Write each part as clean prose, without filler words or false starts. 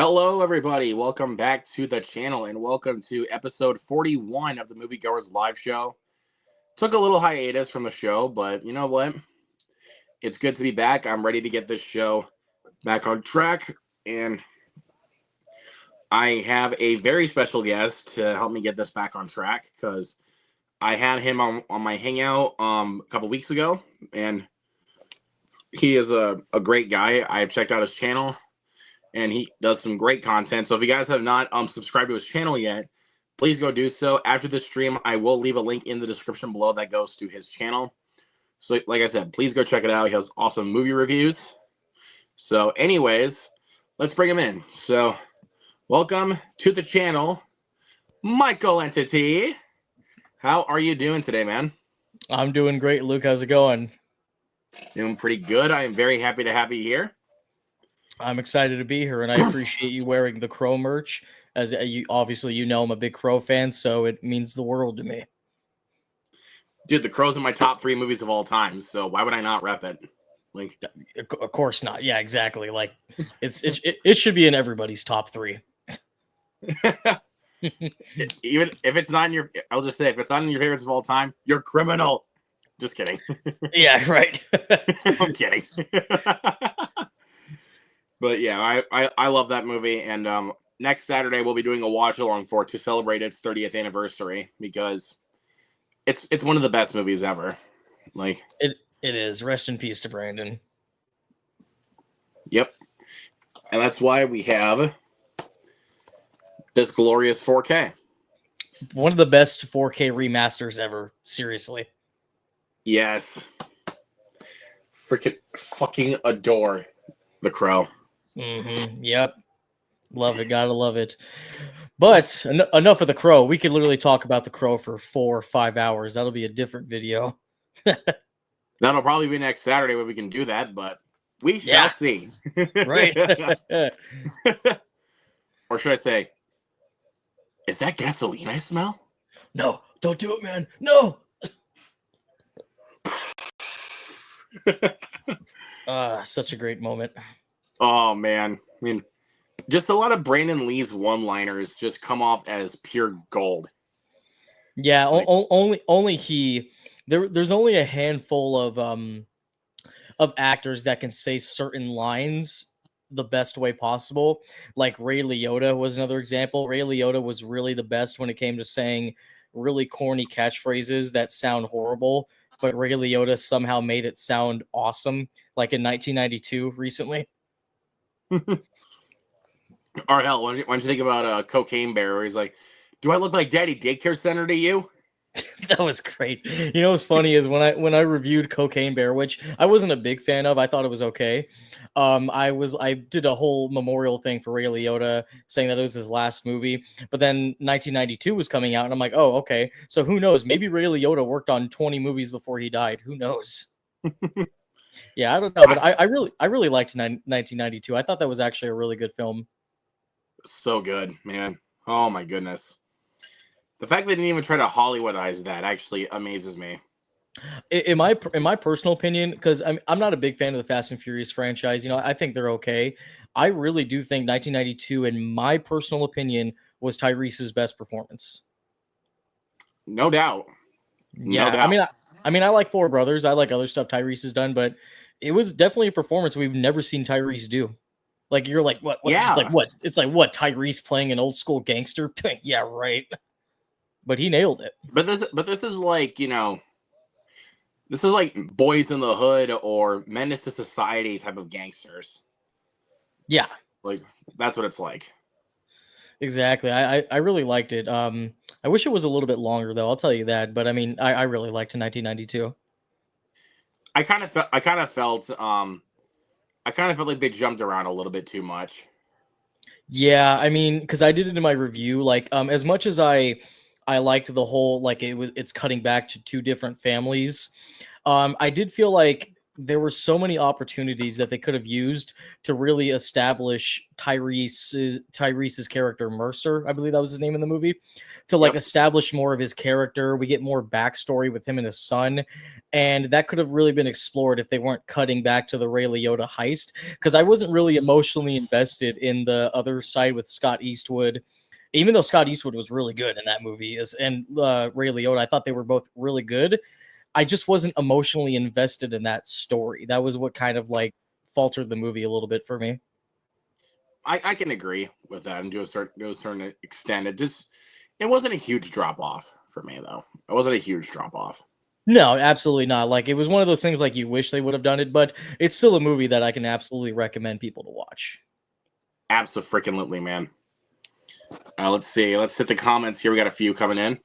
Hello, everybody. Welcome back to the channel and welcome to episode 41 of the Moviegoers live show. Took a little hiatus from the show, but you know what? It's good to be back. I'm ready to get this show back on track, and I have a very special guest to help me get this back on track because I had him on my hangout a couple weeks ago, and he is a great guy. I checked out his channel, and he does some great content. So if you guys have not subscribed to his channel yet, please go do so. After the stream, I will leave a link in the description below that goes to his channel. So like I said, please go check it out. He has awesome movie reviews. So anyways, let's bring him in. So welcome to the channel, Michael Entity. How are you doing today, man? I'm doing great, Luke. How's it going? Doing pretty good. I am very happy to have you here. I'm excited to be here, and I appreciate you wearing the Crow merch. As you obviously, I'm a big Crow fan, so it means the world to me. Dude, The Crow's in my top 3 movies of all time, so why would I not rep it? Like, of course not. Yeah, exactly. Like, it should be in everybody's top 3. Even if it's not in your, I'll just say, if it's not in your favorites of all time, you're a criminal. Just kidding. Yeah, right. I'm kidding. But yeah, I love that movie, and next Saturday we'll be doing a watch along for it to celebrate its 30th anniversary because it's one of the best movies ever. Like it is. Rest in peace to Brandon. Yep, and that's why we have this glorious 4K. One of the best 4K remasters ever. Seriously. Yes. Freaking fucking adore The Crow. Yep. Love it. Gotta love it. But enough of The Crow. We could literally talk about The Crow for 4 or 5 hours. That'll be a different video. That'll probably be next Saturday when we can do that, but we shall see. Right. Or should I say, is that gasoline I smell? No, don't do it, man. No. Such a great moment. Oh, man. I mean, just a lot of Brandon Lee's one-liners just come off as pure gold. Yeah, like, only he. There's only a handful of actors that can say certain lines the best way possible. Like Ray Liotta was another example. Ray Liotta was really the best when it came to saying really corny catchphrases that sound horrible, but Ray Liotta somehow made it sound awesome, like in 1992 recently. Or hell, why don't you think about Cocaine Bear, where he's like, do I look like Daddy Daycare Center to you? That was great. You know what's funny is when I reviewed Cocaine Bear, which I wasn't a big fan of, I thought it was okay. I did a whole memorial thing for Ray Liotta saying that it was his last movie, but then 1992 was coming out, and I'm like, oh, okay. So who knows? Maybe Ray Liotta worked on 20 movies before he died. Who knows? Yeah, I don't know, but I really liked 1992. I thought that was actually a really good film. So good, man. Oh my goodness. The fact they didn't even try to Hollywoodize that actually amazes me. In my personal opinion, because I'm not a big fan of the Fast and Furious franchise. I think they're okay. I really do think 1992, in my personal opinion, was Tyrese's best performance. No doubt. Yeah, no doubt. I mean, I like Four Brothers. I like other stuff Tyrese has done, but it was definitely a performance we've never seen Tyrese do. Like, you're like, what? Yeah. Like, what? It's like, what? Tyrese playing an old school gangster? Yeah, right. But he nailed it. But this is like, this is like Boys in the Hood or Menace to Society type of gangsters. Yeah. Like, that's what it's like. Exactly. I really liked it. I wish it was a little bit longer, though. I'll tell you that. But I mean, I really liked 1992. I kind of felt like they jumped around a little bit too much. Yeah, I mean, because I did it in my review. Like, as much as I liked the whole, like, it's cutting back to 2 different families. I did feel like there were so many opportunities that they could have used to really establish Tyrese's character Mercer, I believe that was his name in the movie, to like establish more of his character. We get more backstory with him and his son, and that could have really been explored if they weren't cutting back to the Ray Liotta heist. Because I wasn't really emotionally invested in the other side with Scott Eastwood. Even though Scott Eastwood was really good in that movie, and Ray Liotta, I thought they were both really good. I just wasn't emotionally invested in that story. That was what kind of like faltered the movie a little bit for me. I can agree with that and to a certain extent. It wasn't a huge drop off for me though. It wasn't a huge drop off. No, absolutely not. Like it was one of those things like you wish they would have done it, but it's still a movie that I can absolutely recommend people to watch. Absolutely, man. Let's see. Let's hit the comments here. We got a few coming in.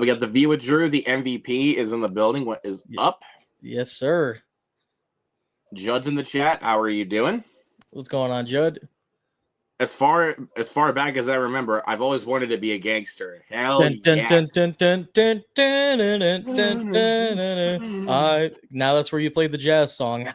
We got the View with Drew. The MVP is in the building. What is up? Yes, sir. Judd's in the chat. How are you doing? What's going on, Judd? As far back as I remember, I've always wanted to be a gangster. Hell yes. Now that's where you play the jazz song.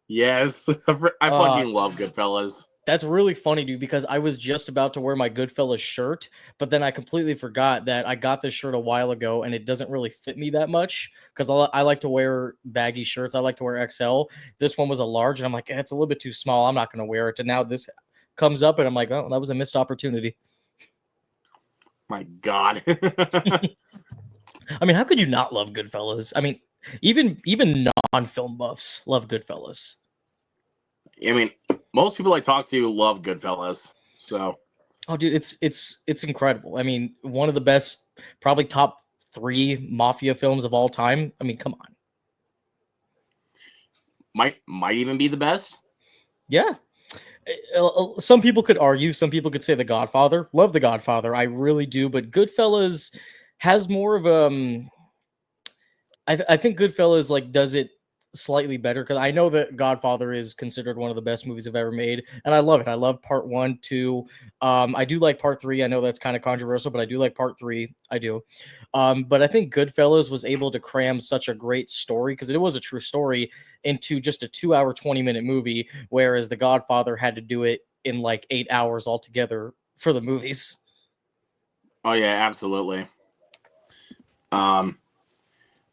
Yes. I fucking love Goodfellas. That's really funny, dude, because I was just about to wear my Goodfellas shirt, but then I completely forgot that I got this shirt a while ago and it doesn't really fit me that much because I like to wear baggy shirts. I like to wear XL. This one was a large, and I'm like, it's a little bit too small. I'm not going to wear it. And now this comes up, and I'm like, oh, that was a missed opportunity. My God. I mean, how could you not love Goodfellas? I mean, even non-film buffs love Goodfellas. I mean, most people I talk to love Goodfellas. So, oh, dude, it's incredible. I mean, one of the best, probably top 3 mafia films of all time. I mean, come on. Might even be the best. Yeah. Some people could argue. Some people could say The Godfather. Love The Godfather. I really do. But Goodfellas has more of I think Goodfellas like does it slightly better because I know that Godfather is considered one of the best movies I've ever made, and I love it. I love part 1, 2. I do like part 3. I know that's kind of controversial, but I do like part 3. I do. But I think Goodfellas was able to cram such a great story because it was a true story into just a 2-hour, 20-minute movie, whereas The Godfather had to do it in like 8 hours altogether for the movies. Oh yeah, absolutely.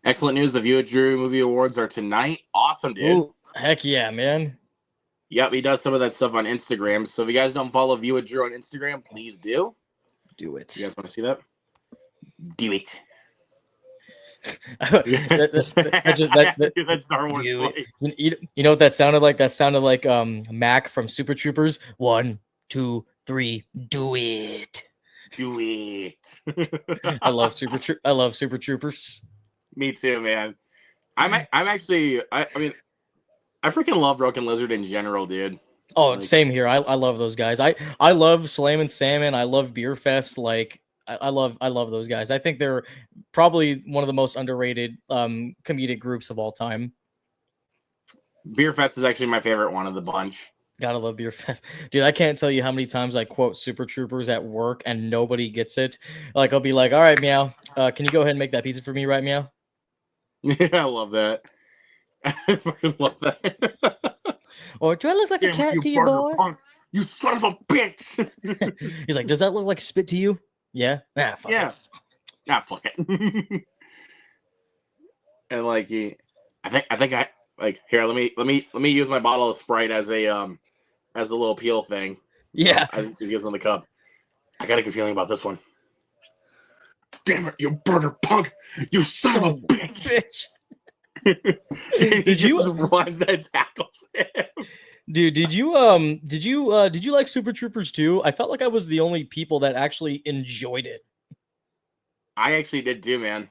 Excellent news. The View of Drew movie awards are tonight. Awesome, dude. Ooh, heck yeah, man. Yep, he does some of that stuff on Instagram. So if you guys don't follow View of Drew on Instagram, please do. Do it. You guys want to see that? Do it. That Star Wars you know what that sounded like? That sounded like Mac from Super Troopers. 1, 2, 3, do it. Do it. I love Super Troopers. Me too, man. I mean, I freaking love Broken Lizard in general, dude. Oh, like, same here. I love those guys. I love Slam and Salmon. I love Beer Fest. Like I love those guys. I think they're probably one of the most underrated comedic groups of all time. Beer Fest is actually my favorite one of the bunch. Gotta love Beer Fest. Dude, I can't tell you how many times I quote Super Troopers at work and nobody gets it. Like, I'll be like, all right, Meow, can you go ahead and make that pizza for me, right, Meow? Yeah, I love that. I fucking love that. Or do I look like a cat to you, boy? Punk. You son of a bitch! He's like, does that look like spit to you? Yeah? Nah, fuck it. Nah, fuck it. And like, I think I like here. Let me use my bottle of Sprite as a little peel thing. Yeah. I think he gives on the cup. I got a good feeling about this one. Damn it, you burger punk! You son of a bitch! Did you runs and tackles him? Dude, did you like Super Troopers 2? I felt like I was the only people that actually enjoyed it. I actually did too, man.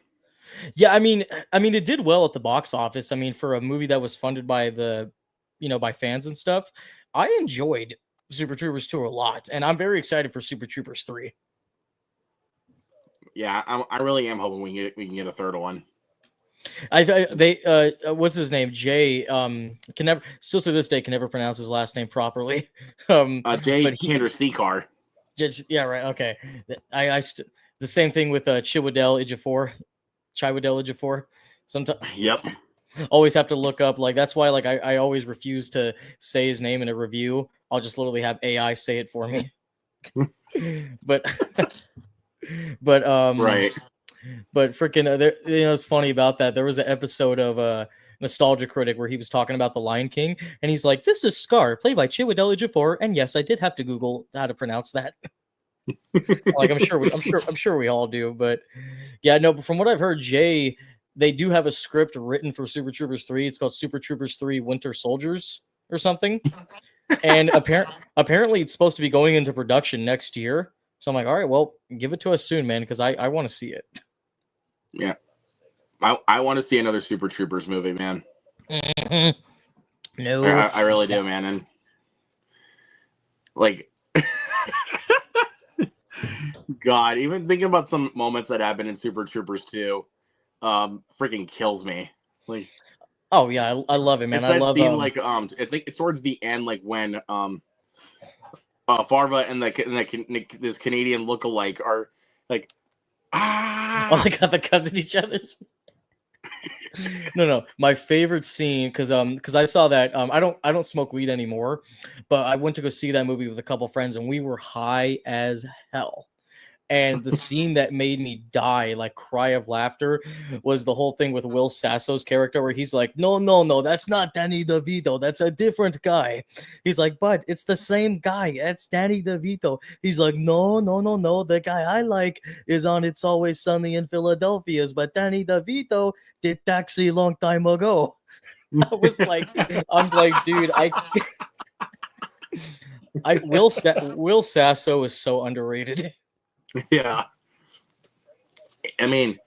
Yeah, I mean, it did well at the box office. I mean, for a movie that was funded by by fans and stuff, I enjoyed Super Troopers 2 a lot, and I'm very excited for Super Troopers 3. Yeah, I really am hoping we can get a third one. They what's his name? Jay can never, still to this day, can never pronounce his last name properly. Jay Chandrasekhar. Yeah, right. Okay. The same thing with Chiwetel Ejiofor. Sometimes. Yep. always have to look up. Like that's why like I always refuse to say his name in a review. I'll just literally have AI say it for me. but but Right. but freaking it's funny about that. There was an episode of Nostalgia Critic where he was talking about the Lion King, and he's like, "This is Scar, played by Chiwetel Ejiofor." And yes, I did have to Google how to pronounce that. Like I'm sure we all do, but yeah, no. But from what I've heard, Jay, they do have a script written for Super Troopers 3. It's called Super Troopers 3 Winter Soldiers or something, and apparently it's supposed to be going into production next year. So I'm like, all right, well, give it to us soon, man, because I want to see it. Yeah. I want to see another Super Troopers movie, man. No, I really do, man. And like, God, even thinking about some moments that happened in Super Troopers 2, freaking kills me. Like, oh yeah, I love it, man. it's I that love scene, like, I think it's towards the end, like when Farva and this Canadian lookalike are like, oh, they got the guns at each other's. No. My favorite scene, because I saw that I don't smoke weed anymore, but I went to go see that movie with a couple friends and we were high as hell. And the scene that made me die, like cry of laughter, was the whole thing with Will Sasso's character where he's like, no, that's not Danny DeVito. That's a different guy. He's like, but it's the same guy. That's Danny DeVito. He's like, no. The guy I like is on It's Always Sunny in Philadelphia's, but Danny DeVito did Taxi a long time ago. I was like, I'm like, dude, Will Sasso is so underrated. Yeah. I mean,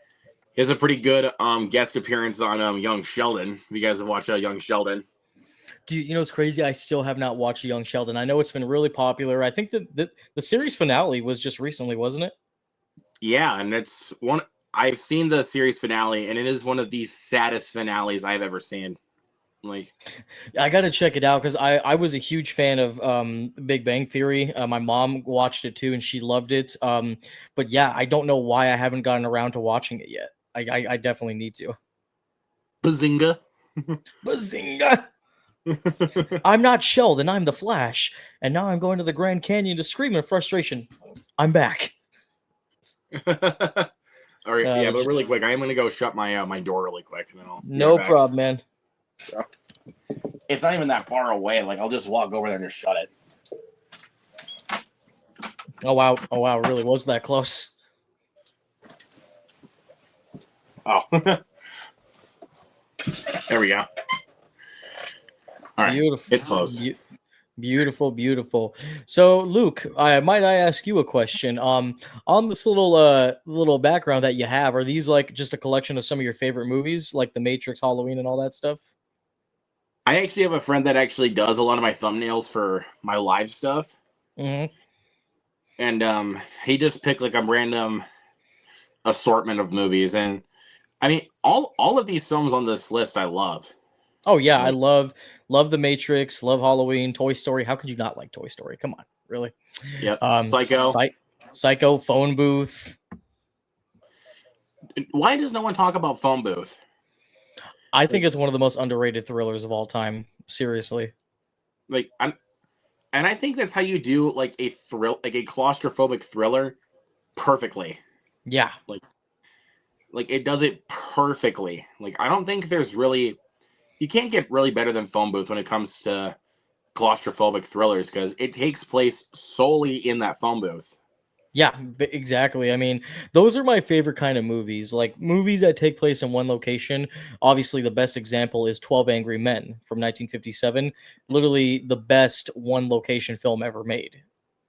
he has a pretty good guest appearance on Young Sheldon. If you guys have watched Young Sheldon. Dude, you know what's crazy? I still have not watched Young Sheldon. I know it's been really popular. I think that the series finale was just recently, wasn't it? Yeah, and it's one. I've seen the series finale, and it is one of the saddest finales I've ever seen. Like, I got to check it out because I was a huge fan of Big Bang Theory. My mom watched it too, and she loved it. But yeah, I don't know why I haven't gotten around to watching it yet. I definitely need to. bazinga! Bazinga! I'm not Sheldon. I'm the Flash, and now I'm going to the Grand Canyon to scream in frustration. I'm back. All right, yeah, but really quick, I'm gonna go shut my my door really quick, and then I'll be No right back. problem, man. So, it's not even that far away. Like, I'll just walk over there and just shut it. Oh wow, it really was that close. Oh, there we go. All right, Beautiful. it's close. Beautiful. So, Luke, I ask you a question? On this little background that you have, are these like just a collection of some of your favorite movies, like The Matrix, Halloween, and all that stuff? I actually have a friend that actually does a lot of my thumbnails for my live stuff, Mm-hmm. and he just picked like a random assortment of movies, and I mean all of these films on this list I love. Oh yeah, I Like, love The Matrix, love Halloween, Toy Story. How could you not like Toy Story? Come on, really? yep, Psycho. Psycho, Phone Booth. Why does no one talk about Phone Booth? I think it's one of the most underrated thrillers of all time. Seriously. Like, and I think that's how you do like a claustrophobic thriller perfectly. Yeah. Like it does it perfectly. Like, I don't think there's really, you can't get really better than Phone Booth when it comes to claustrophobic thrillers, because it takes place solely in that phone booth. Yeah, exactly. I mean, those are my favorite kind of movies. Like movies that take place in one location. Obviously, the best example is 12 Angry Men from 1957. Literally the best one location film ever made.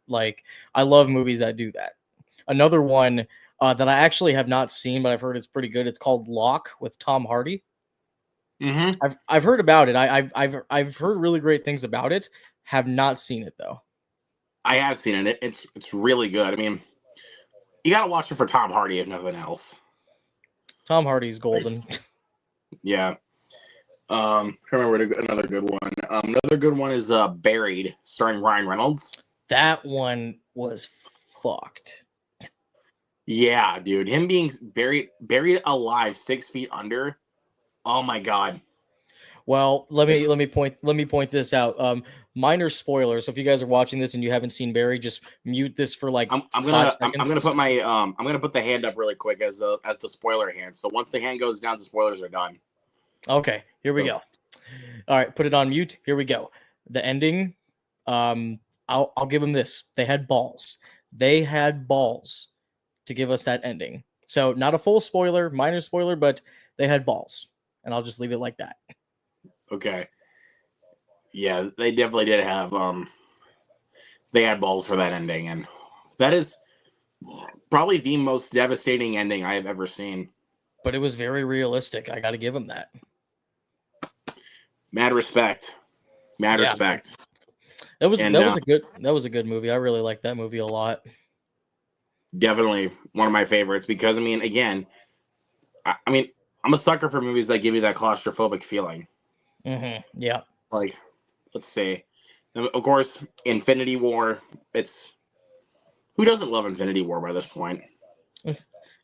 Like, I love movies that do that. Another one that I actually have not seen, but I've heard it's pretty good. It's called Locke with Tom Hardy. Mm-hmm. I've heard about it. I've heard really great things about it. Have not seen it though. I have seen it. It's really good. I mean, you gotta watch it for Tom Hardy, if nothing else. Tom Hardy's golden. Yeah. I remember another good one. Another good one is Buried, starring Ryan Reynolds. That one was fucked. Yeah, dude. Him being buried alive 6 feet under. Oh my god. Well, let me point this out. Minor spoilers. So if you guys are watching this and you haven't seen Barry, just mute this for like I'm 5 seconds. gonna put my I'm gonna put the hand up really quick as the spoiler hand. So once the hand goes down, the spoilers are done. Okay, here we go. All right, put it on mute. Here we go. The ending. I'll give them this. They had balls. They had balls to give us that ending. So not a full spoiler, minor spoiler, but they had balls, and I'll just leave it like that. Okay. Yeah, they definitely did have they had balls for that ending, and that is probably the most devastating ending I have ever seen. But it was very realistic. I got to give them that. Mad respect. Mad Yeah, respect. that was And that was a good movie. I really liked that movie a lot. definitely one of my favorites because I mean, again, I mean, I'm a sucker for movies that give you that claustrophobic feeling. Yeah. Like, let's see, of course, Infinity War. It's who doesn't love Infinity War by this point?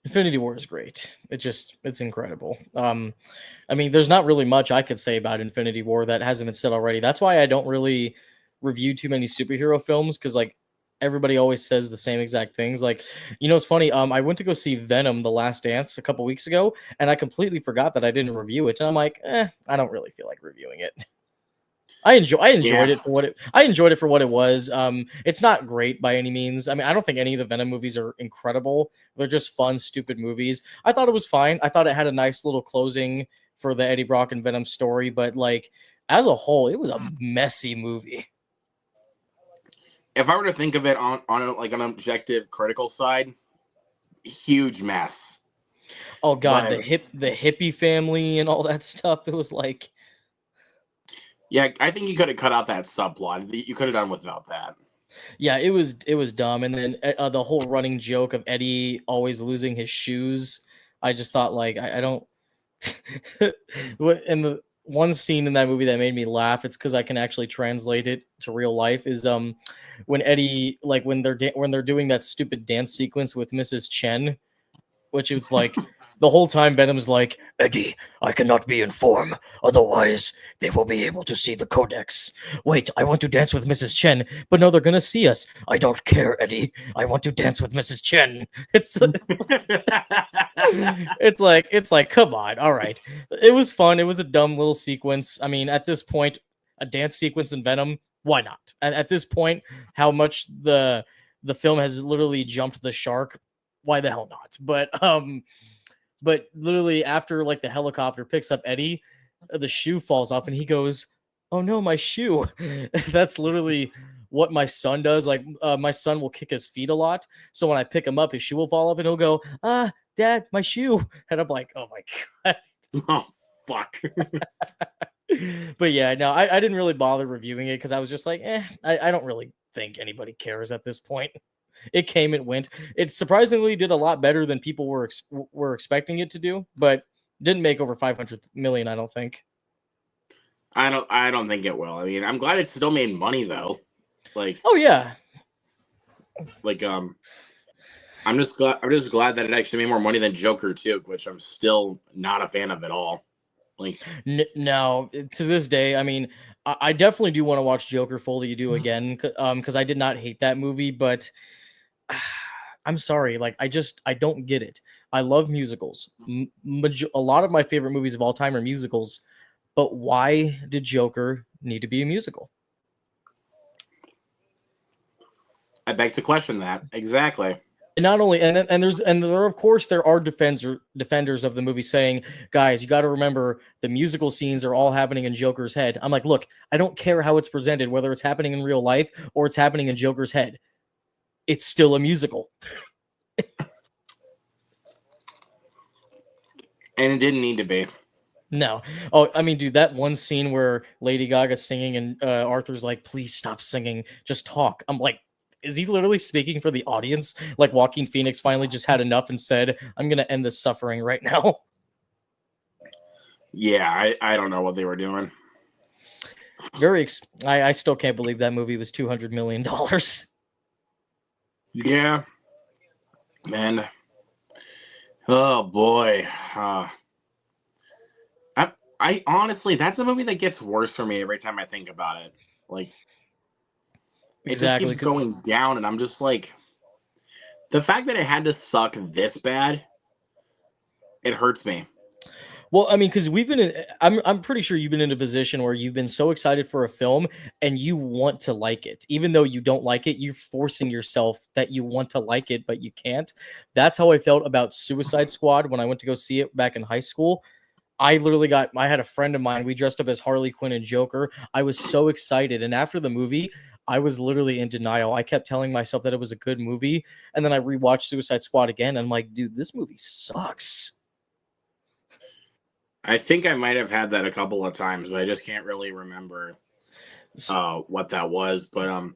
Infinity War is great. It's incredible. I mean, there's not really much I could say about Infinity War that hasn't been said already. That's why I don't really review too many superhero films because like everybody always says the same exact things. Like, it's funny. I went to go see Venom: The Last Dance a couple weeks ago, and I completely forgot that I didn't review it. And I'm like, I don't really feel like reviewing it. I enjoyed Yeah, it for what it was. It's not great by any means. I mean, I don't think any of the Venom movies are incredible. They're just fun, stupid movies. I thought it was fine. I thought it had a nice little closing for the Eddie Brock and Venom story, but like as a whole, it was a messy movie. if I were to think of it like an objective, critical side, huge mess. Oh god, But the hippie family and all that stuff. It was like, yeah, I think you could have cut out that subplot. You could have done without that. yeah, it was dumb. And then the whole running joke of Eddie always losing his shoes. I just thought like I don't. And the one scene in that movie that made me laugh, it's because I can actually translate it to real life, is when Eddie, like when they're doing that stupid dance sequence with Mrs. Chen, which is like the whole time Venom's like, Eddie, I cannot be in form, otherwise they will be able to see the codex. Wait, I want to dance with Mrs. Chen, but no, they're gonna see us. I don't care, Eddie. I want to dance with Mrs. Chen. It's like, come on, all right. It was fun. It was a dumb little sequence. I mean, at this point, a dance sequence in Venom, why not? At this point, how much the film has literally jumped the shark, why the hell not? But literally after like the helicopter picks up Eddie, the shoe falls off and he goes, "Oh no, my shoe." That's literally what my son does. Like my son will kick his feet a lot, so when I pick him up, his shoe will fall off and he'll go, Dad, my shoe." And I'm like, "Oh my god." Oh fuck. But yeah, no, I didn't really bother reviewing it because I was just like, I don't really think anybody cares at this point. It came and went. It surprisingly did a lot better than people were expecting it to do, but didn't make over 500 million, I don't think. I don't think it will. I mean, I'm glad it still made money though. Like Oh yeah. like I'm just glad that it actually made more money than Joker 2, which I'm still not a fan of at all. Like No, to this day, I mean, I definitely do want to watch Joker Fully You Do again, because I did not hate that movie, but I'm sorry, like I don't get it. I love musicals. A lot of my favorite movies of all time are musicals, but why did Joker need to be a musical? I beg to question that. Exactly. And not only, and there of course there are defenders of the movie saying, guys, you got to remember the musical scenes are all happening in Joker's head. I'm like, look, I don't care how it's presented, whether it's happening in real life or it's happening in Joker's head. It's still a musical. And it didn't need to be. No. Oh, I mean, dude, that one scene where Lady Gaga's singing and Arthur's like, please stop singing, just talk. I'm like, is he literally speaking for the audience? Like Joaquin Phoenix finally just had enough and said, I'm going to end this suffering right now. Yeah, I don't know what they were doing. I still can't believe that movie was $200 million. Yeah, man. Oh boy. I honestly, that's a movie that gets worse for me every time I think about it. Like, it just Exactly. keeps going down, and I'm just like, the fact that it had to suck this bad, it hurts me. Well, I mean, because we've been in, I'm pretty sure you've been in a position where you've been so excited for a film and you want to like it, even though you don't like it. You're forcing yourself that you want to like it, but you can't. That's how I felt about Suicide Squad when I went to go see it back in high school. I had a friend of mine. We dressed up as Harley Quinn and Joker. I was so excited, and after the movie, I was literally in denial. I kept telling myself that it was a good movie, and then I rewatched Suicide Squad again. And I'm like, dude, this movie sucks. I think I might have had that a couple of times, but I just can't really remember what that was. But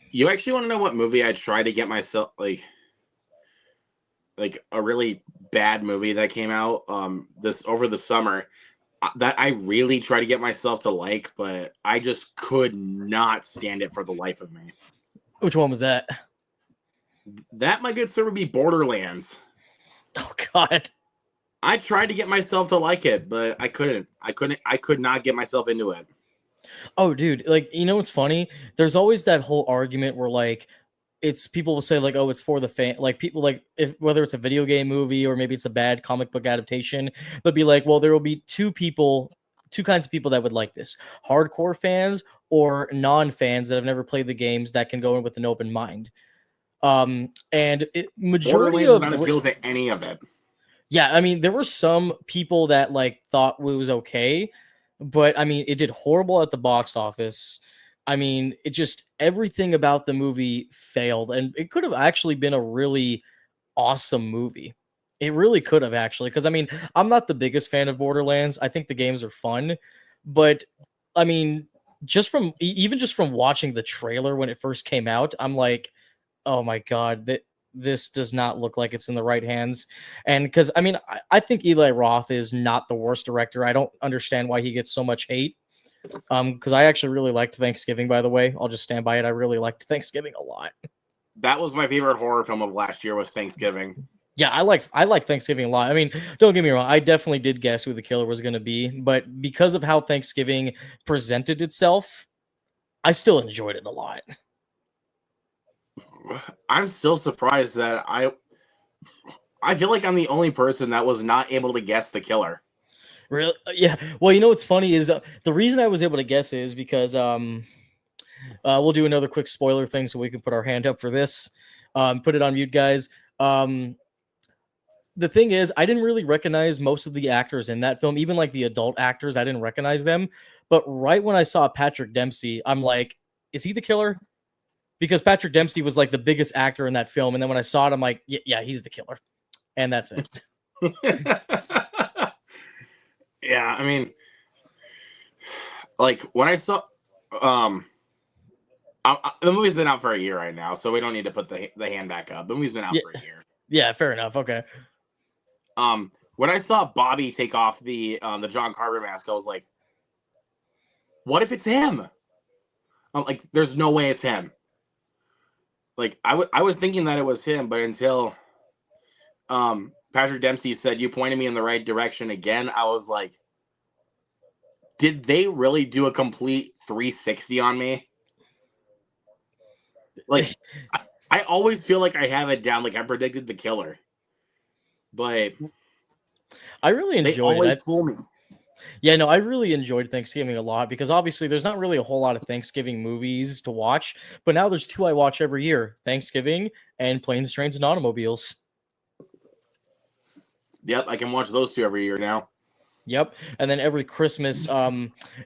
you actually want to know what movie I tried to get myself like a really bad movie that came out this over the summer that I really tried to get myself to like, but I just could not stand it for the life of me. Which one was that? That, my good sir, would be Borderlands. Oh God. I tried to get myself to like it, but I couldn't. I could not get myself into it. Oh, dude, like you know what's funny? There's always that whole argument where like it's people will say like, oh, it's for the fan. Like people like if whether it's a video game movie or maybe it's a bad comic book adaptation, they'll be like, well, there will be two kinds of people that would like this: hardcore fans or non-fans that have never played the games that can go in with an open mind. And majority Borderlands does of not appeal to any of it. yeah, I mean, there were some people that like thought it was okay, but I mean, it did horrible at the box office. I mean, it just everything about the movie failed, and it could have actually been a really awesome movie. It really could have actually, because I mean, I'm not the biggest fan of Borderlands. I think the games are fun, but I mean, even just from watching the trailer when it first came out, I'm like, oh my god, that this does not look like it's in the right hands. And because I mean, I think Eli Roth is not the worst director. I don't understand why he gets so much hate. Because I actually really liked Thanksgiving, by the way. I'll just stand by it. I really liked Thanksgiving a lot. That was my favorite horror film of last year was Thanksgiving. Yeah, I like Thanksgiving a lot. I mean, don't get me wrong, I definitely did guess who the killer was going to be, but because of how Thanksgiving presented itself, I still enjoyed it a lot. I'm still surprised that I feel like I'm the only person that was not able to guess the killer. Really? Yeah. Well, you know what's funny is the reason I was able to guess is because we'll do another quick spoiler thing so we can put our hand up for this. Put it on mute, guys. The thing is, I didn't really recognize most of the actors in that film, even like the adult actors. I didn't recognize them. But right when I saw Patrick Dempsey, I'm like, is he the killer? Because Patrick Dempsey was like the biggest actor in that film. And then when I saw it, I'm like, yeah, he's the killer. And that's it. Yeah, I mean, like when I saw, um, the movie's been out for a year right now, so we don't need to put the hand back up. The movie's been out Yeah, for a year. yeah, fair enough. Okay. When I saw Bobby take off the John Carver mask, I was like, what if it's him? I'm like, there's no way it's him. Like I was thinking that it was him, but until Patrick Dempsey said you pointed me in the right direction again, I was like, did they really do a complete 360 on me? Like I always feel like I have it down, like I predicted the killer, but I really they enjoyed it. always fool me. Yeah, no, I really enjoyed Thanksgiving a lot because obviously there's not really a whole lot of Thanksgiving movies to watch, but now there's two I watch every year: Thanksgiving and Planes, Trains, and Automobiles. Yep, I can watch those two every year now. Yep. And then every Christmas,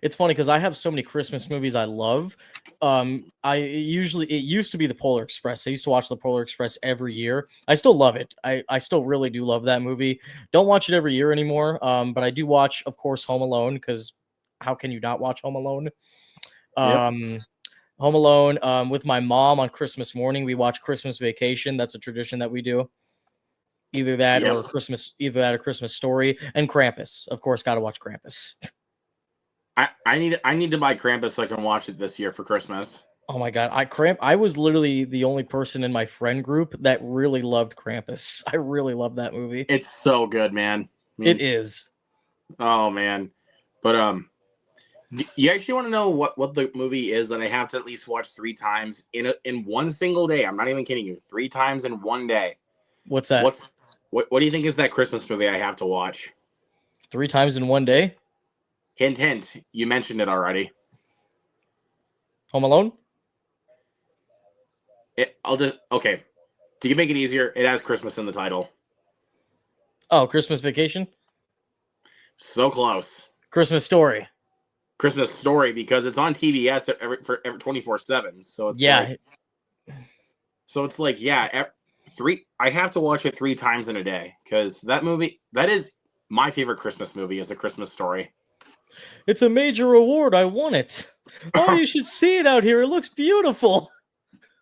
it's funny because I have so many Christmas movies I love. It used to be the Polar Express. I used to watch the Polar Express every year. I still love it. I still really do love that movie. Don't watch it every year anymore. But I do watch, of course, Home Alone because how can you not watch Home Alone? Yep. Um, Home Alone, with my mom on Christmas morning, we watch Christmas Vacation. That's a tradition that we do. Yep. Either that or Christmas Story, and Krampus. Of course, got to watch Krampus. I need to buy Krampus so I can watch it this year for Christmas. Oh my god, I was literally the only person in my friend group that really loved Krampus. I really love that movie. It's so good, man. I mean, It is. oh man, But you actually want to know what the movie is that I have to at least watch 3 times in one single day? I'm not even kidding you. 3 times in one day. What's that? What do you think is that Christmas movie I have to watch? 3 times in one day? Hint, hint. You mentioned it already. Home Alone? Okay. To make it easier, it has Christmas in the title. Oh, Christmas Vacation? So close. Christmas Story. Christmas Story, because it's on TBS for 24/7. So it's Yeah. yeah, I have to watch it 3 times in a day because that is my favorite Christmas movie, is A Christmas Story. It's a major award. I won it. Oh, you should see it out here. It looks beautiful.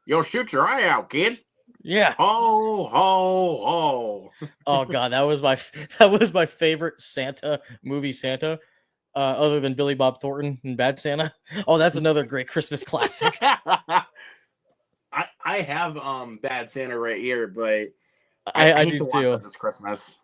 Yo, shoot your eye out, kid. Yeah. Ho ho ho. Oh god, that was my favorite Santa movie. Santa, other than Billy Bob Thornton and Bad Santa. Oh, that's another great Christmas classic. I have Bad Santa right here, but I need do to watch too. that this Christmas.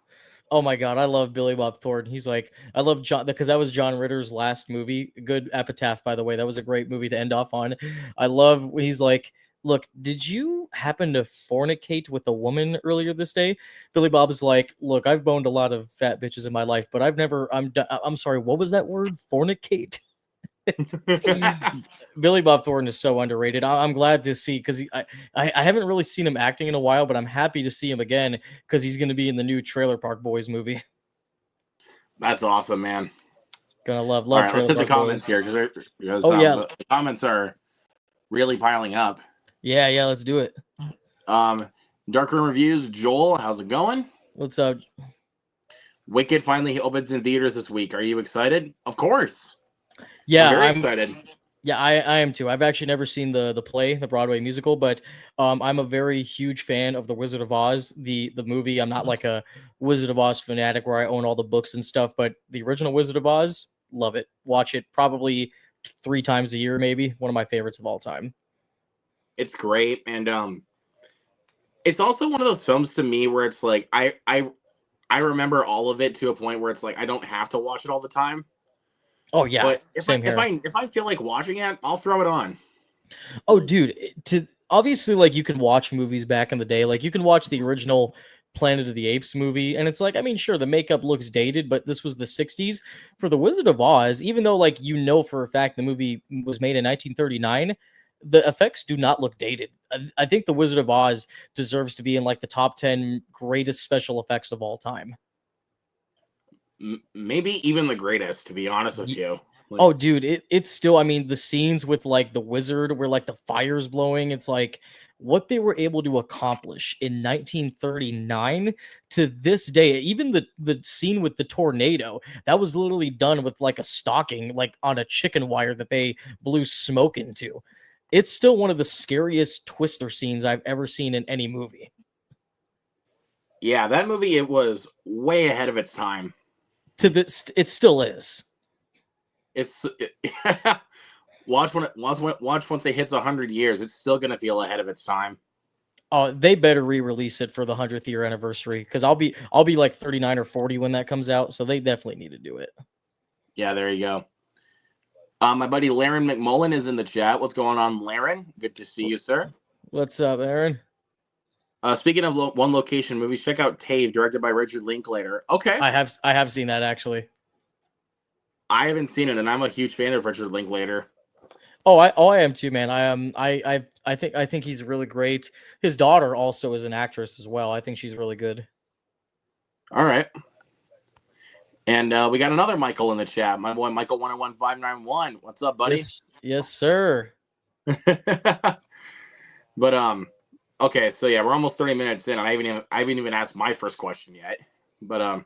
Oh my god, I love Billy Bob Thornton. He's like, I love John, because that was John Ritter's last movie. Good epitaph, by the way. That was a great movie to end off on. I love when he's like, look, did you happen to fornicate with a woman earlier this day? Billy Bob is like, look, I've boned a lot of fat bitches in my life, but I'm sorry, what was that word? Fornicate? Billy Bob Thornton is so underrated. I'm glad to see, because I haven't really seen him acting in a while, but I'm happy to see him again because he's going to be in the new Trailer Park Boys movie. That's awesome, man. Gonna love All right, Trailer let's hit the Park comments Boys. here because Oh yeah, the comments are really piling up. yeah, let's do it. Darkroom Reviews, Joel, how's it going? What's up? Wicked finally opens in theaters this week. Are you excited? Of course. Yeah, I'm very excited. Yeah, I am too. I've actually never seen the play, the Broadway musical, but I'm a very huge fan of The Wizard of Oz, the movie. I'm not like a Wizard of Oz fanatic where I own all the books and stuff, but the original Wizard of Oz, love it. Watch it probably 3 times a year, maybe. One of my favorites of all time. It's great, and it's also one of those films to me where it's like I remember all of it to a point where it's like I don't have to watch it all the time. Oh yeah, But same here. if I feel like watching it, I'll throw it on. Oh, dude, to obviously, like, you can watch movies back in the day. Like, you can watch the original Planet of the Apes movie, and it's like, I mean, sure, the makeup looks dated, but this was the 60s. For The Wizard of Oz, even though, like, you know for a fact the movie was made in 1939, the effects do not look dated. I think The Wizard of Oz deserves to be in, like, the top 10 greatest special effects of all time. Maybe even the greatest, to be honest with you. Oh, dude, it's still, I mean, the scenes with like the wizard where like the fire's blowing, it's like what they were able to accomplish in 1939 to this day. Even the scene with the tornado, that was literally done with like a stocking, like on a chicken wire that they blew smoke into. It's still one of the scariest twister scenes I've ever seen in any movie. Yeah, that movie, it was way ahead of its time. To this, it still is. Watch once it hits 100 years, it's still gonna feel ahead of its time. Oh, they better re-release it for the 100th year anniversary, because I'll be like 39 or 40 when that comes out, so they definitely need to do it. Yeah, there you go. My buddy Laren McMullen is in the chat. What's going on, Laren? Good to see you, sir. What's up, Aaron? Speaking of one location movies, check out Tave, directed by Richard Linklater. Okay, I have seen that actually. I haven't seen it, and I'm a huge fan of Richard Linklater. I am too, man. I think he's really great. His daughter also is an actress as well. I think she's really good. All right. And we got another Michael in the chat. My boy Michael 101591. What's up, buddy? Yes, sir. But okay, so yeah, we're almost 30 minutes in, and I haven't even asked my first question yet. But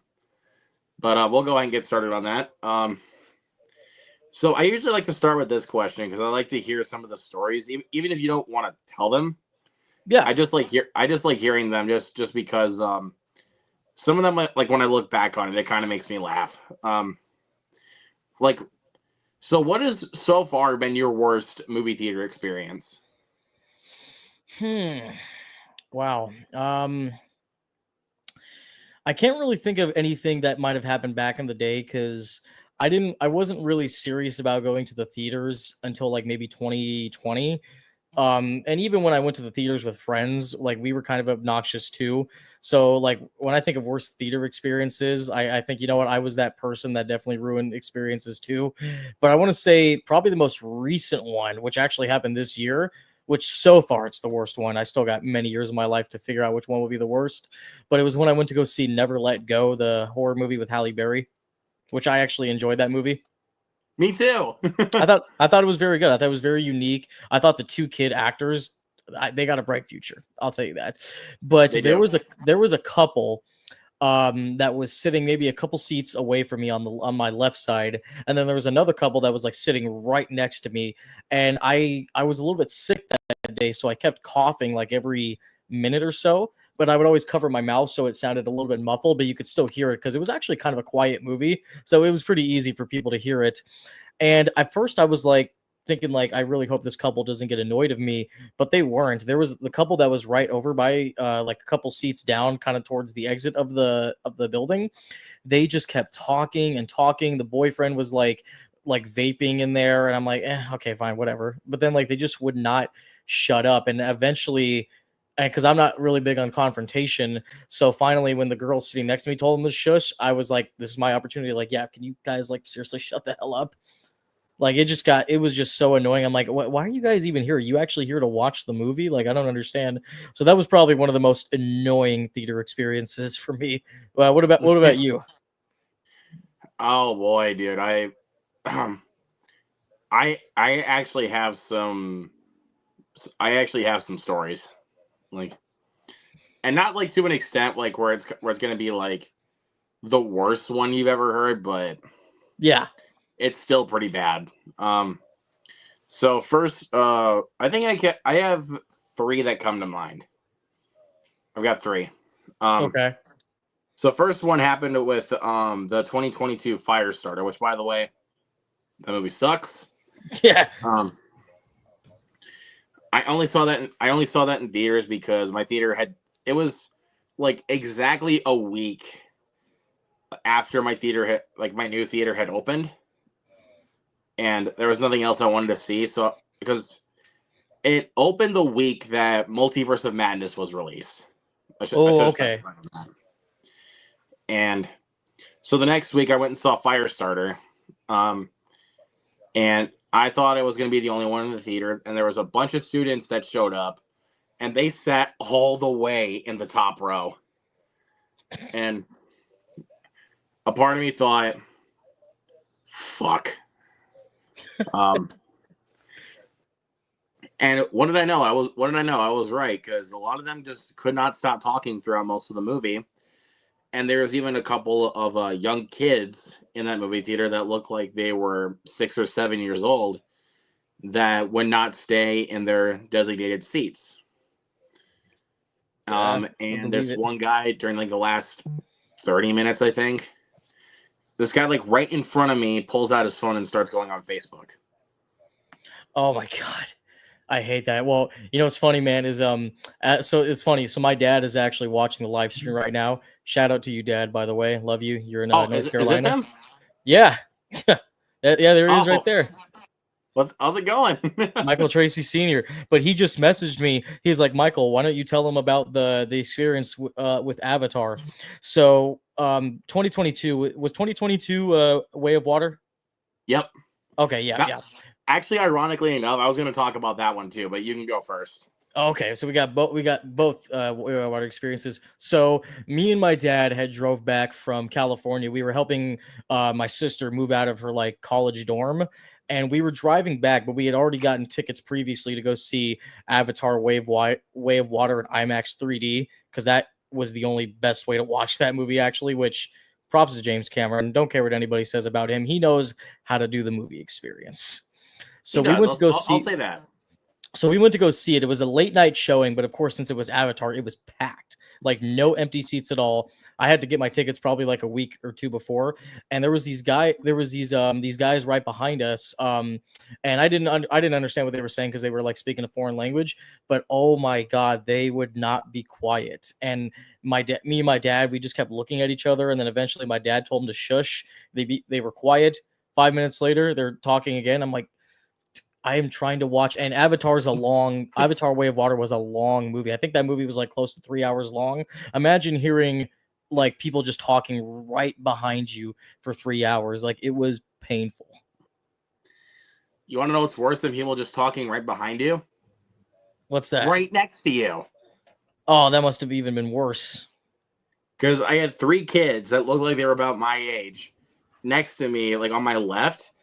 we'll go ahead and get started on that. So I usually like to start with this question because I like to hear some of the stories, even if you don't want to tell them. Yeah, I just like hearing them just because some of them, like when I look back on it, it kind of makes me laugh. Like, so what has so far been your worst movie theater experience? Wow. I can't really think of anything that might have happened back in the day because I wasn't really serious about going to the theaters until like maybe 2020. And even when I went to the theaters with friends, like we were kind of obnoxious too. So like when I think of worst theater experiences, I think, you know what, I was that person that definitely ruined experiences too. But I want to say probably the most recent one, which actually happened this year, which so far it's the worst one. I still got many years of my life to figure out which one will be the worst. But it was when I went to go see Never Let Go, the horror movie with Halle Berry, which I actually enjoyed that movie. Me too. I thought it was very good. I thought it was very unique. I thought the two kid actors, they got a bright future. I'll tell you that. But They do. there was a couple that was sitting maybe a couple seats away from me on my left side, and then there was another couple that was like sitting right next to me, and I was a little bit sick that day, so I kept coughing like every minute or so. But I would always cover my mouth so it sounded a little bit muffled, but you could still hear it because it was actually kind of a quiet movie, so it was pretty easy for people to hear it. And at first, I was like thinking, like, I really hope this couple doesn't get annoyed of me, but they weren't. There was the couple that was right over by, like a couple seats down, kind of towards the exit of the building. They just kept talking and talking. The boyfriend was like vaping in there, and I'm like, okay, fine, whatever. But then like they just would not shut up, and eventually. And because I'm not really big on confrontation, so finally, when the girl sitting next to me told him to shush, I was like, "This is my opportunity." Like, yeah, can you guys like seriously shut the hell up? Like it was just so annoying. I'm like, why are you guys even here? Are you actually here to watch the movie? Like, I don't understand. So that was probably one of the most annoying theater experiences for me. Well, what about you? Oh boy, dude. I actually have some. I actually have some stories, like, and not like to an extent like where it's gonna be like the worst one you've ever heard, but Yeah. it's still pretty bad. So first, I think I have three that come to mind. I've got three. Um, Okay. so first one happened with the 2022 Firestarter, which by the way, that movie sucks. Yeah. Um, I only saw that in theaters because my theater had it was like exactly a week after my theater had like my new theater had opened, and there was nothing else I wanted to see. So because it opened the week that Multiverse of Madness was released. I should Oh, have okay. specified on that. And so the next week I went and saw Firestarter. Um, and I thought I was going to be the only one in the theater. And there was a bunch of students that showed up, and they sat all the way in the top row. And a part of me thought, fuck. Um, and what did I know? I was right, because a lot of them just could not stop talking throughout most of the movie. And there was even a couple of young kids in that movie theater that looked like they were 6 or 7 years old that would not stay in their designated seats. Yeah, I And believe there's it. one guy during like the last 30 minutes, I think. This guy, like right in front of me, pulls out his phone and starts going on Facebook. Oh my god. I hate that. Well, you know what's funny, man, is so it's funny. So my dad is actually watching the live stream right now. Shout out to you, Dad, by the way. Love you. You're in Oh, North is this Carolina. him? Yeah. Yeah, there he is right Oh, there. how's it going? Michael Tracy Sr. But he just messaged me. He's like, Michael, why don't you tell him about the experience with Avatar? So 2022 was 2022 Way of Water. Yep. Okay, yeah, That yeah. actually, ironically enough, I was going to talk about that one too, but you can go first. Okay, so we got both water experiences. So me and my dad had drove back from California. We were helping my sister move out of her like college dorm, and we were driving back, but we had already gotten tickets previously to go see Avatar Way of Water in IMAX 3D because that was the only best way to watch that movie actually. Which props to James Cameron. Don't care what anybody says about him. He knows how to do the movie experience. He So we does. went to go I'll see say that. so we went to go see it. It was a late night showing, but of course, since it was Avatar, it was packed. Like no empty seats at all. I had to get my tickets probably like a week or two before, and there was these guys right behind us, and I didn't understand what they were saying because they were like speaking a foreign language, but oh my god, they would not be quiet. And me and my dad, we just kept looking at each other, and then eventually my dad told them to shush. They were quiet. 5 minutes later, they're talking again. I'm like, I am trying to watch, and Avatar Way of Water was a long movie. I think that movie was like close to 3 hours long. Imagine hearing like people just talking right behind you for 3 hours. Like, it was painful. You want to know what's worse than people just talking right behind you? What's that? Right next to you. Oh, that must have even been worse. Because I had 3 kids that looked like they were about my age next to me, like on my left.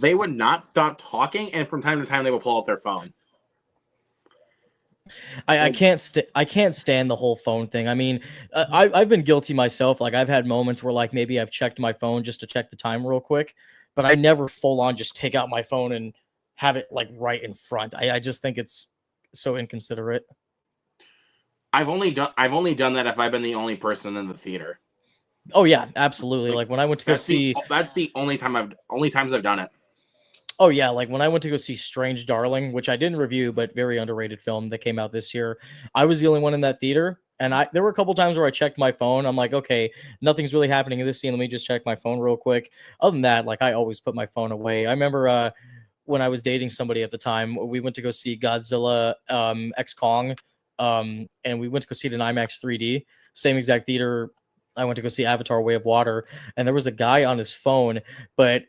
They would not stop talking, and from time to time they would pull out their phone. I can't stand the whole phone thing. I mean, I've been guilty myself. Like, I've had moments where like maybe I've checked my phone just to check the time real quick, but I never full on just take out my phone and have it like right in front. I just think it's so inconsiderate. I've only done that if I've been the only person in the theater. Oh yeah, absolutely. Like when I went to go see that's the only times I've done it. Oh yeah, like when I went to go see Strange Darling, which I didn't review, but very underrated film that came out this year. I was the only one in that theater, and there were a couple times where I checked my phone. I'm like, okay, nothing's really happening in this scene. Let me just check my phone real quick. Other than that, like I always put my phone away. I remember when I was dating somebody at the time, we went to go see Godzilla X Kong, and we went to go see it in IMAX 3D, same exact theater. I went to go see Avatar Way of Water, and there was a guy on his phone, but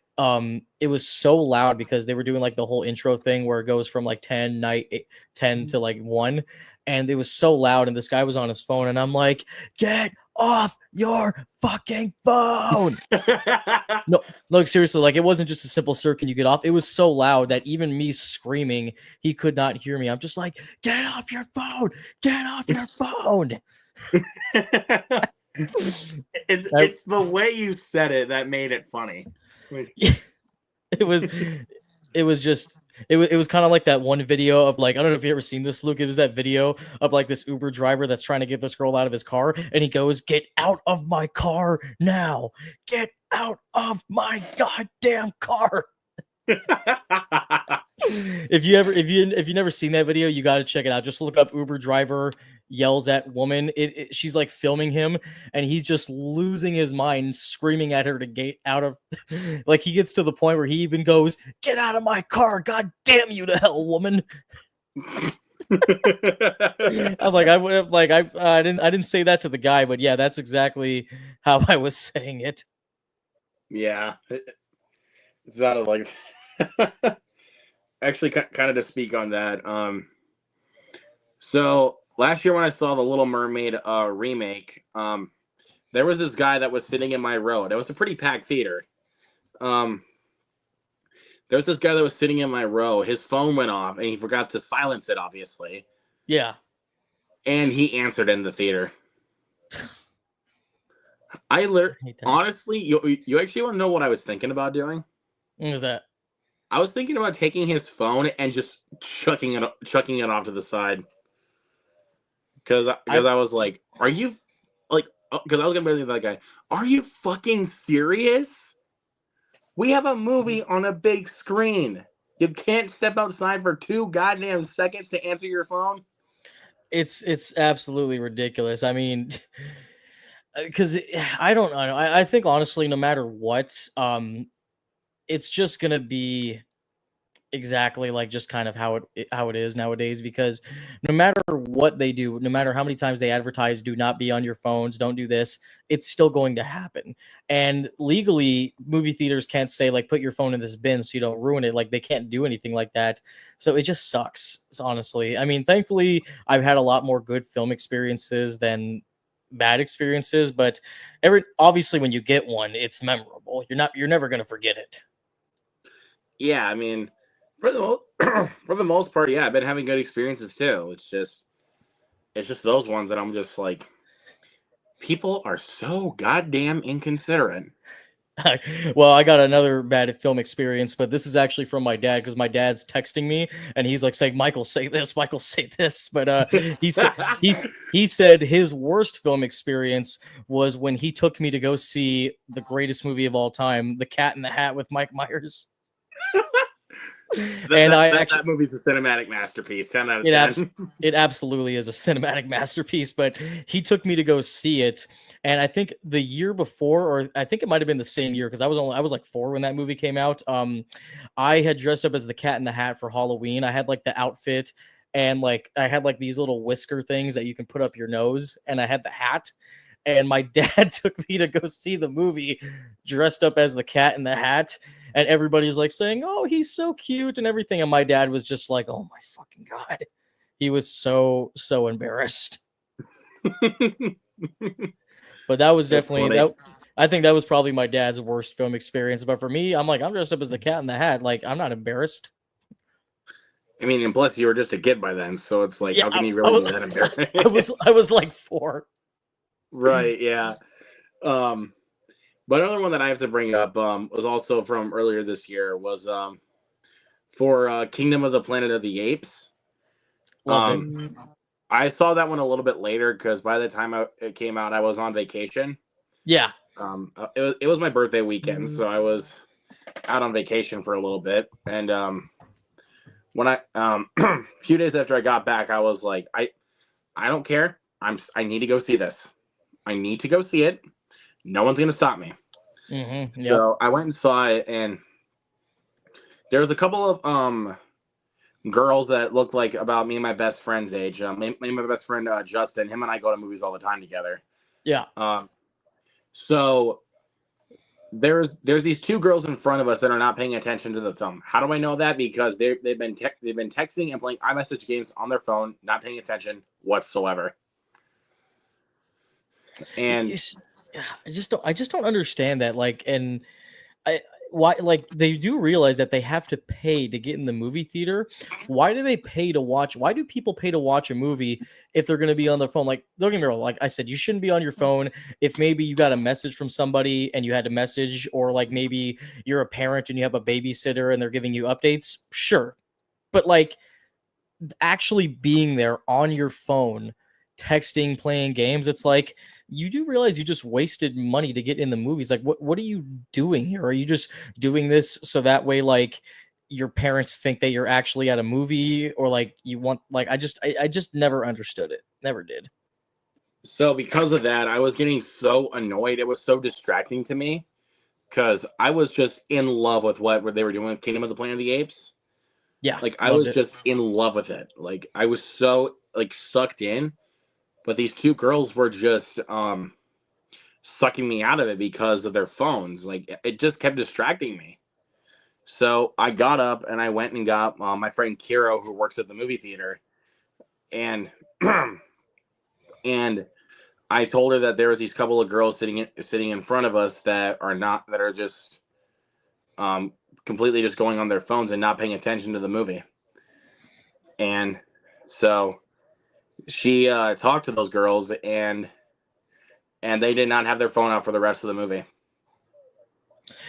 it was so loud because they were doing like the whole intro thing where it goes from like 10 to like 1, and it was so loud, and this guy was on his phone, and I'm like, get off your fucking phone. No, look, seriously, like it wasn't just a simple sir, can you get off? It was so loud that even me screaming, he could not hear me. I'm just like, get off your phone, get off your phone. It's the way you said it that made it funny. It was kind of like that one video of like, I don't know if you ever seen this, Luke. It was that video of like this Uber driver that's trying to get this girl out of his car, and he goes, "Get out of my car now! Get out of my goddamn car!" If you never seen that video, you got to check it out. Just look up Uber driver yells at woman. She's like filming him, and he's just losing his mind, screaming at her to get out of. Like he gets to the point where he even goes, "Get out of my car! God damn you to hell, woman!" I'm like, I didn't say that to the guy, but yeah, that's exactly how I was saying it. Yeah, it's not a, like. Actually, kind of to speak on that. So last year when I saw the Little Mermaid remake, there was this guy that was sitting in my row. It was a pretty packed theater. There was this guy that was sitting in my row. His phone went off, and he forgot to silence it, obviously. Yeah. And he answered in the theater. Honestly, you actually want to know what I was thinking about doing? What was that? I was thinking about taking his phone and just chucking it off to the side. Because I was like, are you, like, because I was going to be that guy, are you fucking serious? We have a movie on a big screen. You can't step outside for 2 goddamn seconds to answer your phone? It's absolutely ridiculous. I mean, because I don't know. I think honestly, no matter what, it's just gonna be exactly like just kind of how it is nowadays, because no matter what they do, no matter how many times they advertise, do not be on your phones, don't do this, it's still going to happen. And legally, movie theaters can't say like, put your phone in this bin so you don't ruin it. Like, they can't do anything like that. So it just sucks, honestly. I mean, thankfully I've had a lot more good film experiences than bad experiences, but obviously when you get one, it's memorable. You're never going to forget it. Yeah, I mean, for the most part, yeah, I've been having good experiences too. It's just those ones that I'm just like, people are so goddamn inconsiderate. Well, I got another bad film experience, but this is actually from my dad because my dad's texting me and he's like saying, "Michael, say this. Michael, say this." But he said his worst film experience was when he took me to go see the greatest movie of all time, The Cat in the Hat with Mike Myers. And I That actually movie's a cinematic masterpiece. 10 out of it abs 10. it absolutely is a cinematic masterpiece, but he took me to go see it, and I think the year before, or I think it might have been the same year, because I was like 4 when that movie came out. I had dressed up as the Cat in the Hat for Halloween. I had like the outfit, and like I had like these little whisker things that you can put up your nose, and I had the hat. And my dad took me to go see the movie dressed up as the Cat in the Hat, and everybody's like saying, "Oh, he's so cute" and everything, and my dad was just like, "Oh my fucking god." He was so embarrassed. But that was That's definitely funny. that. I think that was probably my dad's worst film experience. But for me, I'm like, I'm dressed up as the Cat in the Hat. Like, I'm not embarrassed. I mean, and plus you were just a kid by then, so it's like, Yeah, how can you I really was, be that embarrassed? I was like 4. Right, yeah. Um, but another one that I have to bring up was also from earlier this year was for Kingdom of the Planet of the Apes. Loved it. Um, I saw that one a little bit later because by the time it came out, I was on vacation. Yeah. It was my birthday weekend, so I was out on vacation for a little bit, and when a few days after I got back, I was like, I don't care. I need to go see this. I need to go see it. No one's gonna stop me. Yep. So I went and saw it, and there was a couple of girls that looked like about me and my best friend's age. Me and my best friend Justin, him and I go to movies all the time together. Yeah. So there's these two girls in front of us that are not paying attention to the film. How do I know that? Because they've been texting and playing iMessage games on their phone, not paying attention whatsoever. And I just don't understand that. Like, and I why like they do realize that they have to pay to get in the movie theater. Why do they pay to watch? Why do people pay to watch a movie if they're going to be on their phone? Like, don't get me wrong. Like I said, you shouldn't be on your phone if maybe you got a message from somebody and you had to message, or like maybe you're a parent and you have a babysitter and they're giving you updates. Sure, but like actually being there on your phone, texting, playing games, it's like you do realize you just wasted money to get in the movies. Like, what are you doing here? Are you just doing this so that way, like, your parents think that you're actually at a movie, or like you want, like, I just never understood it. Never did. so because of that, I was getting so annoyed. It was so distracting to me because I was just in love with what they were doing with Kingdom of the Planet of the Apes. Yeah, Like I loved was it. just in love with it. Like I was so like sucked in. But these two girls were just sucking me out of it because of their phones. Like it just kept distracting me. So I got up and I went and got my friend Kiro, who works at the movie theater, and and I told her that there was these couple of girls sitting in front of us that are just um, completely just going on their phones and not paying attention to the movie. And so she talked to those girls, and they did not have their phone out for the rest of the movie.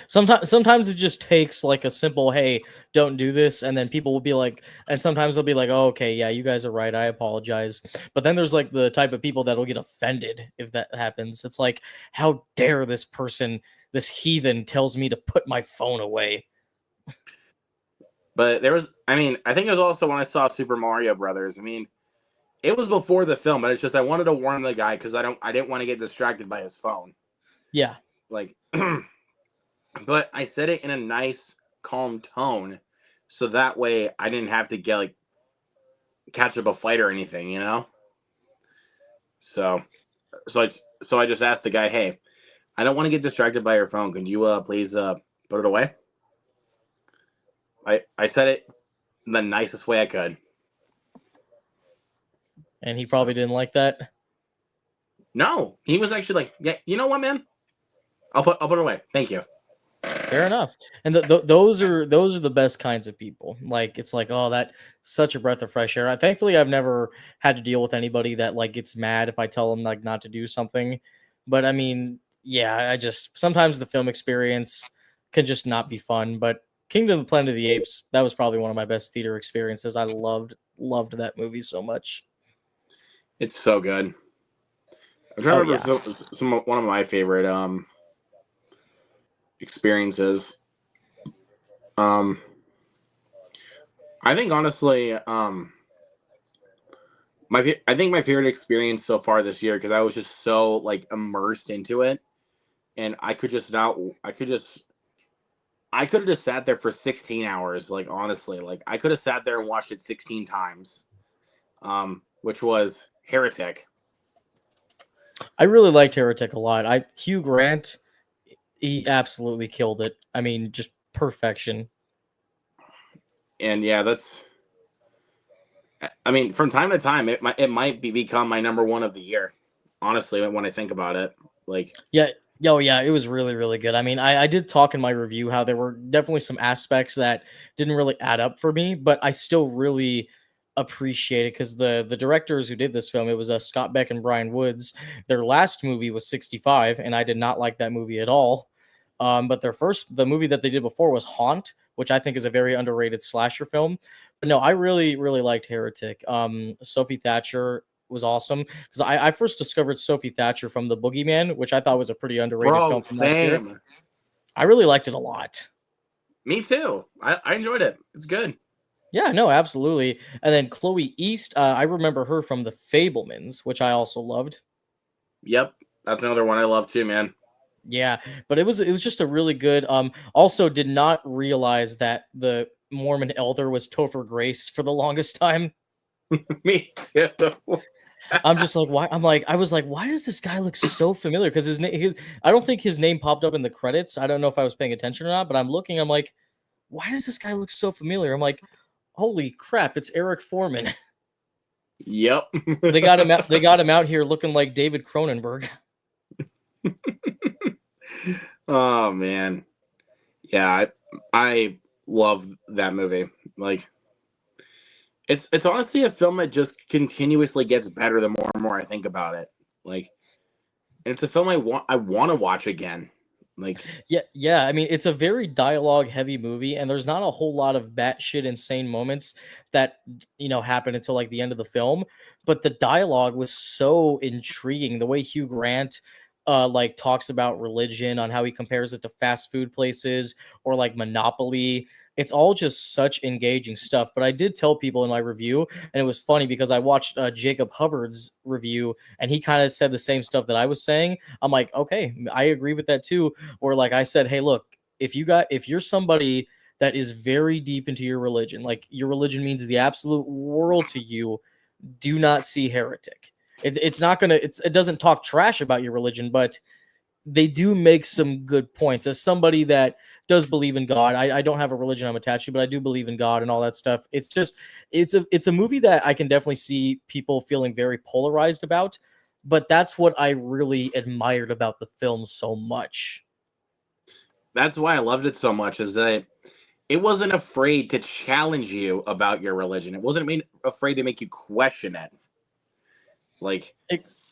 Sometimes it just takes like a simple, "Hey, don't do this," and then people will be like, and sometimes they'll be like, "Oh, okay, yeah, you guys are right. I apologize." But then there's like the type of people that'll get offended if that happens. It's like, how dare this person, this heathen, tells me to put my phone away? But there was, I mean, I think it was also when I saw Super Mario Brothers. I mean, it was before the film, but it's just I wanted to warn the guy because I didn't want to get distracted by his phone. Yeah. Like, but I said it in a nice, calm tone, so that way I didn't have to get like catch up a fight or anything, you know. So, so I just asked the guy, "Hey, I don't want to get distracted by your phone. Could you please put it away?" I said it the nicest way I could. And he So, probably didn't like that. no, he was actually like, "Yeah, you know what, man? I'll put it away. Thank you." Fair enough. And those are the best kinds of people. Like, it's like, oh, that such a breath of fresh air. Thankfully, I've never had to deal with anybody that like gets mad if I tell them like not to do something. But I mean, yeah, I just sometimes the film experience can just not be fun. But Kingdom of the Planet of the Apes, that was probably one of my best theater experiences. I loved that movie so much. It's so good. I'm trying to Oh remember yeah. one of my favorite experiences. Um, I think honestly, I think my favorite experience so far this year, because I was just so like immersed into it, and I could just not. I could have just sat there for 16 hours. Like honestly, like I could have sat there and watched it 16 times. Which was Heretic. I really liked Heretic a lot. I Hugh Grant, he absolutely killed it. I mean, just perfection. And yeah, that's. I mean, from time to time, it might become my number one of the year. Honestly, when I think about it, like Yeah, oh yeah, it was really really good. I mean, I did talk in my review how there were definitely some aspects that didn't really add up for me, but I still really appreciate it because the directors who did this film, it was Scott Beck and Brian Woods. Their last movie was 65, and I did not like that movie at all. But the movie that they did before was Haunt, which I think is a very underrated slasher film. But no, I really really liked Heretic. Sophie Thatcher was awesome because I first discovered Sophie Thatcher from The Boogeyman, which I thought was a pretty underrated bro, film from last year. same. I really liked it a lot. Me too. I enjoyed it. It's good. Yeah, no, absolutely. And then Chloe East, I remember her from The Fablemans, which I also loved. Yep, that's another one I love too, man. Yeah, but it was just a really good. Also, did not realize that the Mormon elder was Topher Grace for the longest time. Me too. I'm just like, why? I was like, why does this guy look so familiar? Because I don't think his name popped up in the credits. I don't know if I was paying attention or not, but I'm looking. I'm like, why does this guy look so familiar? I'm like, holy crap, it's Eric Foreman. Yep. They got him out. They got him out here looking like David Cronenberg. Oh man. Yeah, I love that movie. Like it's honestly a film that just continuously gets better the more and more I think about it. Like and it's a film I want to watch again. Like Yeah, yeah. I mean, it's a very dialogue heavy movie, and there's not a whole lot of batshit insane moments that happen until like the end of the film. But the dialogue was so intriguing. The way Hugh Grant like talks about religion on how he compares it to fast food places or like Monopoly. It's all just such engaging stuff. But I did tell people in my review, and it was funny because I watched Jacob Hubbard's review, and he kind of said the same stuff that I was saying. I'm like, okay, I agree with that too. Or like I said, hey, look, if you're somebody that is very deep into your religion, like your religion means the absolute world to you, do not see Heretic. It's not gonna. It doesn't talk trash about your religion, but they do make some good points. As somebody that does believe in God, I don't have a religion I'm attached to, but I do believe in God and all that stuff. It's just it's a movie that I can definitely see people feeling very polarized about. But that's what I really admired about the film so much. that's why I loved it so much is that it wasn't afraid to challenge you about your religion. It wasn't afraid to make you question it. Like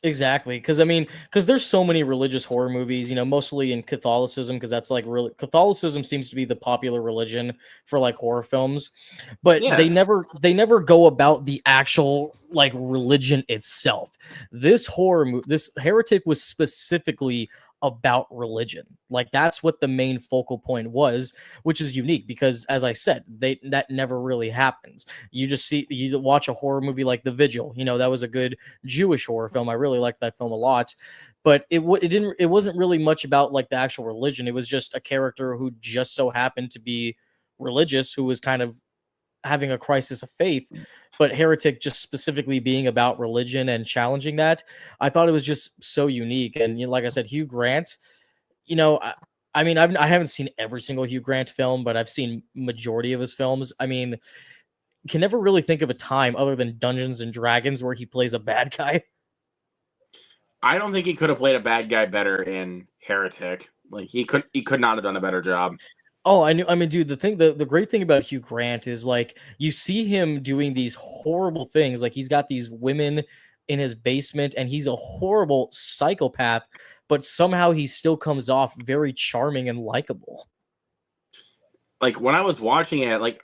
Exactly, because I mean, because there's so many religious horror movies, mostly in Catholicism, because that's like really Catholicism seems to be the popular religion for like horror films, but yeah, they never go about the actual like religion itself. This Heretic was specifically about religion. Like that's what the main focal point was, which is unique because, as I said, that never really happens. You watch a horror movie like The Vigil, that was a good Jewish horror film. I really liked that film a lot, but it wasn't really much about like the actual religion. It was just a character who just so happened to be religious, who was kind of having a crisis of faith. But Heretic just specifically being about religion and challenging that, I thought it was just so unique. And like I said, Hugh Grant, you know, I, I mean, I haven't seen every single Hugh Grant film, but I've seen majority of his films. I mean, can never really think of a time other than Dungeons and Dragons where he plays a bad guy. I don't think he could have played a bad guy better in Heretic. Like he could not have done a better job. Oh, I knew. I mean, dude, the great thing about Hugh Grant is like you see him doing these horrible things. Like he's got these women in his basement, and he's a horrible psychopath. but somehow he still comes off very charming and likable. Like when I was watching it, like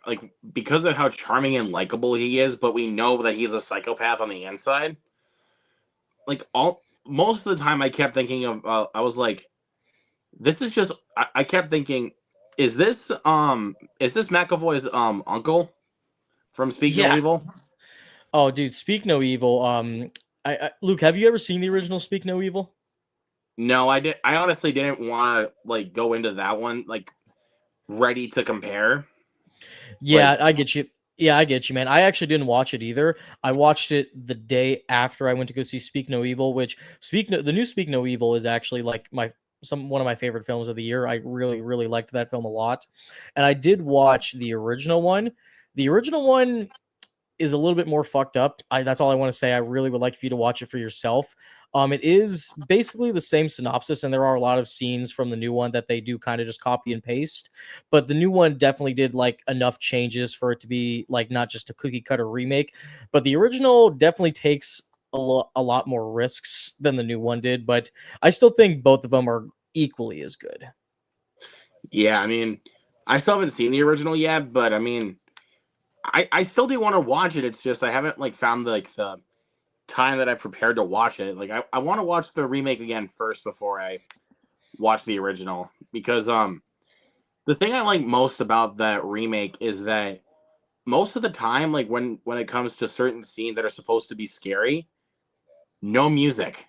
because of how charming and likable he is, but we know that he's a psychopath on the inside. Like all most of the time, I kept thinking of. I was like, this is just. I kept thinking, is this McAvoy's uncle from Speak No Yeah. Evil? Oh, dude, Speak No Evil. Luke, have you ever seen the original Speak No Evil? No, I did. I honestly didn't want to like go into that one like ready to compare. Like, Yeah, I get you. Yeah, I get you, man. I actually didn't watch it either. I watched it the day after I went to go see Speak No Evil, which the new Speak No Evil is actually like one of my favorite films of the year. I really really liked that film a lot. And I did watch the original one. The original one is a little bit more fucked up. That's all I want to say. I really would like for you to watch it for yourself. It is basically the same synopsis, and there are a lot of scenes from the new one that they do kind of just copy and paste. But the new one definitely did like enough changes for it to be like not just a cookie cutter remake. But the original definitely takes a lot more risks than the new one did. But I still think both of them are equally as good. yeah, I mean, I still haven't seen the original yet, but I mean, I still do want to watch it. It's just I haven't like found the time that I prepared to watch it. Like I want to watch the remake again first before I watch the original because the thing I like most about that remake is that most of the time, like when it comes to certain scenes that are supposed to be scary, no music.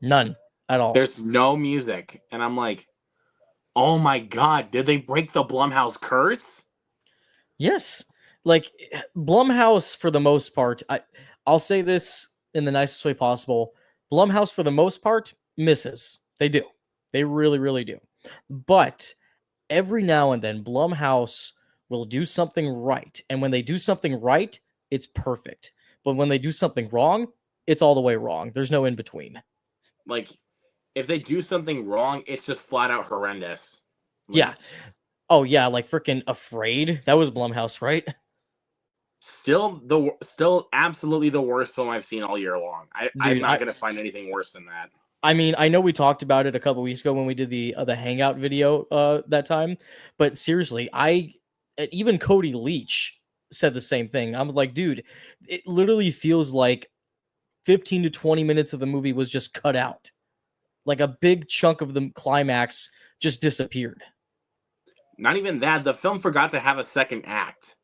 None at all. There's no music, and I'm like, oh my god, did they break the Blumhouse curse? Yes. Like Blumhouse for the most part, I'll say this in the nicest way possible. Blumhouse for the most part misses. They do. They really really do. But every now and then Blumhouse will do something right. And when they do something right, it's perfect. But when they do something wrong, it's all the way wrong. There's no in between. Like, if they do something wrong, it's just flat out horrendous. Yeah. Like, Oh yeah, like freaking Afraid. That was Blumhouse, right? still absolutely the worst film I've seen all year long. I'm Dude, not gonna find anything worse than that. I mean, I know we talked about it a couple weeks ago when we did the hangout video that time, but seriously, even Cody Leach said the same thing. I'm like, dude, it literally feels like 15 to 20 minutes of the movie was just cut out. Like a big chunk of the climax just disappeared. Not even that. The film forgot to have a second act.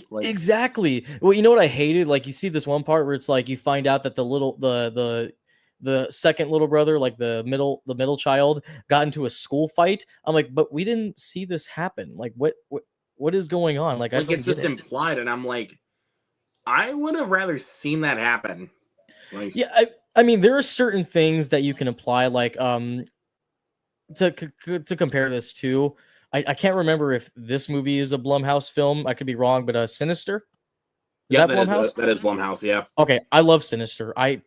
Like, Exactly. Well, you know what I hated? Like you see this one part where it's like you find out that the second little brother, like the middle child, got into a school fight. I'm like, but we didn't see this happen. Like what is going on? Like I it's don't get just it. implied, and I'm like, I would have rather seen that happen. Like, Yeah, I mean there are certain things that you can apply like to compare this to. I can't remember if this movie is a Blumhouse film. I could be wrong, but Sinister. Is yeah, that Blumhouse? that is Blumhouse. Yeah, Okay, I love Sinister. I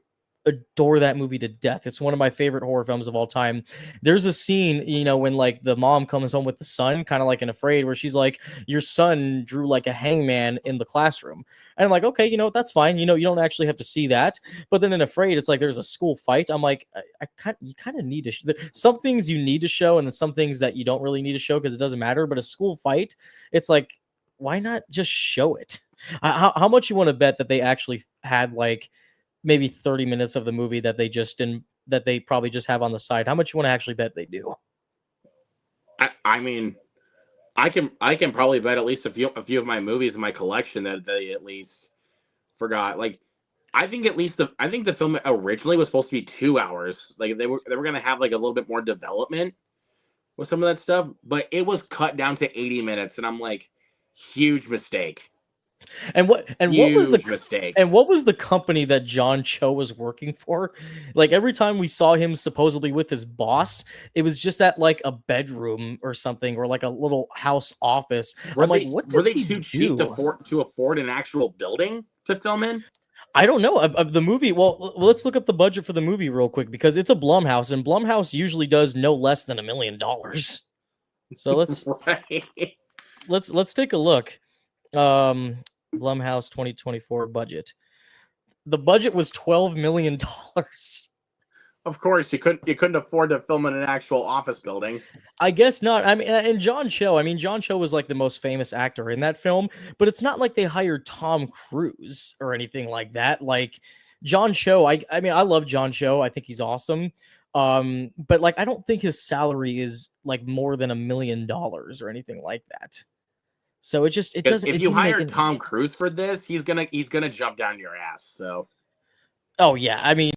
adore that movie to death. It's one of my favorite horror films of all time. There's a scene, when like the mom comes home with the son, kind of like in Afraid, where she's like, "Your son drew like a hangman in the classroom," and I'm like, "Okay, that's fine. You don't actually have to see that." But then in Afraid, it's like there's a school fight. I'm like, you kind of need to. Some things you need to show, and then some things that you don't really need to show because it doesn't matter. But a school fight, it's like, why not just show it? How much you want to bet that they actually had like maybe 30 minutes of the movie that they just didn't that they probably just have on the side? How much you want to actually bet they do? I mean, I can probably bet at least a few of my movies in my collection that they at least forgot. Like, I think the film originally was supposed to be 2 hours. Like they were gonna have like a little bit more development with some of that stuff, but it was cut down to 80 minutes, and I'm like, huge mistake. And what was Huge mistake. the company that John Cho was working for? Like every time we saw him supposedly with his boss, it was just at like a bedroom or something or like a little house office. I'm like, what Were does they he too cheap do? to afford an actual building to film in? I don't know. Of the movie, well, let's look up the budget for the movie real quick because it's a Blumhouse, and Blumhouse usually does no less than $1 million. So Right. let's take a look. Um, Blumhouse 2024 budget. The budget was $12 million. Of course, you couldn't afford to film in an actual office building. I guess not. I mean, and John Cho. I mean, John Cho was like the most famous actor in that film, but it's not like they hired Tom Cruise or anything like that. Like John Cho. I mean, I love John Cho. I think he's awesome. But like, I don't think his salary is like more than $1 million or anything like that. So it Because doesn't if it you didn't make hire any. Tom Cruise for this, he's gonna jump down your ass. So Oh yeah, I mean,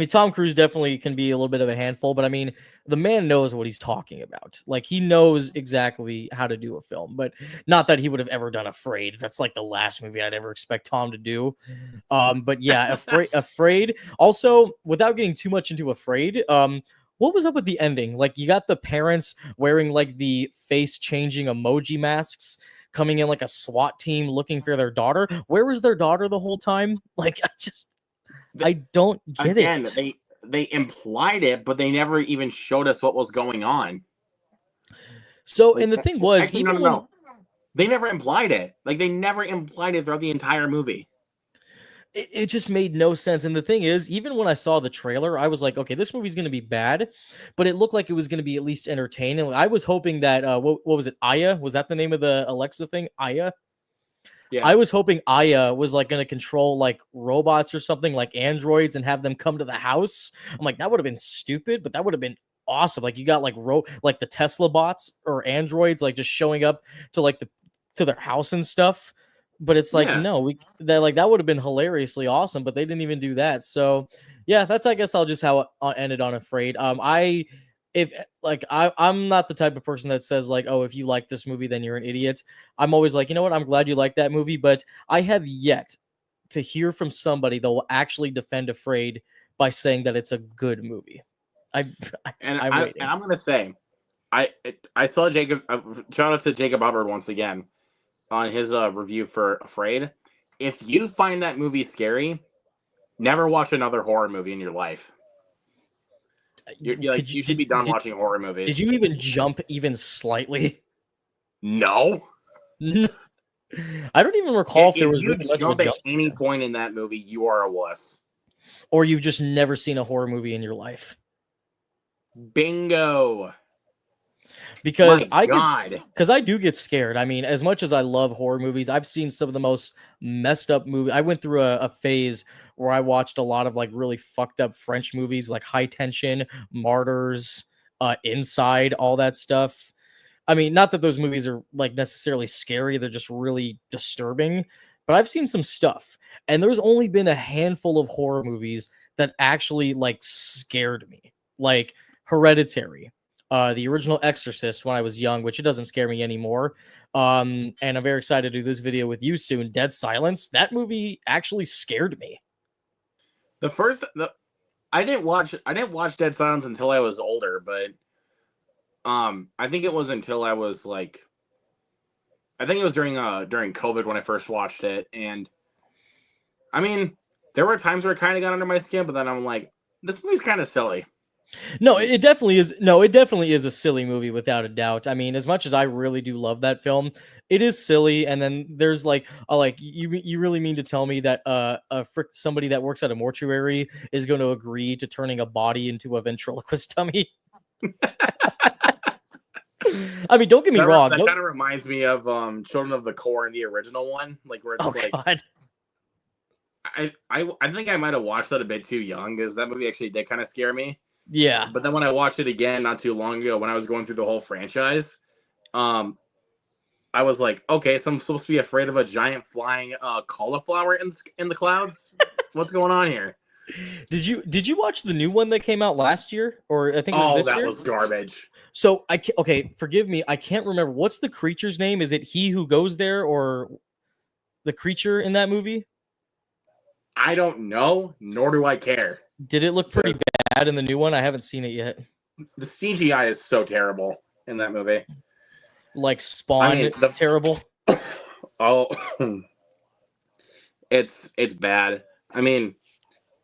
Tom Cruise definitely can be a little bit of a handful, but I mean, the man knows what he's talking about. Like, he knows exactly how to do a film, but not that he would have ever done Afraid. That's like the last movie I'd ever expect Tom to do. But yeah, Afraid. Also, without getting too much into Afraid, what was up with the ending? Like, you got the parents wearing like the face changing emoji masks, coming in like a SWAT team looking for their daughter. Where was their daughter the whole time? Like, I don't get again, it. they implied it, but they never even showed us what was going on. So, Like, and the thing was, actually, no, no, no. They never implied it. Like, they never implied it throughout the entire movie. it just made no sense. And the thing is, even when I saw the trailer, I was like, okay, this movie's going to be bad, but it looked like it was going to be at least entertaining. I was hoping that, what was it? Aya? Was that the name of the Alexa thing? Aya? Yeah, I was hoping Aya was like going to control like robots or something like androids and have them come to the house. I'm like, that would have been stupid, but that would have been awesome. Like you got like the Tesla bots or androids like just showing up to like to their house and stuff. But it's like yeah. no, that would have been hilariously awesome, but they didn't even do that. So yeah, that's I guess I'll just how it ended on Afraid. I if like I'm not the type of person that says like, oh, if you like this movie, then you're an idiot. I'm always like, you know what? I'm glad you like that movie, but I have yet to hear from somebody that will actually defend Afraid by saying that it's a good movie. I, And I'm waiting. I'm gonna say, I saw Jacob. Shout out to Jacob Hubbard once again on his review for Afraid. If you find that movie scary, never watch another horror movie in your life. You're like Could you you should be done did watching horror did movies. you even jump even slightly? No. I don't even recall if there If was you really much of a jump at jump any scare, point in that movie, you are a wuss. or you've just never seen a horror movie in your life. Bingo. Because My God. I do get scared. I mean, as much as I love horror movies, I've seen some of the most messed up movies. I went through a phase where I watched a lot of like really fucked up French movies like High Tension, Martyrs, Inside, all that stuff. I mean, not that those movies are like necessarily scary, they're just really disturbing. But I've seen some stuff, and there's only been a handful of horror movies that actually like scared me. Like Hereditary, the original Exorcist when I was young, which it doesn't scare me anymore. And I'm very excited to do this video with you soon. Dead Silence. That movie actually scared me. I didn't watch Dead Silence until I was older, but I think it was until I think it was during COVID when I first watched it, and I mean, there were times where it kind of got under my skin, but then I'm like, this movie's kind of silly. No, it definitely is. No, it definitely is a silly movie without a doubt. I mean, as much as I really do love that film, it is silly. And then there's like, you really mean to tell me that somebody that works at a mortuary is going to agree to turning a body into a ventriloquist dummy? I mean, don't get me wrong. That kind of reminds me of Children of the Corn, in the original one, like where it's Oh like God. I think I might have watched that a bit too young because that movie actually did kind of scare me. Yeah. But then when I watched it again not too long ago, when I was going through the whole franchise, I was like, okay, so I'm supposed to be afraid of a giant flying cauliflower in the clouds. What's going on here? Did you watch the new one that came out last year, or I think it was this that year? was garbage. So okay, forgive me, I can't remember what's the creature's name. Is it He Who Goes There or the creature in that movie? I don't know, nor do I care. Did it look pretty bad in the new one? I haven't seen it yet. The CGI is so terrible in that movie. Like Spawn, terrible. Oh, it's bad. I mean,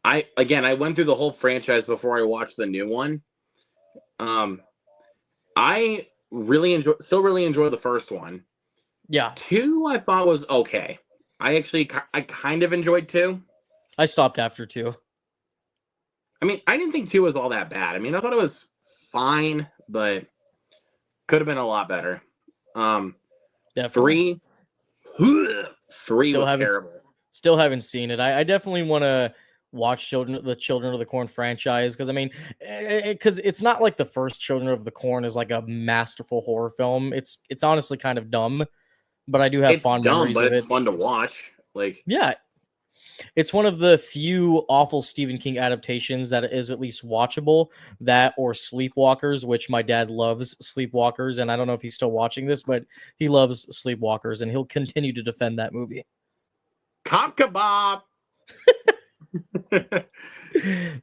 I went through the whole franchise before I watched the new one. I still really enjoy the first one. Yeah. 2 I thought was okay. I kind of enjoyed 2. I stopped after 2. I mean, I didn't think 2 was all that bad. I mean, I thought it was fine, but could have been a lot better. Um, Definitely. 3, 3 Still was haven't terrible. still haven't seen it. I definitely want to watch Children of the Corn franchise because I mean, because it's not like the first Children of the Corn is like a masterful horror film. It's honestly kind of dumb, but I do have It's fond dumb, memories but of it's it. fun to watch. Like, Yeah, it's one of the few awful Stephen King adaptations that is at least watchable. That or Sleepwalkers, which my dad loves Sleepwalkers, and I don't know if he's still watching this, but he loves Sleepwalkers, and he'll continue to defend that movie. cop kebab.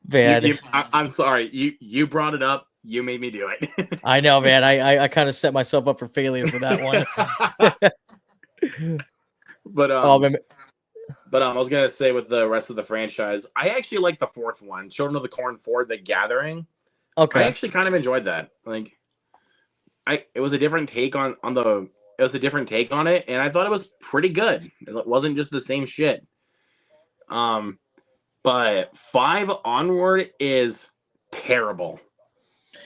Man, I'm sorry. You brought it up. You made me do it. I know, man. I kind of set myself up for failure for that one. but Oh man, I was gonna say with the rest of the franchise, I actually like the fourth one, Children of the Corn 4, The Gathering. I okay. actually kind of enjoyed that. Like, it was a different take on the it was a different take on it, and I thought it was pretty good. It wasn't just the same shit. Um, but 5 onward is terrible.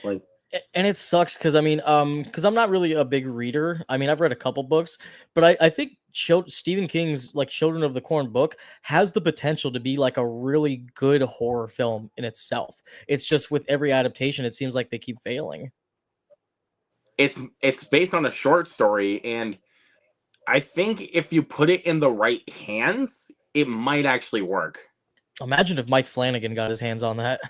Like, And it sucks because I mean, because I'm not really a big reader. I mean, I've read a couple books, but I think Stephen King's like Children of the Corn book has the potential to be like a really good horror film in itself. It's just with every adaptation, it seems like they keep failing. it's based on a short story, and I think if you put it in the right hands, it might actually work. Imagine if Mike Flanagan got his hands on that.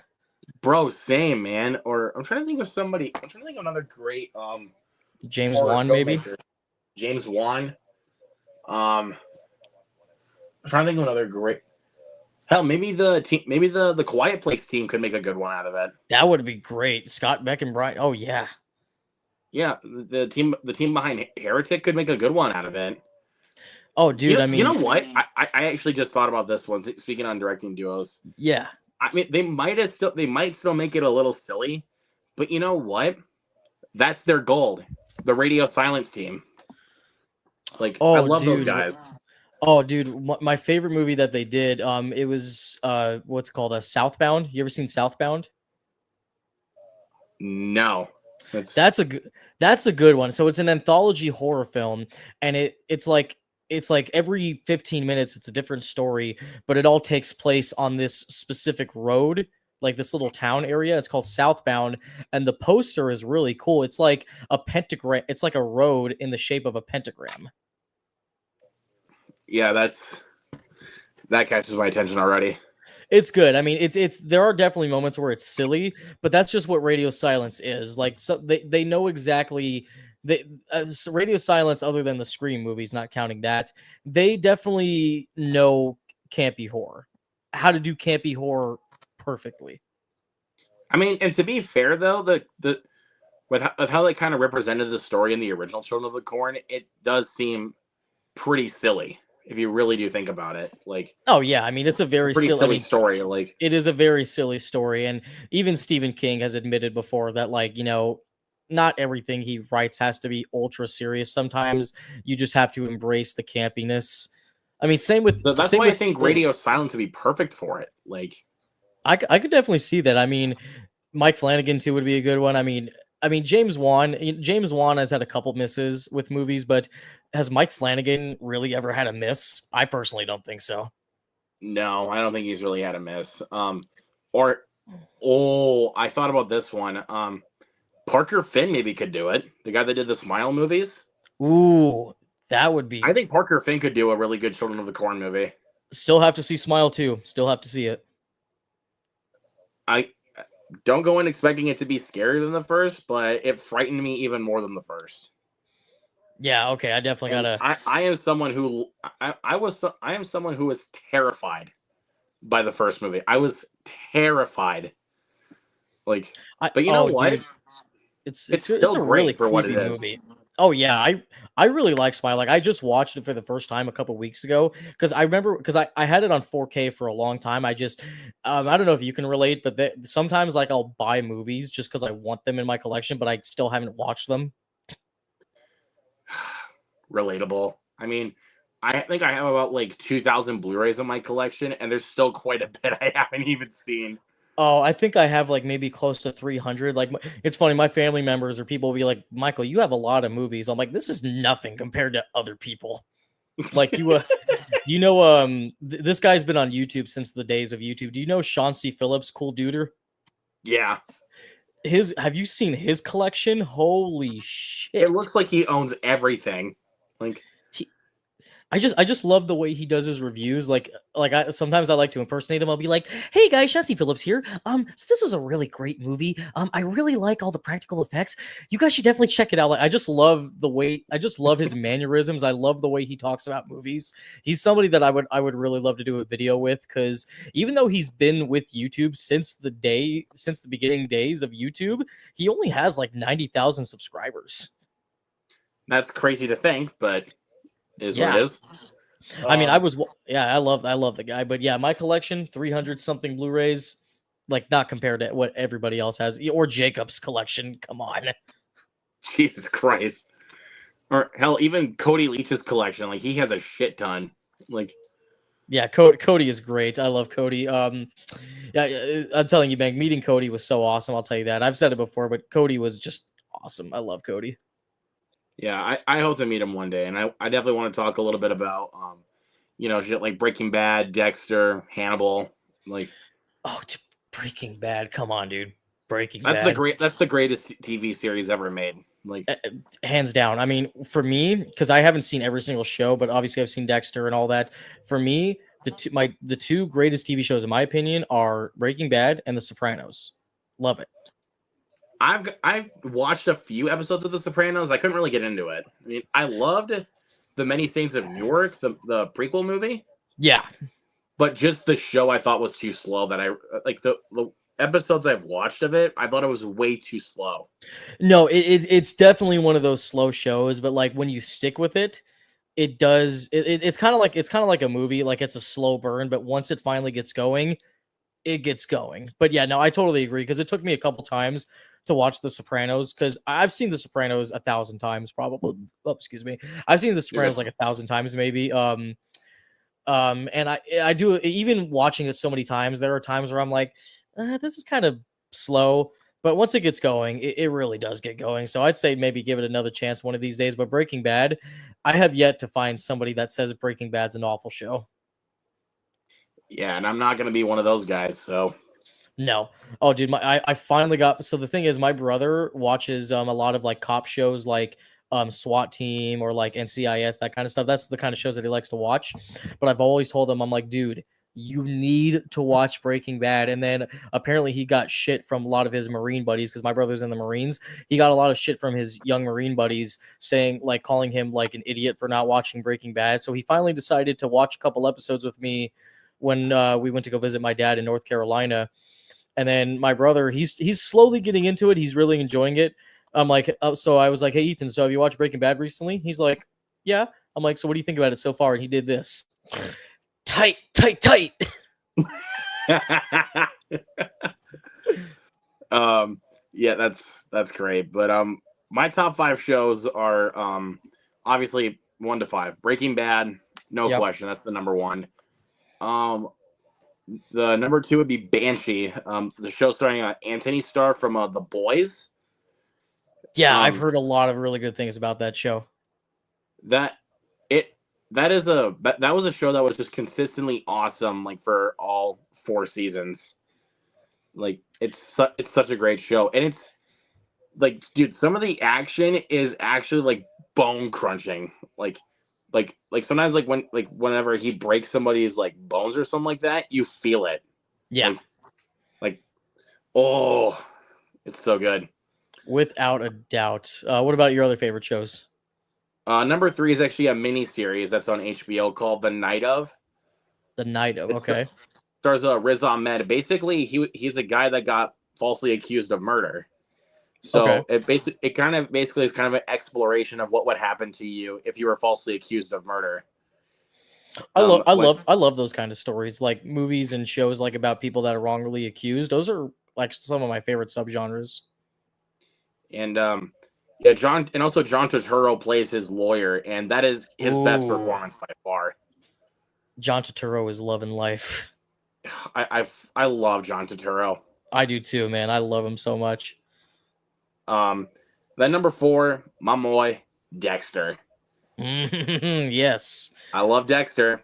Bro, same man. Or I'm trying to think of somebody. I'm trying to think of another great James horror Wan, maybe. filmmaker. James Wan. I'm trying to think of another great. Hell, maybe the team, maybe the Quiet Place team could make a good one out of it. That would be great. Scott Beck and Brian. Oh yeah. Yeah, the team behind Heretic could make a good one out of it. Oh dude, I You know mean, what? I actually just thought about this one. Speaking on directing duos, yeah. I mean they might still make it a little silly, but you know what? That's their gold. The Radio Silence team. Like, I Oh love those dude, guys. Oh, dude, my favorite movie that they did, it was what's it called a Southbound. You ever seen Southbound? No, That's a good that's a good one. So it's an anthology horror film, and it's like every 15 minutes it's a different story, but it all takes place on this specific road, like this little town area. It's called Southbound, and the poster is really cool. It's like a pentagram. It's like a road in the shape of a pentagram. yeah, that catches my attention already. It's good. I mean, it's there are definitely moments where it's silly, but that's just what radio silence is. Like, so they know exactly they radio silence, other than the Scream movies, not counting that, they definitely know campy horror, how to do campy horror perfectly. I mean, and to be fair though, the with how they kind of represented the story in the original Children of the Corn, it does seem pretty silly if you really do think about it. Like, Oh yeah, I mean it's a it's a very pretty silly. I silly mean story. Like, it is a very silly story, and even Stephen King has admitted before that, like, not everything he writes has to be ultra serious. Sometimes you just have to embrace the campiness. I mean, so that's same why I with think it. Radio Silence would be perfect for it. Like, I could definitely see that. I mean, Mike Flanagan too would be a good one. I mean James Wan has had a couple misses with movies, but has Mike Flanagan really ever had a miss? I personally don't think so. no, I don't think he's really had a miss. Or oh, I thought about this one. Parker Finn maybe could do it. The guy that did the Smile movies. Ooh, that would I be. think Parker Finn could do a really good Children of the Corn movie. Still have to see Smile too. Still have to see it. I don't go in expecting it to be scarier than the first, but it frightened me even more than the first. Yeah, okay. I definitely And gotta. I am someone who I am someone who was terrified by the first movie. I was terrified. Like, but you know Oh, what? dude, It's it's still a really great for what it creepy is. movie. Oh yeah, I really like Spy. Like I just watched it for the first time a couple weeks ago because I remember because I had it on 4K for a long time. I just I don't know if you can relate, but sometimes like I'll buy movies just because I want them in my collection, but I still haven't watched them. Relatable. I mean, I think I have about like 2,000 Blu-rays in my collection, and there's still quite a bit I haven't even seen. Oh, I think I have like maybe close to 300. Like, it's funny. My family members or people will be like, "Michael, you have a lot of movies." I'm like, "This is nothing compared to other people." Like, do you know? This guy's been on YouTube since the days of YouTube. Do you know Chauncey Phillips, Cool Duder? Yeah. Have you seen his collection? Holy It shit! looks like he owns everything. Like, He, I just love the way he does his reviews. Like I sometimes I like to impersonate him. I'll be like, "Hey guys, Shanty Phillips here. So this was a really great movie. I really like all the practical effects. You guys should definitely check it out." Like I just love his mannerisms. I love the way he talks about movies. He's somebody that I would really love to do a video with, because even though he's been with YouTube since the beginning days of YouTube, he only has like 90,000 subscribers. that's crazy to think, but is what it Yeah. is. I mean, Um, I love the guy, but yeah, my collection, 300 something Blu-rays, like not compared to what everybody else has, or Jacob's collection. Come on. Jesus Christ. Or hell, even Cody Leach's collection, like he has a shit ton. Like, Yeah, Cody is great. I love Cody. Yeah, I'm telling you, man, meeting Cody was so awesome. I'll tell you that. I've said it before, but Cody was just awesome. I love Cody. yeah, I hope to meet him one day, and I definitely want to talk a little bit about shit like Breaking Bad, Dexter, Hannibal. Like, Oh, Breaking Bad. Come on, dude. Breaking that's the Bad. great that's the greatest TV series ever made. Like, Hands down. I mean, for me, because I haven't seen every single show, but obviously I've seen Dexter and all that. For me, the two greatest TV shows in my opinion are Breaking Bad and The Sopranos. Love it. I've watched a few episodes of The Sopranos. I couldn't really get into it. I mean, I loved the Many Saints of Newark, the prequel movie, Yeah. but just the show I thought was too slow. That I like the episodes I've watched of it. I thought it was way too slow. No, it's definitely one of those slow shows, but like when you stick with it, it does. It's kind of like a movie. Like it's a slow burn, but once it finally gets going, it gets going. But yeah, no, I totally agree, because it took me a couple times to watch The Sopranos, because I've seen The Sopranos 1,000 times probably. Oh, excuse me. I've seen The You're Sopranos like 1,000 times maybe. And I do, even watching it so many times, there are times where I'm like, this is kind of slow. But once it gets going, it really does get going. So I'd say maybe give it another chance one of these days. But Breaking Bad, I have yet to find somebody that says Breaking Bad's an awful show. Yeah, and I'm not gonna be one of those guys. So No. Oh, dude, I finally got. So the thing is, my brother watches a lot of like cop shows, like SWAT Team or like NCIS, that kind of stuff. That's the kind of shows that he likes to watch. But I've always told him, I'm like, dude, you need to watch Breaking Bad. And then apparently he got shit from a lot of his Marine buddies, because my brother's in the Marines. He got a lot of shit from his young Marine buddies, saying, like, calling him like an idiot for not watching Breaking Bad. So he finally decided to watch a couple episodes with me when we went to go visit my dad in North Carolina. And then my brother, he's slowly getting into it. He's really enjoying it. I'm like, so I was like, hey Ethan, so have you watched Breaking Bad recently? He's like, yeah. I'm like, so what do you think about it so far? And he did this. Tight, tight, tight. yeah, that's great. But my top five shows are obviously 1 to 5. Breaking Bad, no Yep. question. That's the number one. Um, the number two would be Banshee. The show starring Anthony Starr from The Boys. Yeah, I've Um, heard a lot of really good things about that show. that it that was a show that was just consistently awesome, like for all 4 seasons. Like it's such a great show, and it's like, dude, some of the action is actually like bone crunching. Like sometimes, whenever he breaks somebody's like bones or something like that, you feel it. Yeah, Like like oh, it's so good. without a doubt. What about your other favorite shows? Number three is actually a mini series that's on HBO called The Night of. The Night of. It Okay. stars Riz Ahmed. Basically, he's a guy that got falsely accused of murder. Okay. So it kind of basically is kind of an exploration of what would happen to you if you were falsely accused of murder. I love I When love I love those kind of stories, like movies and shows like about people that are wrongly accused. Those are like some of my favorite subgenres. and yeah, John Turturro plays his lawyer, and that is his best Ooh, performance by far. John Turturro is loving life. I love John Turturro. I do too, man. I love him so much. Then number 4, my boy Dexter. Yes, I love Dexter.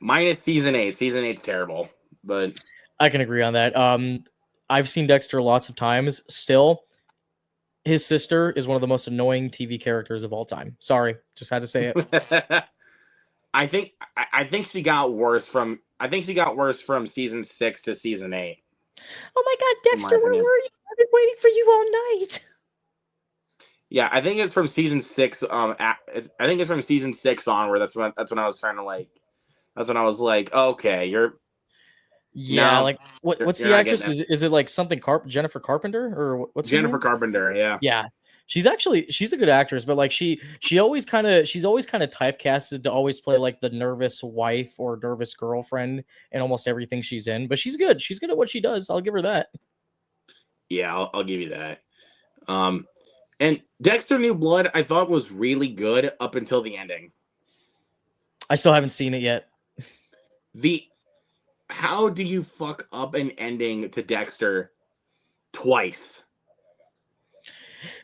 Minus season 8. Season 8's terrible, but I can agree on that. I've seen Dexter lots of times. Still, his sister is one of the most annoying TV characters of all time. Sorry, just had to say it. I think she got worse from season 6 to season 8. Oh my God, In my Dexter, where opinion. were you? I've been waiting for you all night. Yeah, I think it's from season 6. I think it's from season 6 onward. That's when I was trying to like. That's when I was like, okay, Yeah, no, like what's you're the not getting actress? it. Is it like something Jennifer Carpenter or what's her Jennifer name? Carpenter. Yeah, Yeah. She's a good actress, but like she's always kind of typecasted to always play like the nervous wife or nervous girlfriend in almost everything she's in. But she's good. She's good at what she does. I'll give her that. yeah, I'll give you that. Um, and Dexter New Blood, I thought was really good up until the ending. I still haven't seen it yet. The How do you fuck up an ending to Dexter twice?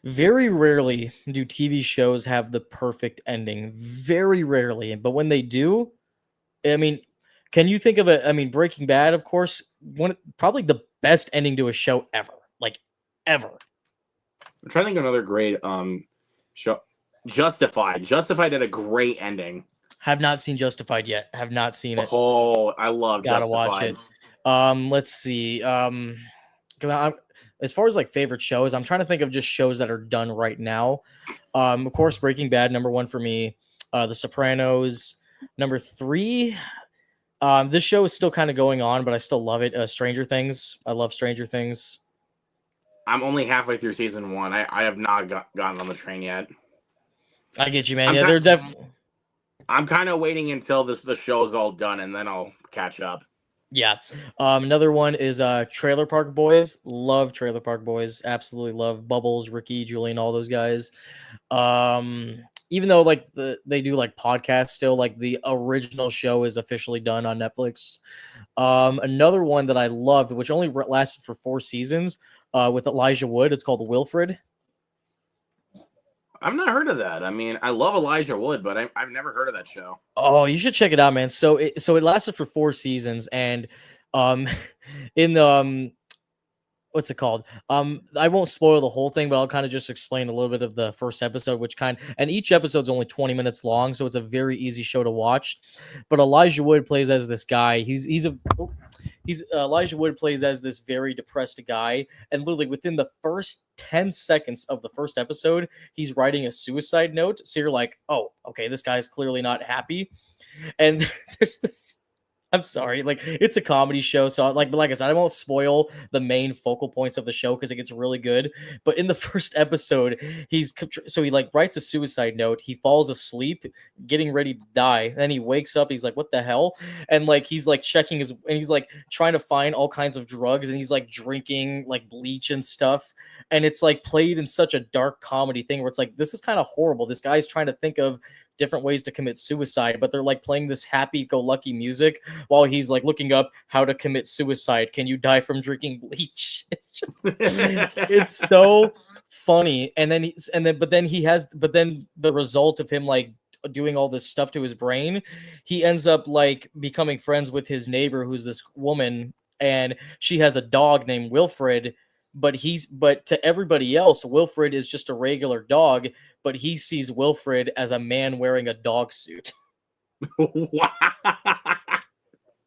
Very rarely do TV shows have the perfect ending. Very rarely. But when they do, I mean, can you think of a? I mean, Breaking Bad, of course, probably the best ending to a show ever, like ever. I'm trying to think of another great show. Justified. Justified had a great ending. Have not seen Justified yet. Have not seen it. Oh, I love Gotta watch Justified. it. Let's see. Because I'm as far as like favorite shows, I'm trying to think of just shows that are done right now. Of course, Breaking Bad, number one for me. The Sopranos, number three. This show is still kind of going on, but I still love it. Stranger Things. I love Stranger Things. I'm only halfway through season 1. I have not gotten on the train yet. I get you, man. I'm Yeah, kind they're definitely. I'm kind of waiting until the show's all done and then I'll catch up. Yeah. Another one is Trailer Park Boys. Love Trailer Park Boys. Absolutely love Bubbles, Ricky, Julian, all those guys. Even though like they do like podcasts still, like the original show is officially done on Netflix. Another one that I loved, which only lasted for 4 seasons, with Elijah Wood. It's called Wilfred. I've not heard of that. I mean, I love Elijah Wood, but I've never heard of that show. Oh, you should check it out, man. So it lasted for 4 seasons, and um, in the what's it called? I won't spoil the whole thing, but I'll kind of just explain a little bit of the first episode, and each episode's only 20 minutes long, so it's a very easy show to watch. But Elijah Wood plays as this guy. He's Elijah Wood plays as this very depressed guy, and literally within the first 10 seconds of the first episode, he's writing a suicide note. So you're like, oh, okay, this guy's clearly not happy. And there's this. I'm sorry, like it's a comedy show, so but like I said, I won't spoil the main focal points of the show because it gets really good. But in the first episode, he like writes a suicide note. He falls asleep, getting ready to die. Then he wakes up. He's like, "What the hell?" And like he's like checking and he's like trying to find all kinds of drugs, and he's like drinking like bleach and stuff. And it's like played in such a dark comedy thing where it's like this is kind of horrible. This guy's trying to think of different ways to commit suicide, but they're like playing this happy-go-lucky music while he's like looking up how to commit suicide. Can you die from drinking bleach? It's just it's so funny. But then the result of him like doing all this stuff to his brain, he ends up like becoming friends with his neighbor who's this woman, and she has a dog named Wilfred. But to everybody else, Wilfred is just a regular dog, but he sees Wilfred as a man wearing a dog suit.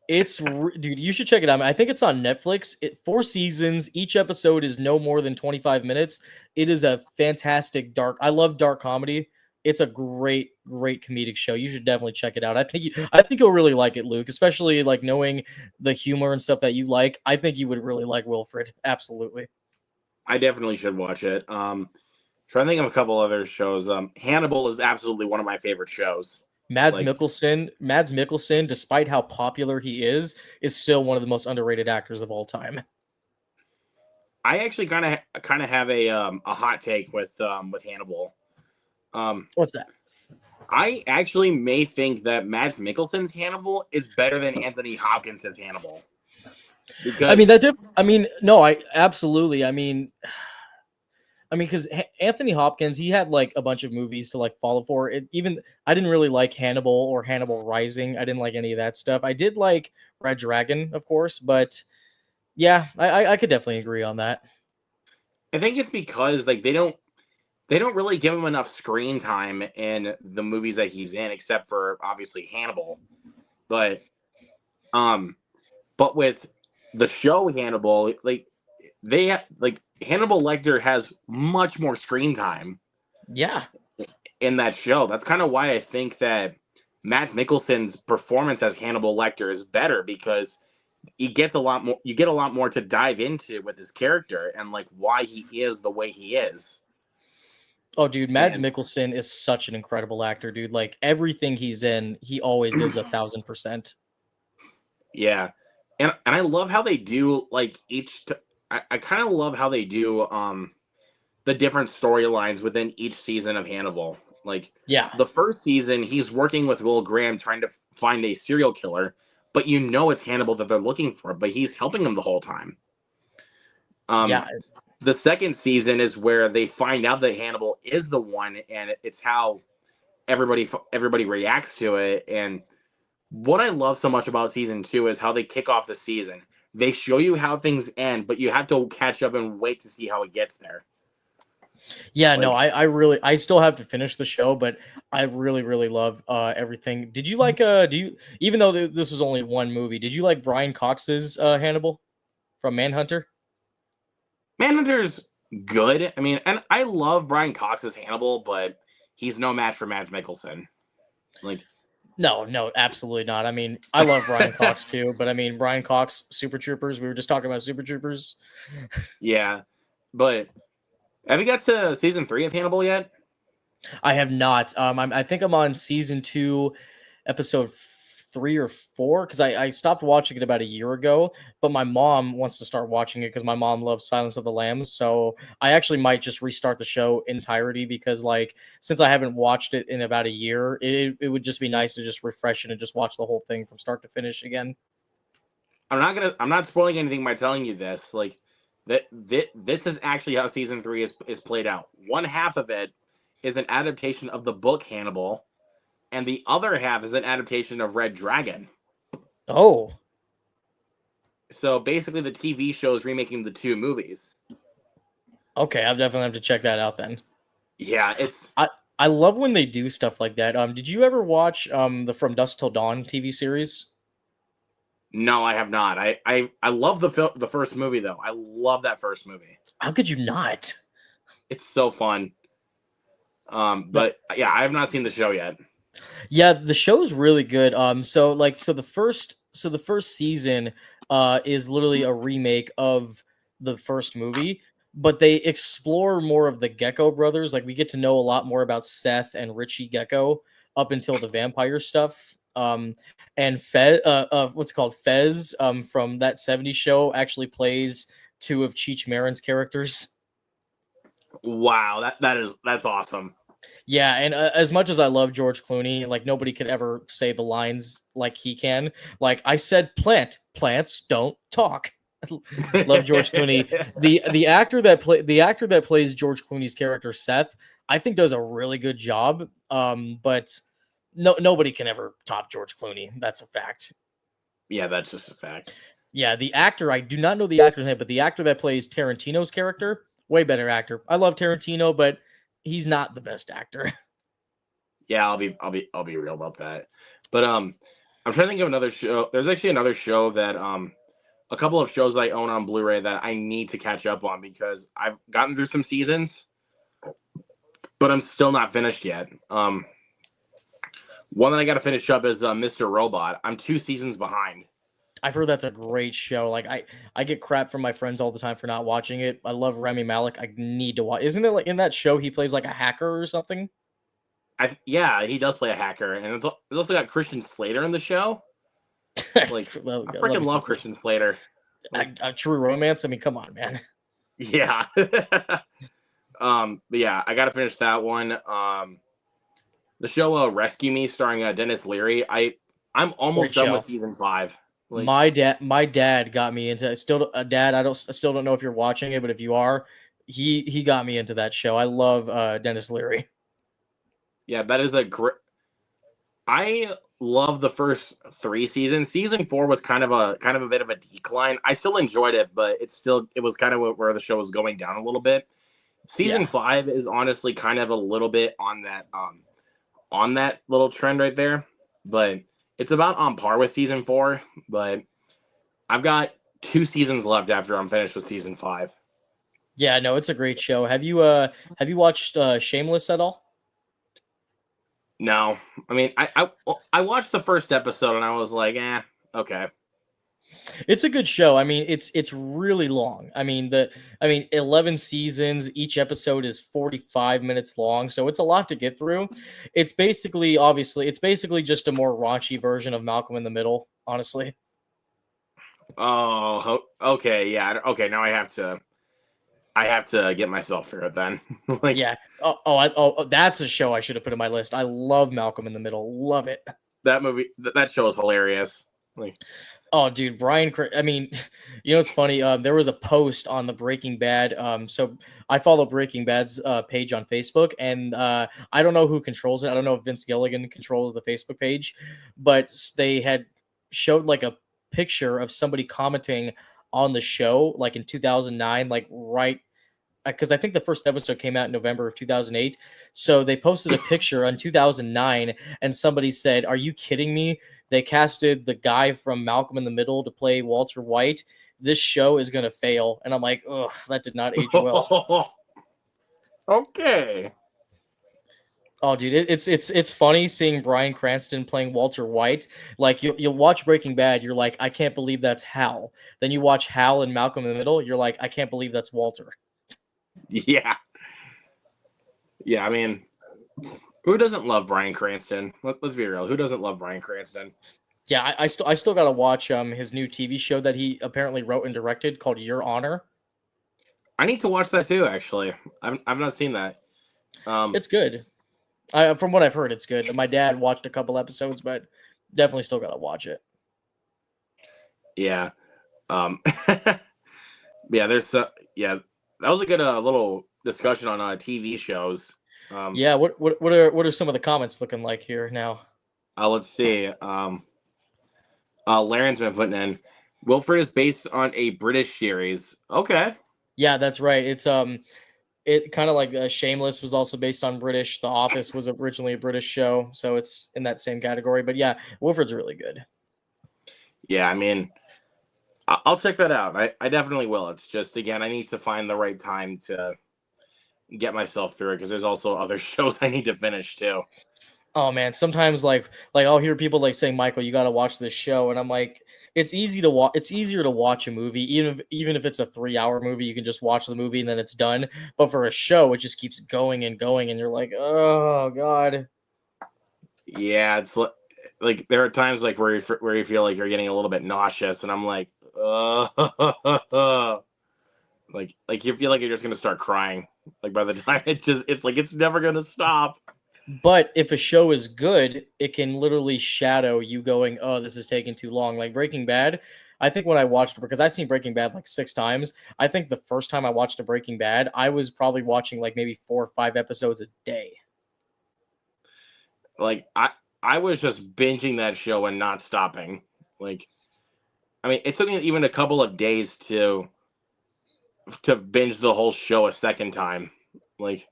Dude, you should check it out. I think it's on Netflix. 4 seasons. Each episode is no more than 25 minutes. It is a fantastic I love dark comedy. It's a great, great comedic show. You should definitely check it out. I think you'll really like it, Luke, especially like knowing the humor and stuff that you like. I think you would really like Wilfred. Absolutely. I definitely should watch it. Trying to think of a couple other shows. Hannibal is absolutely one of my favorite shows. Mads Mikkelsen, despite how popular he is still one of the most underrated actors of all time. I actually kind of have a hot take with Hannibal. What's that? I actually may think that Mads Mikkelsen's Hannibal is better than Anthony Hopkins' Hannibal. I mean because no, I absolutely. Because Anthony Hopkins, he had like a bunch of movies to like follow for. Even I didn't really like Hannibal or Hannibal Rising. I didn't like any of that stuff. I did like Red Dragon, of course, but yeah, I could definitely agree on that. I think it's because like they don't really give him enough screen time in the movies that he's in, except for obviously Hannibal. But um, but with the show Hannibal, like Hannibal Lecter has much more screen time Yeah, in that show. That's kind of why I think that Matt Mikkelsen's performance as Hannibal Lecter is better because he gets a lot more. You get a lot more to dive into with his character and like why he is the way he is. oh, dude, Mads And Mikkelsen is such an incredible actor, dude. Like everything he's in, he always gives 1,000%. yeah, and I love how they do like I kind of love how they do the different storylines within each season of Hannibal. Like Yeah, the first season, he's working with Will Graham trying to find a serial killer, but you know it's Hannibal that they're looking for, but he's helping them the whole time. yeah, Um, the second season is where they find out that Hannibal is the one, and it's how everybody reacts to it. And what I love so much about season two is how they kick off the season. They show you how things end, but you have to catch up and wait to see how it gets there. yeah. No, Like I still have to finish the show, but I really, really love everything. Did you like do you even though this was only one movie, did you like Brian Cox's Hannibal from Manhunter? Manhunter's good. I mean, and I love Brian Cox's Hannibal, but he's no match for Mads Mikkelsen. Like, No, no, absolutely not. I mean, I love Brian Cox too, but I mean, Brian Cox, Super Troopers. We were just talking about Super Troopers. yeah. But have you got to season three of Hannibal yet? I have not. I think I'm on season two, episode 3 or 4, because I stopped watching it about a year ago. But my mom wants to start watching it because my mom loves Silence of the Lambs. So I actually might just restart the show entirety because, like, since I haven't watched it in about a year, it would just be nice to just refresh it and just watch the whole thing from start to finish again. I'm not spoiling anything by telling you this. Like this is actually how season three is played out. One half of it is an adaptation of the book Hannibal, and the other half is an adaptation of Red Dragon. Oh, So basically, the TV show is remaking the two movies. okay. I'll definitely have to check that out then. Yeah, it's I I love when they do stuff like that. Did you ever watch the From Dusk Till Dawn TV series? no, I have not. I love the first movie though. I love that first movie. How could you not? It's so fun. No, But yeah, I have not seen the show yet. yeah, the show's really good. So the first season is literally a remake of the first movie, but they explore more of the Gecko brothers. Like we get to know a lot more about Seth and Richie Gecko up until the vampire stuff. And what's it called Fez from that '70s show actually plays two of Cheech Marin's characters. Wow, that's awesome. Yeah, and as much as I love George Clooney, like nobody could ever say the lines like he can. Like I said, plants don't talk. Love George Clooney. The actor that plays George Clooney's character Seth, I think does a really good job. But nobody can ever top George Clooney. That's a fact. Yeah, that's just a fact. Yeah, the actor, I do not know the actor's name, but the actor that plays Tarantino's character, way better actor. I love Tarantino, but he's not the best actor. Yeah, I'll be real about that. But I'm trying to think of another show. There's actually another show that a couple of shows that I own on Blu-ray that I need to catch up on because I've gotten through some seasons, but I'm still not finished yet. One that I got to finish up is Mr. Robot. I'm 2 seasons behind. I've heard that's a great show. Like I get crap from my friends all the time for not watching it. I love Remy Malik. I need to watch. Isn't it like in that show he plays like a hacker or something? Yeah, he does play a hacker, and it's also got Christian Slater in the show. Like, I love freaking you love some Christian Slater. Like, a true romance. I mean, come on, man. yeah. But yeah, I gotta finish that one. The show Rescue Me, starring Dennis Leary. I'm almost Great done with show. season 5. Like, My dad got me into Dad. I still don't know if you're watching it, but if you are, he got me into that show. I love Dennis Leary. yeah, that is a great. I love the first 3 seasons. Season 4 was kind of a bit of a decline. I still enjoyed it, but it was kind of where the show was going down a little bit. Season Yeah, 5 is honestly kind of a little bit on that little trend right there, but it's about on par with season 4. But I've got 2 seasons left after I'm finished with season 5. yeah, no, it's a great show. Have you watched Shameless at all? No, I mean I watched the first episode and I was like, okay. It's a good show. I mean, it's really long. I mean 11 seasons, each episode is 45 minutes long, so it's a lot to get through. It's basically just a more raunchy version of Malcolm in the Middle, honestly. Oh, okay, yeah, okay. Now I have to get myself through it then. Like Yeah. That's a show I should have put in my list. I love Malcolm in the Middle. Love it. that movie, that show is hilarious. Like, Oh, dude, I mean, you know, it's funny. There was a post on the Breaking Bad. So I follow Breaking Bad's page on Facebook, and I don't know who controls it. I don't know if Vince Gilligan controls the Facebook page, but they had showed like a picture of somebody commenting on the show, like in 2009, like right because I think the first episode came out in November of 2008. So they posted a picture on 2009, and somebody said, "Are you kidding me? They casted the guy from Malcolm in the Middle to play Walter White. This show is gonna fail." And I'm like, "Ugh, that did not age well." okay. Oh, dude, it's funny seeing Bryan Cranston playing Walter White. Like you'll watch Breaking Bad, you're like, I can't believe that's Hal. Then you watch Hal and Malcolm in the Middle, you're like, I can't believe that's Walter. Yeah, yeah. I mean, who doesn't love Bryan Cranston? Let's be real. Who doesn't love Bryan Cranston? Yeah, I still gotta watch his new TV show that he apparently wrote and directed called Your Honor. I need to watch that too. Actually, I've not seen that. It's good. From what I've heard, it's good. My dad watched a couple episodes, but definitely still gotta watch it. Yeah. Um. Yeah. Yeah. That was a good little discussion on TV shows. Yeah, what are some of the comments looking like here now? Let's see. Laren's been putting in. Wilfred is based on a British series. Okay. Yeah, that's right. It kind of like Shameless was also based on British. The Office was originally a British show, so it's in that same category. But yeah, Wilfred's really good. Yeah, I mean, I'll check that out. I definitely will. It's just again, I need to find the right time to get myself through it because there's also other shows I need to finish too. Oh man, sometimes like I'll hear people like saying, "Michael, you got to watch this show," and I'm like, it's easy to watch. It's easier to watch a movie, even if it's a 3 hour movie. You can just watch the movie and then it's done. But for a show, it just keeps going and going, and you're like, oh god. Yeah, it's like there are times like where you feel like you're getting a little bit nauseous, and I'm like, like you feel like you're just gonna start crying. Like by the time it's like it's never gonna stop. But if a show is good, it can literally shadow you going, "Oh, this is taking too long." Like Breaking Bad, I think when I watched it, because I've seen Breaking Bad like 6 times, I think the first time I watched a Breaking Bad, I was probably watching like maybe 4 or 5 episodes a day. Like I was just binging that show and not stopping. Like I mean, it took me even a couple of days to binge the whole show a second time. Like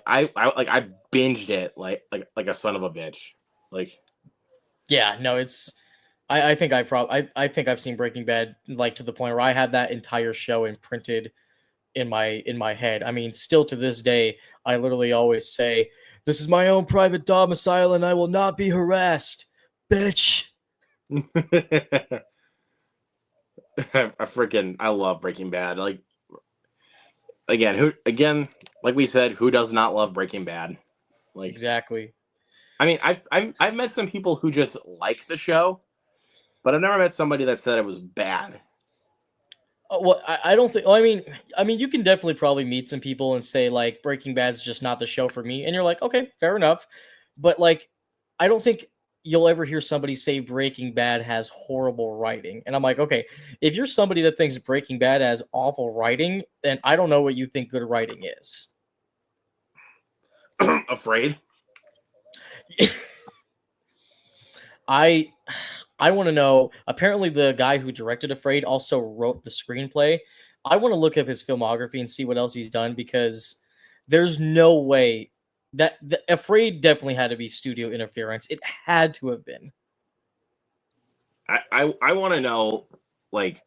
I binged it like a son of a bitch. Like Yeah, no, it's. I think I think I've seen Breaking Bad like to the point where I had that entire show imprinted in my head. I mean, still to this day, I literally always say, "This is my own private domicile, and I will not be harassed, bitch." I love Breaking Bad. Like again like we said, who does not love Breaking Bad? Like Exactly. I mean, I've met some people who just like the show, but I've never met somebody that said it was bad. Well, I don't think. Well, I mean, you can definitely probably meet some people and say like Breaking Bad's just not the show for me, and you're like, okay, fair enough. But like, I don't think you'll ever hear somebody say Breaking Bad has horrible writing. And I'm like, okay, if you're somebody that thinks Breaking Bad has awful writing, then I don't know what you think good writing is. Afraid? I want to know. Apparently, the guy who directed Afraid also wrote the screenplay. I want to look up his filmography and see what else he's done, because there's no way that Afraid definitely had to be studio interference. It had to have been. I want to know, like,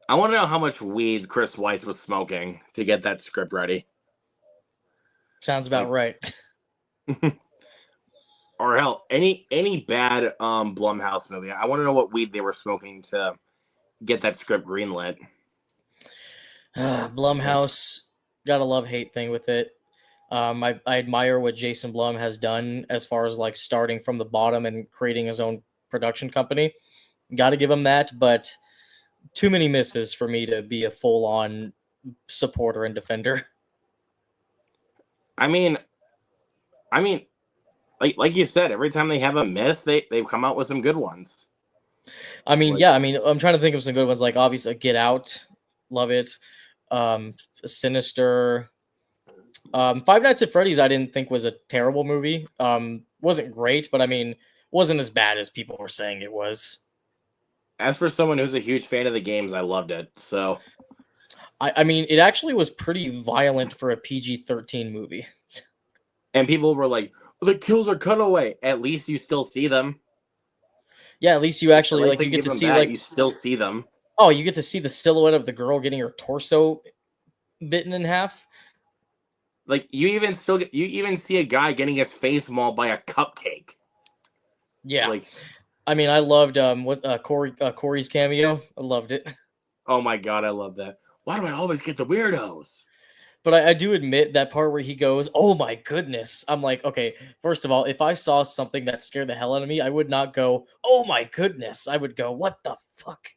I want to know how much weed Chris Weitz was smoking to get that script ready. Sounds about right. Or hell, any bad Blumhouse movie. I want to know what weed they were smoking to get that script greenlit. Blumhouse, got a love-hate thing with it. I admire what Jason Blum has done as far as like starting from the bottom and creating his own production company. Got to give him that, but too many misses for me to be a full-on supporter and defender. I mean, like you said, every time they have a miss, they've come out with some good ones. I mean, Like, yeah, I mean, I'm trying to think of some good ones. Like, obviously, Get Out, love it. Sinister. Five Nights at Freddy's, I didn't think was a terrible movie. Wasn't great, but I mean, wasn't as bad as people were saying it was. as for someone who's a huge fan of the games, I loved it. So, I mean, it actually was pretty violent for a PG-13 movie. and people were like, well, "The kills are cut away." At least you still see them. Yeah, at least you actually like you get to see like you still see them. Oh, you get to see the silhouette of the girl getting her torso bitten in half. Like you even see a guy getting his face mauled by a cupcake. Yeah, like I mean, I loved Corey's cameo. I loved it. Oh my god, I love that. Why do I always get the weirdos? But I do admit that part where he goes, "Oh my goodness!" I'm like, okay. First of all, if I saw something that scared the hell out of me, I would not go, "Oh my goodness!" I would go, "What the fuck?"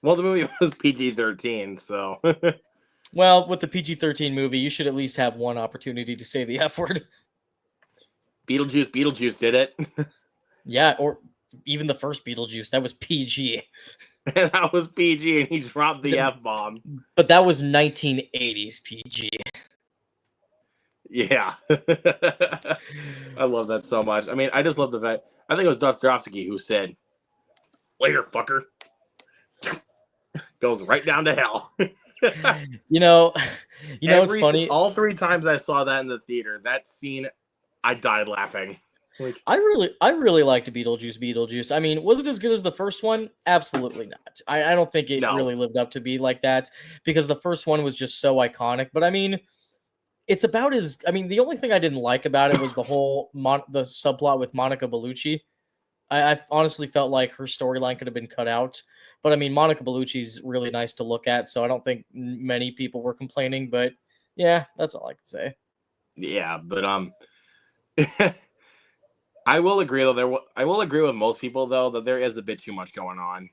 Well, the movie was PG-13, so. Well, with the PG-13 movie, you should at least have one opportunity to say the F word. Beetlejuice did it. Yeah, or even the first Beetlejuice, that was PG. That was PG, and he dropped the F-bomb. But that was 1980s PG. Yeah. I love that so much. I mean, I just love the fact. I think it was Dostoevsky who said, "Later, fucker." Goes right down to hell. you know, it's funny. All 3 times I saw that in the theater, that scene, I died laughing. Like, I really liked Beetlejuice. I mean, was it as good as the first one? Absolutely not. I don't think it really lived up to be like that, because the first one was just so iconic. But I mean, it's about as I mean, the only thing I didn't like about it was the whole the subplot with Monica Bellucci. I honestly felt like her storyline could have been cut out. But I mean, Monica Bellucci's really nice to look at, so I don't think many people were complaining. But yeah, that's all I can say. Yeah, but I will agree though. I will agree with most people though that there is a bit too much going on.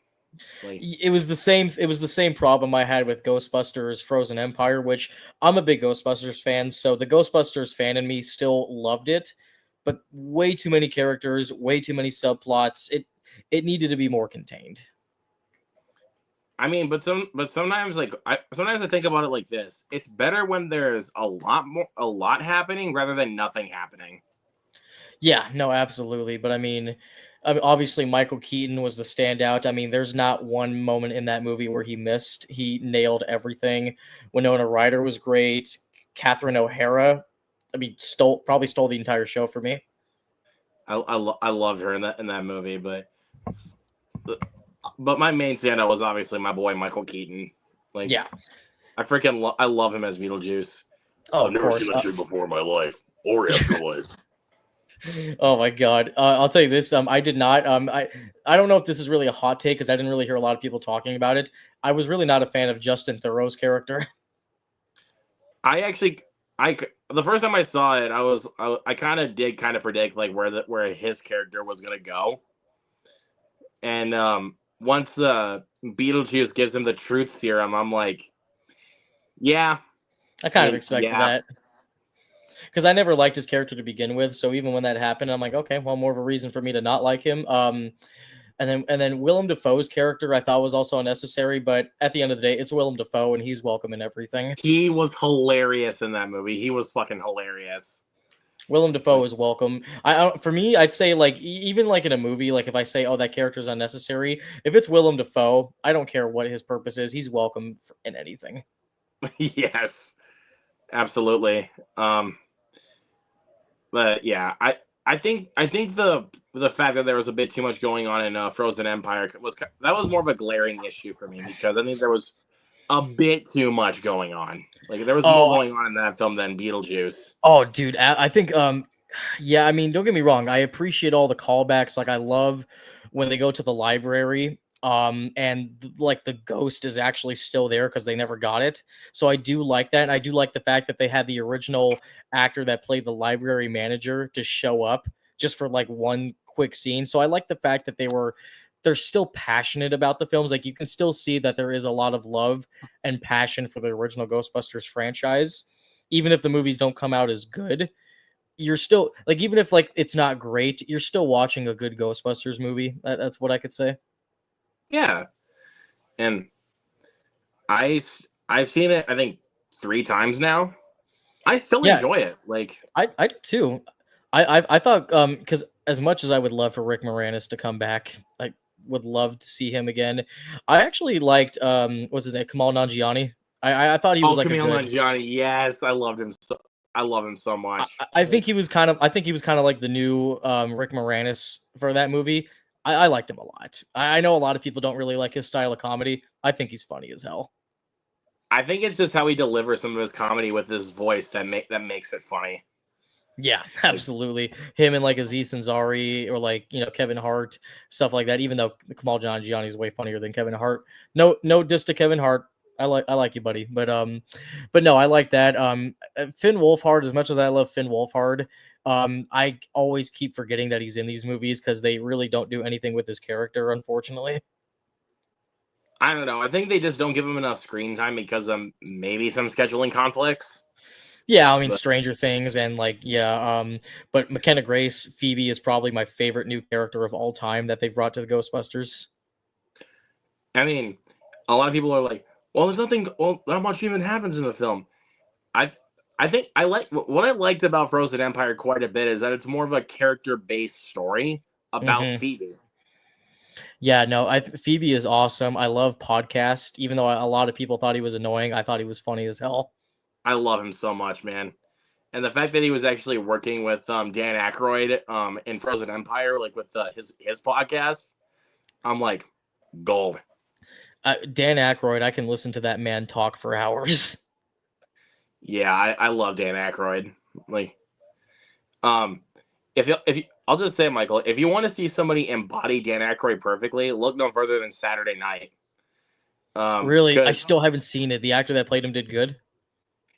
Like, it was the same problem I had with Ghostbusters Frozen Empire, which I'm a big Ghostbusters fan, so the Ghostbusters fan in me still loved it, but way too many characters, way too many subplots. It needed to be more contained. I mean, but sometimes sometimes I think about it like this. It's better when there's a lot happening rather than nothing happening. Yeah, no, absolutely. But I mean, obviously Michael Keaton was the standout. I mean, there's not one moment in that movie where he missed. He nailed everything. Winona Ryder was great. Catherine O'Hara, I mean, probably stole the entire show for me. I loved her in that movie, but my main standout was obviously my boy Michael Keaton. Like, yeah, I love him as Beetlejuice. Oh, I've never seen that shit before in my life or afterlife. Oh my god! I'll tell you this. I did not. I don't know if this is really a hot take because I didn't really hear a lot of people talking about it. I was really not a fan of Justin Theroux's character. The first time I saw it, I kind of did predict like where his character was gonna go, and once Beetlejuice gives him the truth serum, I'm like, yeah, I kind of expected that. because I never liked his character to begin with. So even when that happened, I'm like, okay, well, more of a reason for me to not like him. And then Willem Dafoe's character I thought was also unnecessary, but at the end of the day, it's Willem Dafoe and he's welcome in everything. He was hilarious in that movie. He was fucking hilarious. Willem Dafoe is welcome. For me, I'd say like even like in a movie, like if I say, oh, that character's unnecessary, if it's Willem Dafoe, I don't care what his purpose is. He's welcome in anything. Yes, absolutely. But yeah, I think the fact that there was a bit too much going on in Frozen Empire was more of a glaring issue for me because I think there was a bit too much going on. Like there was more going on in that film than Beetlejuice. Oh, dude, I think yeah, I mean, don't get me wrong. I appreciate all the callbacks. Like I love when they go to the library and like the ghost is actually still there because they never got it. So I do like that. And I do like the fact that they had the original actor that played the library manager to show up just for like one quick scene. So I like the fact that they're still passionate about the films. Like you can still see that there is a lot of love and passion for the original Ghostbusters franchise, even if the movies don't come out as good. You're still like, even if like it's not great, you're still watching a good Ghostbusters movie. That's what I could say. Yeah, and I've seen it I think 3 times now. I still enjoy it. Like I do too. I thought because as much as I would love for Rick Moranis to come back, I would love to see him again. I actually liked what's his name, Kamal Nanjiani. I thought he was like Camille Nanjiani. Yes, I loved him so. I love him so much. I think he was kind of like the new Rick Moranis for that movie. I liked him a lot. I know a lot of people don't really like his style of comedy. I think he's funny as hell. I think it's just how he delivers some of his comedy with his voice that makes it funny. Yeah, absolutely. Him and like Aziz Ansari or like, Kevin Hart, stuff like that. Even though Kamal Nanjiani is way funnier than Kevin Hart. No diss to Kevin Hart. I like you, buddy. But no, I like that. Finn Wolfhard, as much as I love Finn Wolfhard, I always keep forgetting that he's in these movies because they really don't do anything with his character, unfortunately. I don't know. I think they just don't give him enough screen time because of maybe some scheduling conflicts. Yeah, I mean, Stranger Things and but McKenna Grace, Phoebe is probably my favorite new character of all time that they've brought to the Ghostbusters. I mean, a lot of people are like, well, there's nothing, well, not much even happens in the film. I think I like what I liked about Frozen Empire quite a bit is that it's more of a character-based story about Phoebe. Yeah, no, Phoebe is awesome. I love Podcast, even though a lot of people thought he was annoying. I thought he was funny as hell. I love him so much, man. And the fact that he was actually working with Dan Aykroyd in Frozen Empire, like with his podcast, I'm like, gold. Dan Aykroyd, I can listen to that man talk for hours. Yeah, I love Dan Aykroyd. Like, if you, I'll just say, Michael, if you want to see somebody embody Dan Aykroyd perfectly, look no further than Saturday Night. Really, I still haven't seen it. The actor that played him did good.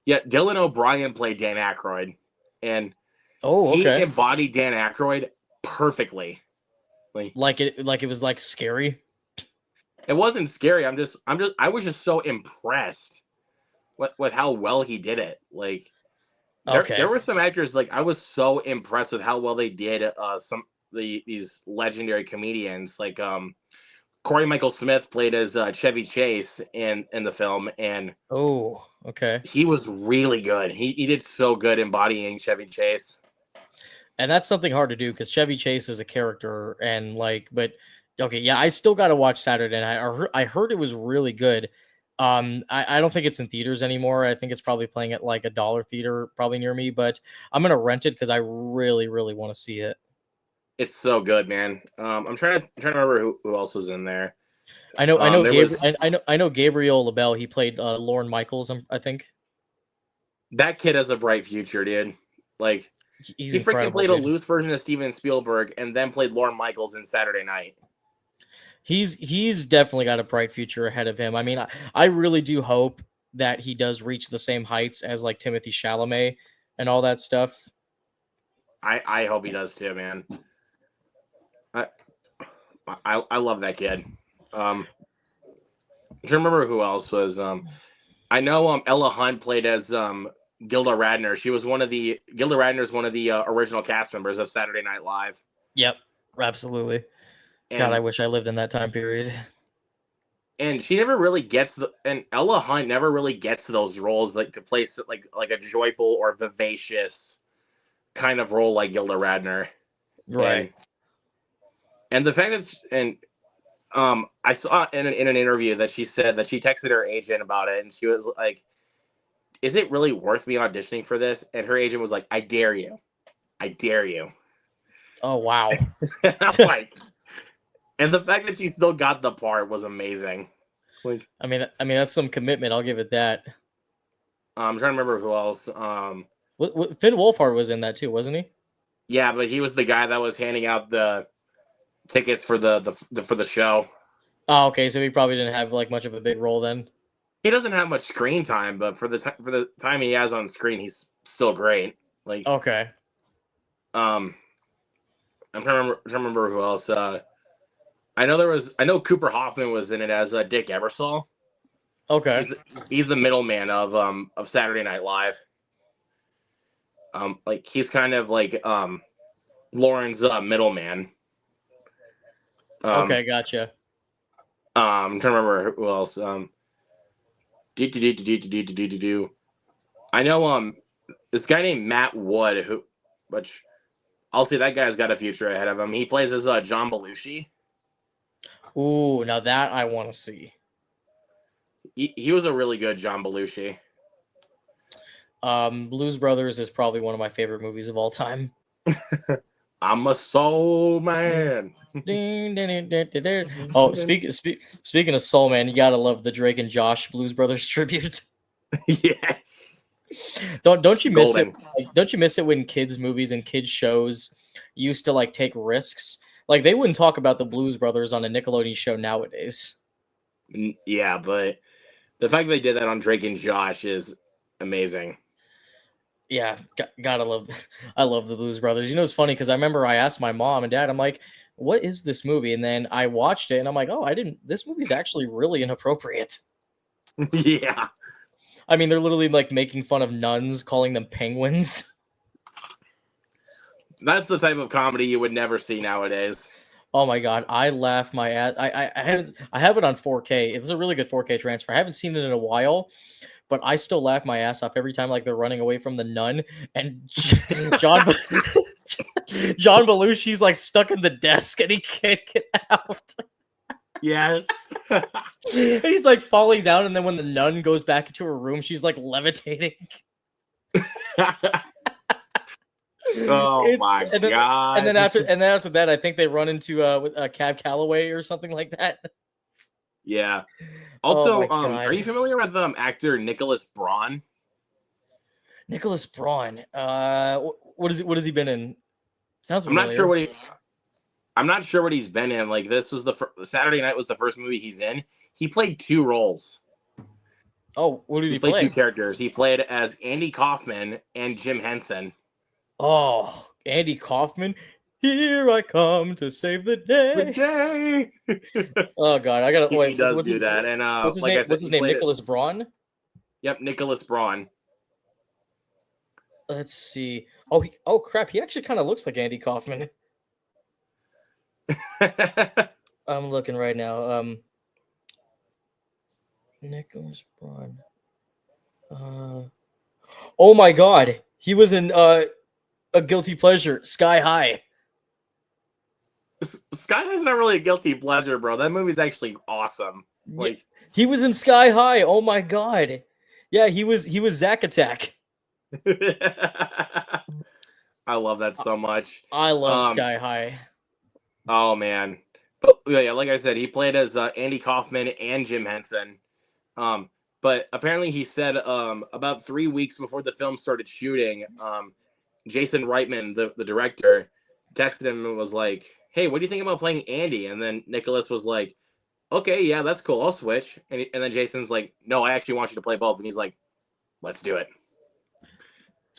Yeah, Dylan O'Brien played Dan Aykroyd, and he embodied Dan Aykroyd perfectly. Like it was like scary. It wasn't scary. I was just so impressed with how well he did it. Like, there were some actors, like, I was so impressed with how well they did these legendary comedians. Like, Corey Michael Smith played as Chevy Chase in the film, and he was really good. He did so good embodying Chevy Chase. And that's something hard to do because Chevy Chase is a character, and I still got to watch Saturday Night. I heard it was really good. I don't think it's in theaters anymore. I think it's probably playing at like a dollar theater probably near me, but I'm gonna rent it because I really, really want to see it. It's so good, man. I'm trying to remember who else was in there. I know Gabriel LaBelle. He played Lorne Michaels, I think. That kid has a bright future, dude. Like, he freaking played a loose version of Steven Spielberg and then played Lorne Michaels in Saturday Night. He's definitely got a bright future ahead of him. I mean, I really do hope that he does reach the same heights as like Timothée Chalamet and all that stuff. I hope he does too, man. I love that kid. I don't remember who else was. I know Ella Hunt played as Gilda Radner. Gilda Radner is one of the original cast members of Saturday Night Live. Yep, absolutely. God, I And wish I lived in that time period. she never really gets and Ella Hunt never really gets to those roles like to play like a joyful or vivacious kind of role like Gilda Radner. Right. And the fact that I saw in an interview that she said that she texted her agent about it, and she was like, "Is it really worth me auditioning for this?" And her agent was like, "I dare you, I dare you." Oh wow. I'm like, and the fact that she still got the part was amazing. Like, I mean that's some commitment. I'll give it that. I'm trying to remember who else. Finn Wolfhard was in that too, wasn't he? Yeah, but he was the guy that was handing out the tickets for for the show. Oh, okay. So he probably didn't have like much of a big role then. He doesn't have much screen time, but for the time he has on screen, he's still great. Like, okay. I'm trying to remember who else. I know Cooper Hoffman was in it as Dick Ebersol. Okay. He's the middleman of Saturday Night Live. Like he's kind of like Lauren's middleman. Okay, gotcha. I'm trying to remember who else. I know this guy named Matt Wood which I'll say that guy's got a future ahead of him. He plays as John Belushi. Ooh, now that I want to see. He was a really good John Belushi. Blues Brothers is probably one of my favorite movies of all time. I'm a soul man. Oh, speaking of soul man, you gotta love the Drake and Josh Blues Brothers tribute. Yes. Don't you miss Golden. it? Like, don't you miss it when kids movies and kids shows used to like take risks? Like they wouldn't talk about the Blues Brothers on a Nickelodeon show nowadays. Yeah, but the fact they did that on Drake and Josh is amazing. Yeah, gotta love. I love the Blues Brothers. You know, it's funny because I remember I asked my mom and dad, I'm like, "What is this movie?" And then I watched it, and I'm like, "Oh, I didn't. This movie's actually really inappropriate." Yeah. I mean, they're literally like making fun of nuns, calling them penguins. That's the type of comedy you would never see nowadays. Oh my god, I laugh my ass. I have it on 4K. It's a really good 4K transfer. I haven't seen it in a while, but I still laugh my ass off every time like they're running away from the nun and John John Belushi's like stuck in the desk and he can't get out. Yes. And he's like falling down, and then when the nun goes back into her room, she's like levitating. Oh my god! And then after that, I think they run into Cab Calloway or something like that. Yeah. Also, God. are you familiar with actor Nicholas Braun? Nicholas Braun. What has he been in? Sounds I'm familiar. not sure what he's been in. Like this was Saturday Night was the first movie he's in. He played two roles. Oh, what did he play? play? Two characters. He played as Andy Kaufman and Jim Henson. Oh, Andy Kaufman. Here I come to save the day. Oh God, I gotta. He does do that. And what's his like name? I said, What's his name? Nicholas Braun. Yep, Nicholas Braun. Let's see. Oh crap! He actually kind of looks like Andy Kaufman. I'm looking right now. Nicholas Braun. Oh my God, he was in A Guilty Pleasure, Sky High. Sky High's not really a guilty pleasure, bro. That movie's actually awesome. Like he was in Sky High. Oh my God. Yeah, he was Zack Attack. I love that so much. I love Sky High. Oh man. But yeah, like I said, he played as Andy Kaufman and Jim Henson. But apparently he said about 3 weeks before the film started shooting, Jason Reitman, the director, texted him and was like, "Hey, what do you think about playing Andy?" And then Nicholas was like, "Okay, yeah, that's cool. I'll switch." And then Jason's like, "No, I actually want you to play both." And he's like, "Let's do it."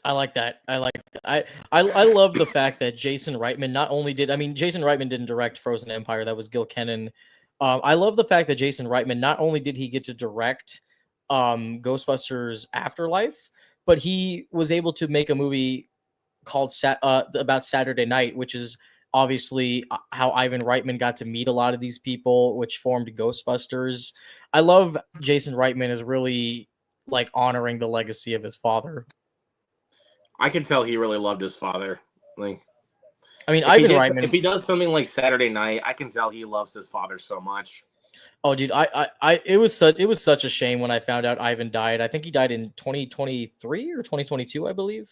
I like that. I love the fact that Jason Reitman not only did. I mean, Jason Reitman didn't direct Frozen Empire. That was Gil Kennan. I love the fact that Jason Reitman not only did he get to direct Ghostbusters Afterlife, but he was able to make a movie called about Saturday Night, which is obviously how Ivan Reitman got to meet a lot of these people, which formed Ghostbusters. I love Jason Reitman is really like honoring the legacy of his father. I can tell he really loved his father. Like, I mean, Ivan if Reitman. he does something like Saturday Night, I can tell he loves his father so much. Oh, dude, it was such a shame when I found out Ivan died. I think he died in 2023 or 2022, I believe.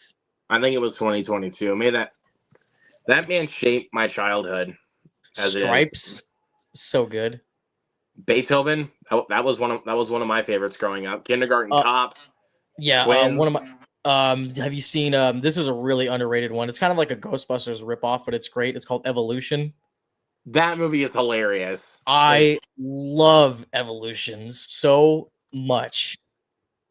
I think it was 2022. May that man shaped my childhood. As Stripes, so good. Beethoven, that was one of my favorites growing up. Kindergarten Cop, yeah, Twins. one of my. Have you seen? This is a really underrated one. It's kind of like a Ghostbusters ripoff, but it's great. It's called Evolution. That movie is hilarious. I love Evolution so much.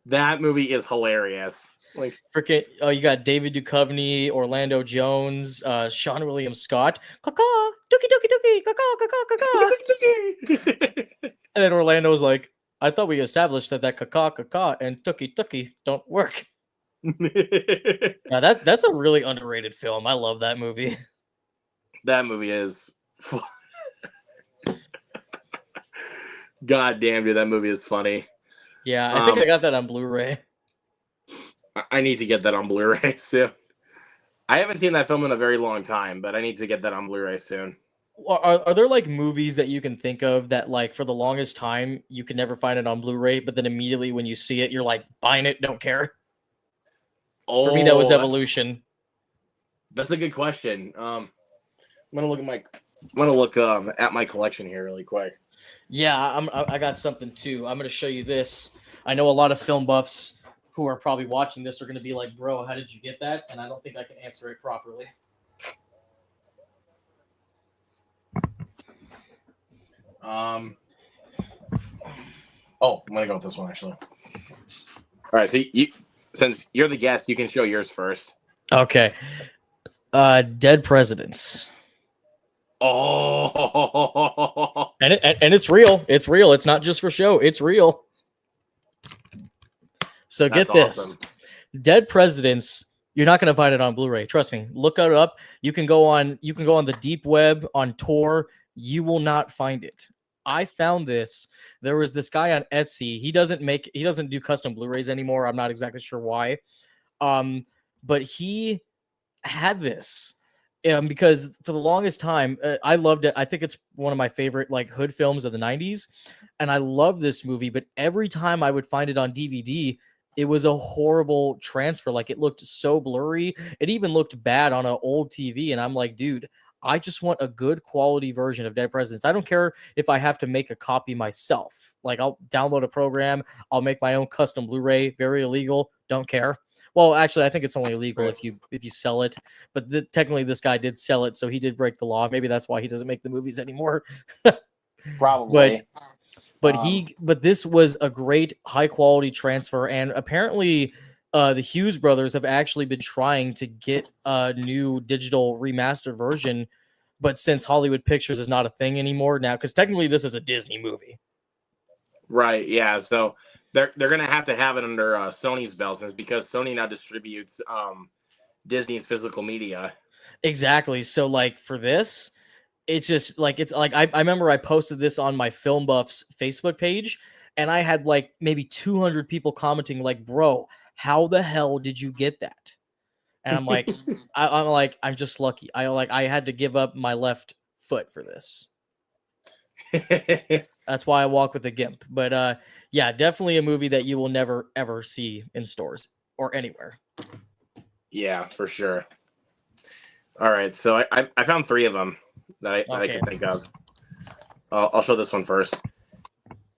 That movie is hilarious. Like, freaking, you got David Duchovny, Orlando Jones, Sean William Scott, caca, dookie dookie dookie, caca caca caca. And then Orlando was like, I thought we established that caca caca and tookie tookie don't work. Now that's a really underrated film. I love that movie. That movie is. God damn, dude, that movie is funny. Yeah, I think I got that on Blu-ray. I need to get that on Blu-ray soon. I haven't seen that film in a very long time, but I need to get that on Blu-ray soon. Are there like movies that you can think of that like for the longest time you can never find it on Blu-ray, but then immediately when you see it, you're like buying it, don't care? For me, that was Evolution. That's a good question. I'm gonna look at my collection here really quick. Yeah, I got something too. I'm gonna show you this. I know a lot of film buffs who are probably watching this are gonna be like, "Bro, how did you get that?" And I don't think I can answer it properly. I'm gonna go with this one actually. All right, so since you're the guest, you can show yours first. Okay. Dead Presidents. Oh, and it's real. It's real. It's not just for show. It's real. So that's get this. awesome. Dead Presidents. You're not going to find it on Blu-ray. Trust me. Look it up. You can go on the deep web on Tor. You will not find it. I found this. There was this guy on Etsy. He doesn't do custom Blu-rays anymore. I'm not exactly sure why. But he had this. Because for the longest time, I loved it. I think it's one of my favorite like hood films of the 90s. And I love this movie, but every time I would find it on DVD, it was a horrible transfer. Like it looked so blurry. It even looked bad on an old TV. And I'm like, dude, I just want a good quality version of Dead Presidents. I don't care if I have to make a copy myself. Like I'll download a program. I'll make my own custom Blu-ray. Very illegal. Don't care. Well, actually, I think it's only illegal if you sell it. But technically, this guy did sell it, so he did break the law. Maybe that's why he doesn't make the movies anymore. Probably. But this was a great high quality transfer, and apparently, the Hughes brothers have actually been trying to get a new digital remastered version. But since Hollywood Pictures is not a thing anymore now, because technically this is a Disney movie. Right. Yeah. So they're gonna have to have it under Sony's belts, because Sony now distributes Disney's physical media. Exactly. So like for this, it's just like I remember I posted this on my Film Buffs Facebook page, and I had like maybe 200 people commenting like, "Bro, how the hell did you get that?" And I'm like, I'm just lucky. I had to give up my left foot for this. That's why I walk with a gimp. But yeah, definitely a movie that you will never ever see in stores or anywhere. Yeah, for sure. All right, so I found 3 of them that I can think of. I'll show this one first.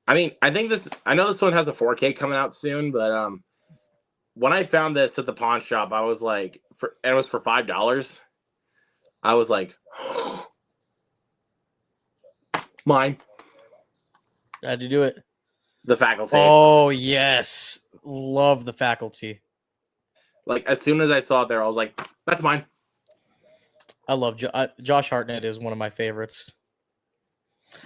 I mean, I know this one has a 4K coming out soon, but when I found this at the pawn shop, I was like, and it was for $5. I was like, mine. How'd you do it? The Faculty. Oh yes, love The Faculty. Like as soon as I saw it there, I was like, that's mine. I love Josh Hartnett is one of my favorites.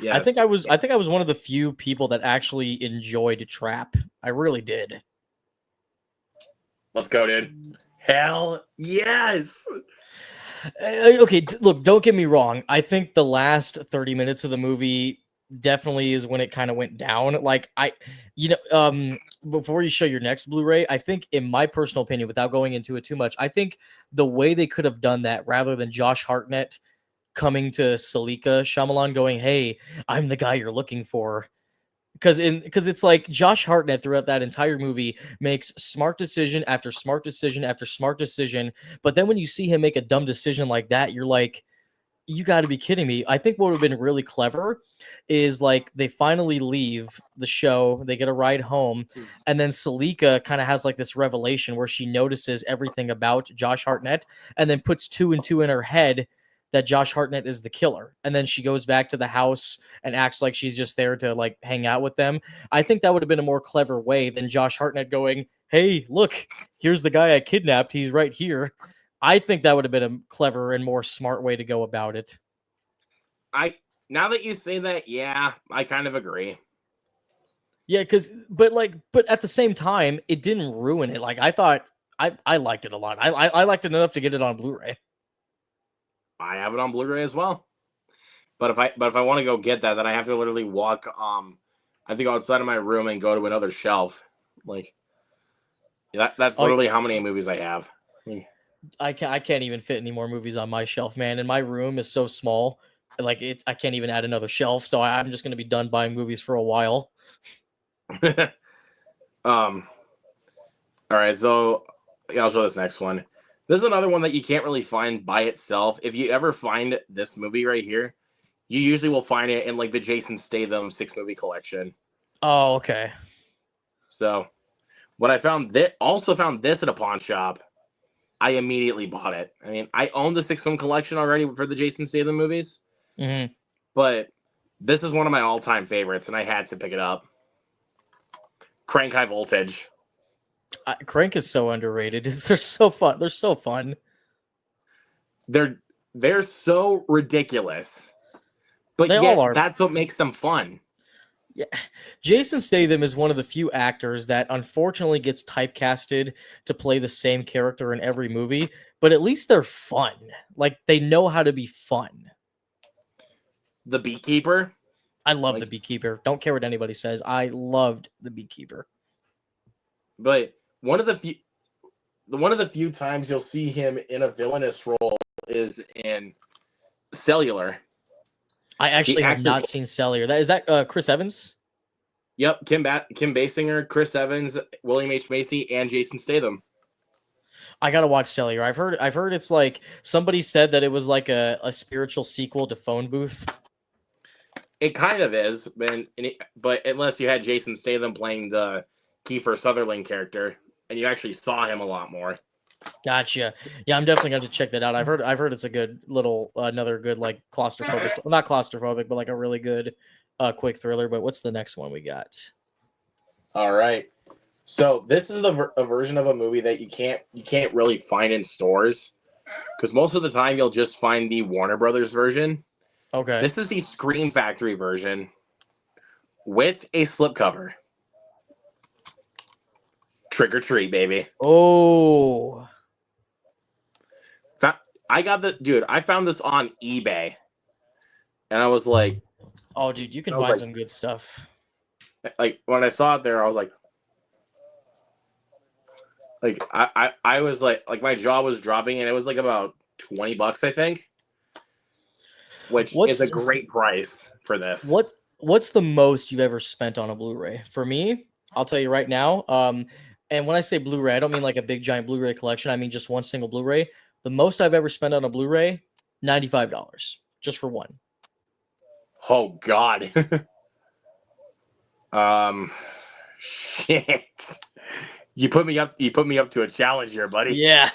Yes. I think I was one of the few people that actually enjoyed Trap. I really did. Let's go, dude. Hell yes. Okay, look, don't get me wrong. I think the last 30 minutes of the movie definitely is when it kind of went down. Like before you show your next Blu-ray, I think in my personal opinion, without going into it too much, I think the way they could have done that rather than Josh Hartnett coming to Salika Shyamalan going, "Hey, I'm the guy you're looking for." Because it's like Josh Hartnett throughout that entire movie makes smart decision after smart decision after smart decision, but then when you see him make a dumb decision like that, you're like, you got to be kidding me. I think what would have been really clever is like they finally leave the show, they get a ride home, and then Salika kind of has like this revelation where she notices everything about Josh Hartnett and then puts two and two in her head that Josh Hartnett is the killer. And then she goes back to the house and acts like she's just there to like hang out with them. I think that would have been a more clever way than Josh Hartnett going, "Hey, look, here's the guy I kidnapped. He's right here." I think that would have been a clever and more smart way to go about it. Now that you say that, yeah, I kind of agree. Yeah, but at the same time, it didn't ruin it. Like I thought, I liked it a lot. I liked it enough to get it on Blu-ray. I have it on Blu-ray as well. But if I want to go get that, then I have to literally walk. I have to go outside of my room and go to another shelf. Like that's literally how many movies I have. I can't even fit any more movies on my shelf, man. And my room is so small, like I can't even add another shelf. So I'm just gonna be done buying movies for a while. All right, so yeah, I'll show this next one. This is another one that you can't really find by itself. If you ever find this movie right here, you usually will find it in like the Jason Statham 6-movie collection. Oh, okay. So when I found this, also found this at a pawn shop, I immediately bought it. I mean, I own the 6-film collection already for the Jason Statham movies, but this is one of my all-time favorites, and I had to pick it up. Crank High Voltage. Crank is so underrated. They're so fun. They're so fun. They're so ridiculous, but they yet all are. That's what makes them fun. Yeah, Jason Statham is one of the few actors that unfortunately gets typecasted to play the same character in every movie, but at least they're fun. Like they know how to be fun. The Beekeeper. I love The Beekeeper. Don't care what anybody says. I loved The Beekeeper. But one of the few times you'll see him in a villainous role is in Cellular. I actually have not seen Cellular. Is that Chris Evans? Yep, Kim Basinger, Chris Evans, William H. Macy, and Jason Statham. I gotta watch Cellular. I've heard it's like somebody said that it was like a spiritual sequel to Phone Booth. It kind of is, but unless you had Jason Statham playing the Kiefer Sutherland character, and you actually saw him a lot more. Gotcha. Yeah, I'm definitely going to check that out. I've heard it's a good little another good like claustrophobic, not claustrophobic, but like a really good quick thriller. But what's the next one we got? All right. So this is a version of a movie that you can't really find in stores because most of the time you'll just find the Warner Brothers version. Okay. This is the Scream Factory version with a slipcover. Trick or treat, baby. Oh. I found this on eBay. And I was like, oh, dude, you can find some good stuff. Like when I saw it there, I was like I was like my jaw was dropping, and it was like about $20, I think. Which is a great price for this. What's the most you've ever spent on a Blu-ray? For me, I'll tell you right now. And when I say Blu-ray, I don't mean like a big giant Blu-ray collection. I mean just one single Blu-ray. The most I've ever spent on a Blu-ray, $95, just for one. Oh God. Shit. You put me up to a challenge here, buddy. Yeah.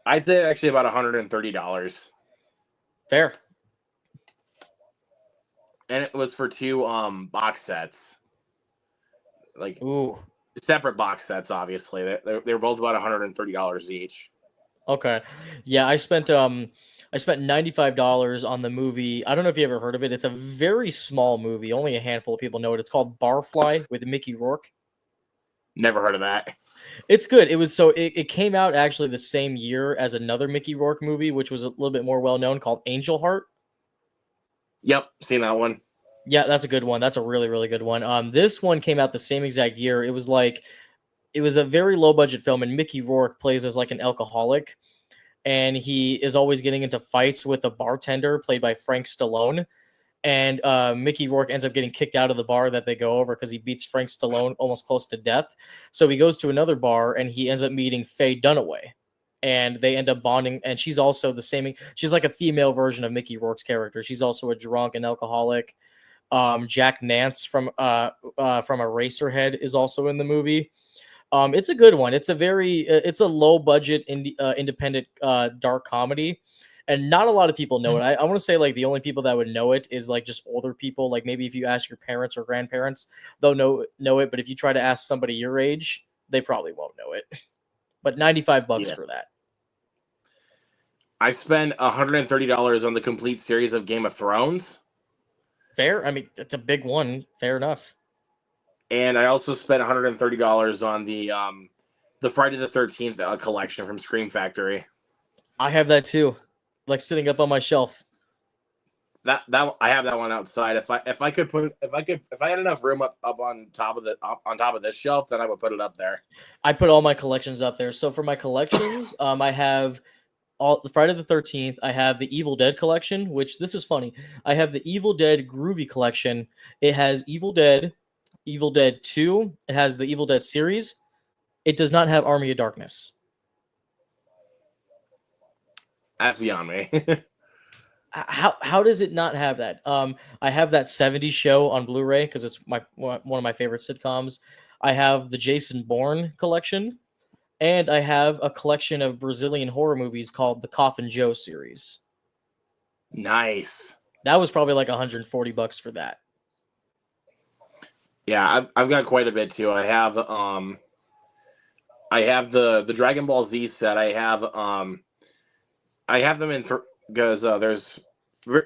I'd say actually about $130. Fair. And it was for two box sets. Like ooh. Separate box sets, obviously. They were both about $130 each. Okay. Yeah, I spent I spent $95 on the movie. I don't know if you ever heard of it. It's a very small movie. Only a handful of people know it. It's called Barfly with Mickey Rourke. Never heard of that. It's good. It came out actually the same year as another Mickey Rourke movie, which was a little bit more well known, called Angel Heart. Yep, seen that one. Yeah, that's a good one. That's a really, really good one. This one came out the same exact year. It was a very low budget film, and Mickey Rourke plays as like an alcoholic, and he is always getting into fights with a bartender played by Frank Stallone. And Mickey Rourke ends up getting kicked out of the bar that they go over because he beats Frank Stallone almost close to death. So he goes to another bar and he ends up meeting Faye Dunaway, and they end up bonding. And she's also the same. She's like a female version of Mickey Rourke's character. She's also a drunk and alcoholic. Jack Nance from Eraserhead is also in the movie. It's a good one. It's a low budget independent dark comedy, and not a lot of people know it. I want to say like the only people that would know it is like just older people. Like maybe if you ask your parents or grandparents, they'll know it. But if you try to ask somebody your age, they probably won't know it. But $95 for that. I spent $130 on the complete series of Game of Thrones. Fair. I mean, it's a big one. Fair enough. And I also spent $130 on the Friday the 13th collection from Scream Factory. I have that too, like sitting up on my shelf. That I have that one outside. If I had enough room up on top of this shelf, then I would put it up there. I put all my collections up there. So for my collections, I have all the Friday the 13th. I have the Evil Dead collection, which this is funny. I have the Evil Dead Groovy collection. It has Evil Dead 2. It has the Evil Dead series. It does not have Army of Darkness. That's beyond me. How does it not have that? I have that 70s show on Blu-ray because it's one of my favorite sitcoms. I have the Jason Bourne collection, and I have a collection of Brazilian horror movies called the Coffin Joe series. Nice. That was probably like $140 for that. Yeah, I've got quite a bit too. I have the Dragon Ball Z set. I have them in because there's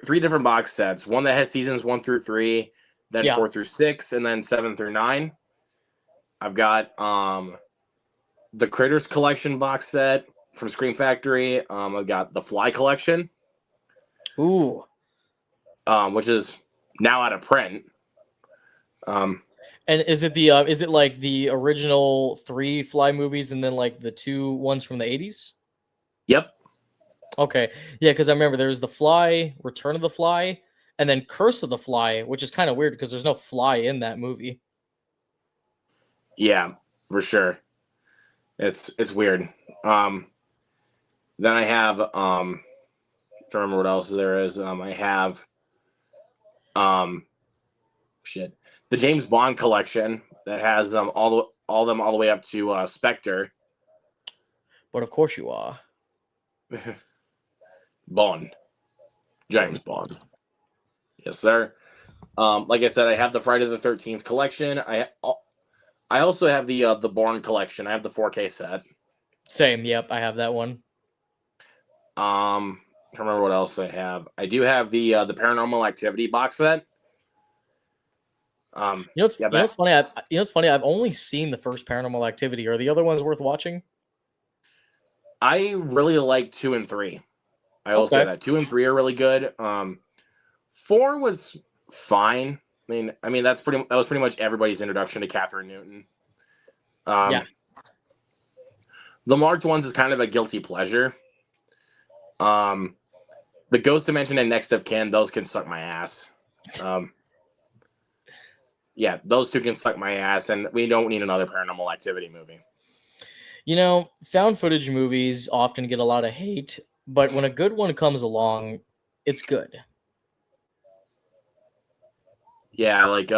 three different box sets. One that has seasons 1 through 3, then 4 through 6, and then 7 through 9. I've got the Critters collection box set from Scream Factory. I've got the Fly collection. Ooh. Which is now out of print. And is it like the original 3 Fly movies and then like the 2 ones from the 80s? Yep. Okay. Yeah, because I remember there was the Fly, Return of the Fly, and then Curse of the Fly, which is kind of weird because there's no fly in that movie. Yeah, for sure. It's weird. Then I have trying to remember what else there is. I have the James Bond collection that has all them all the way up to Spectre. But of course you are. Bond. James Bond. Yes, sir. Like I said, I have the Friday the 13th collection. I also have the Bourne collection. I have the 4K set. Same. Yep, I have that one. I don't remember what else I have. I do have the Paranormal Activity box set. What's funny? I've only seen the first Paranormal Activity. Are the other ones worth watching? I really like 2 and 3. I will say that 2 and 3 are really good. 4 was fine. I mean that was pretty much everybody's introduction to Catherine Newton. Yeah. The marked ones is kind of a guilty pleasure. The Ghost Dimension and Next of Kin, those can suck my ass. Yeah, those 2 can suck my ass, and we don't need another Paranormal Activity movie. Found footage movies often get a lot of hate, but when a good one comes along, it's good. Yeah, like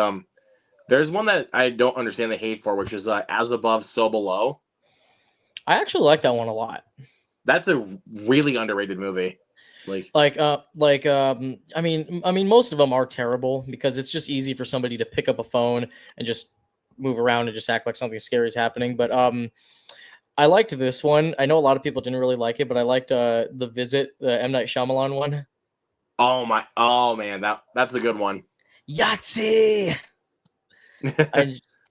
there's one that I don't understand the hate for, which is As Above, So Below. I actually like that one a lot. That's a really underrated movie. I mean, most of them are terrible because it's just easy for somebody to pick up a phone and just move around and just act like something scary is happening. But I liked this one. I know a lot of people didn't really like it, but I liked The Visit, the M. Night Shyamalan one. Oh man, that's a good one. Yahtzee!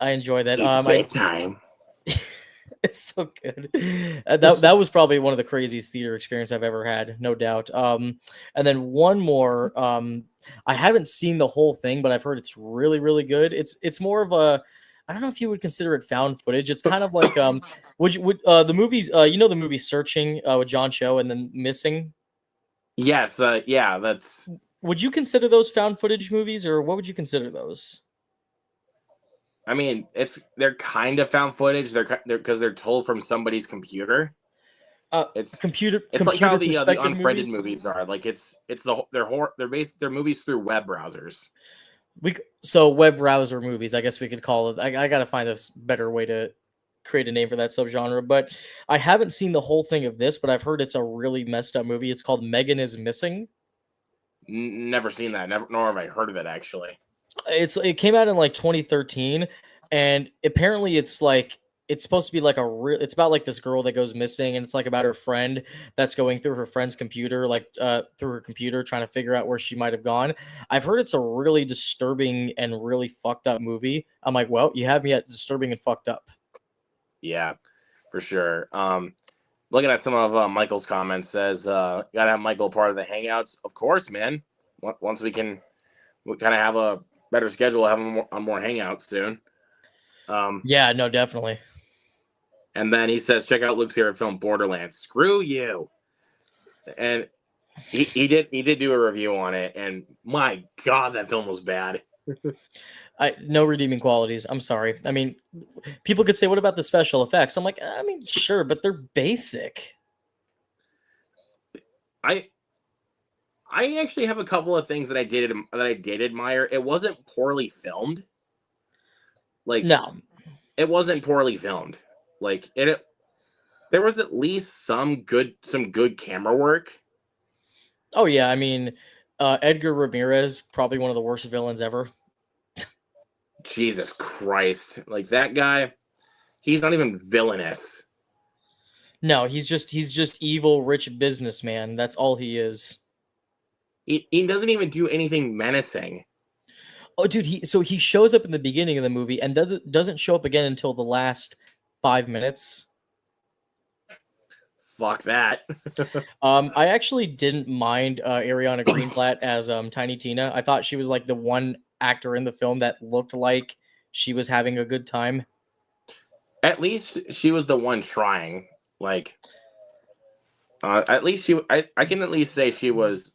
I enjoy that. It's I bedtime. It's so good. That was probably one of the craziest theater experience I've ever had, no doubt. And then one more. I haven't seen the whole thing, but I've heard it's really, really good. It's more of a, I don't know if you would consider it found footage. It's kind of like would the movies you know the movie Searching with John Cho and then Missing. Yes, yeah, that's. Would you consider those found footage movies, or what would you consider those? I mean, they're kind of found footage. They're because they're told from somebody's computer. Uh, It's computer it's like how the perspective unfriended movies. movies are. Like it's they're movies through web browsers. So web browser movies, I guess we could call it. I gotta find a better way to create a name for that subgenre. But I haven't seen the whole thing of this, but I've heard it's a really messed up movie. It's called Megan is Missing. Never seen that. Never, nor have I heard of it actually. It came out in like 2013, and apparently it's supposed to be like it's about like this girl that goes missing, and it's like about her friend that's going through her friend's computer, like through her computer, trying to figure out where she might have gone. I've heard it's a really disturbing and really fucked up movie. I'm like, well, you have me at disturbing and fucked up. Yeah, for sure. Looking at some of Michael's comments, says gotta have Michael part of the hangouts. Of course, man. Once we kind of have a better schedule, have him on more hangouts soon. Yeah, no, definitely. And then he says, check out Luke's favorite film, Borderlands. Screw you. And he did do a review on it, and my God, that film was bad. No redeeming qualities. I'm sorry. I mean, people could say, "What about the special effects?" I'm like, I mean, sure, but they're basic. I actually have a couple of things that I did admire. It wasn't poorly filmed. Like No, it wasn't poorly filmed. Like there was at least some good camera work. oh yeah, I mean, Edgar Ramirez, probably one of the worst villains ever. Jesus Christ. Like that guy, he's not even villainous. No, he's just evil, rich businessman. That's all he is. He doesn't even do anything menacing. Oh, dude, he shows up in the beginning of the movie and doesn't show up again until the last 5 minutes. Fuck that. I actually didn't mind Ariana Greenblatt as Tiny Tina. I thought she was like the one actor in the film that looked like she was having a good time. At least she was the one trying. Like, at least I can at least say she was